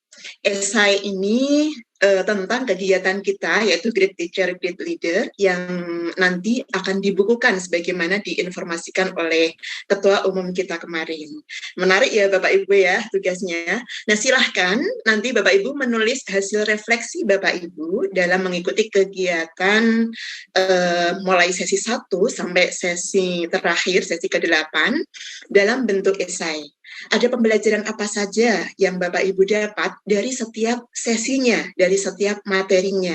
Esai ini tentang kegiatan kita, yaitu Great Teacher, Great Leader, yang nanti akan dibukukan sebagaimana diinformasikan oleh Ketua Umum kita kemarin. Menarik ya Bapak Ibu ya tugasnya. Nah silahkan nanti Bapak Ibu menulis hasil refleksi Bapak Ibu dalam mengikuti kegiatan mulai sesi 1 sampai sesi terakhir, sesi ke-8, dalam bentuk esai. Ada pembelajaran apa saja yang Bapak Ibu dapat dari setiap sesinya, dari setiap materinya.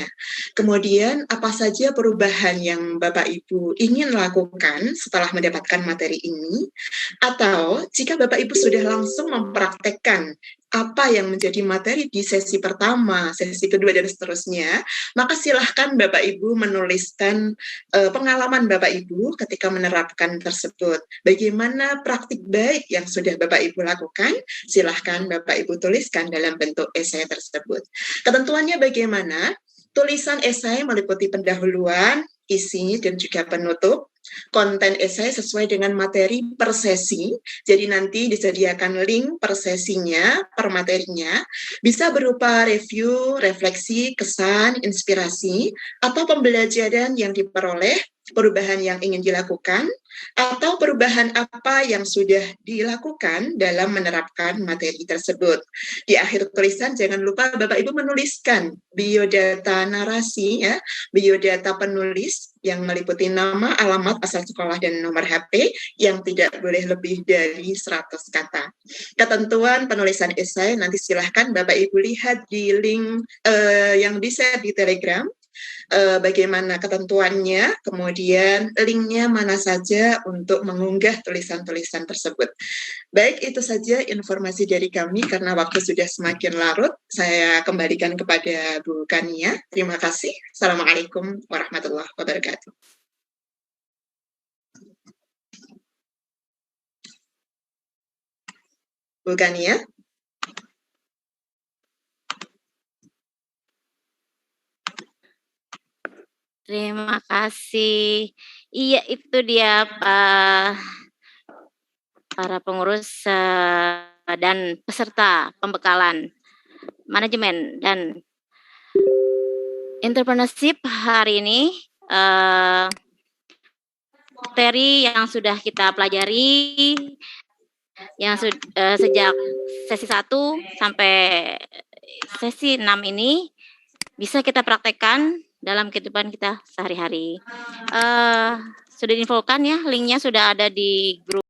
Kemudian apa saja perubahan yang Bapak Ibu ingin lakukan setelah mendapatkan materi ini, atau jika Bapak Ibu sudah langsung mempraktekkan apa yang menjadi materi di sesi pertama, sesi kedua, dan seterusnya, maka silahkan Bapak Ibu menuliskan pengalaman Bapak Ibu ketika menerapkan tersebut. Bagaimana praktik baik yang sudah Bapak Ibu lakukan, silahkan Bapak Ibu tuliskan dalam bentuk esai tersebut. Ketentuannya bagaimana? Tulisan esai meliputi pendahuluan, isi, dan juga penutup. Konten esai sesuai dengan materi per sesi, jadi nanti disediakan link per sesinya, per materinya, bisa berupa review, refleksi, kesan, inspirasi, atau pembelajaran yang diperoleh, perubahan yang ingin dilakukan, atau perubahan apa yang sudah dilakukan dalam menerapkan materi tersebut. Di akhir tulisan jangan lupa Bapak Ibu menuliskan biodata narasi ya, biodata penulis yang meliputi nama, alamat, asal sekolah, dan nomor HP yang tidak boleh lebih dari 100 kata. Ketentuan penulisan esai nanti silahkan Bapak Ibu lihat di link yang di-share di Telegram. Bagaimana ketentuannya, kemudian linknya mana saja untuk mengunggah tulisan-tulisan tersebut. Baik, itu saja informasi dari kami karena waktu sudah semakin larut. Saya kembalikan kepada Bu Kania. Terima kasih. Assalamualaikum warahmatullahi wabarakatuh. Bu Kania. Terima kasih. Iya, itu dia para pengurus dan peserta pembekalan manajemen dan entrepreneurship hari ini. Materi yang sudah kita pelajari yang sejak sesi 1 sampai sesi 6 ini bisa kita praktekkan dalam kehidupan kita sehari-hari. Sudah diinfokan ya, linknya sudah ada di grup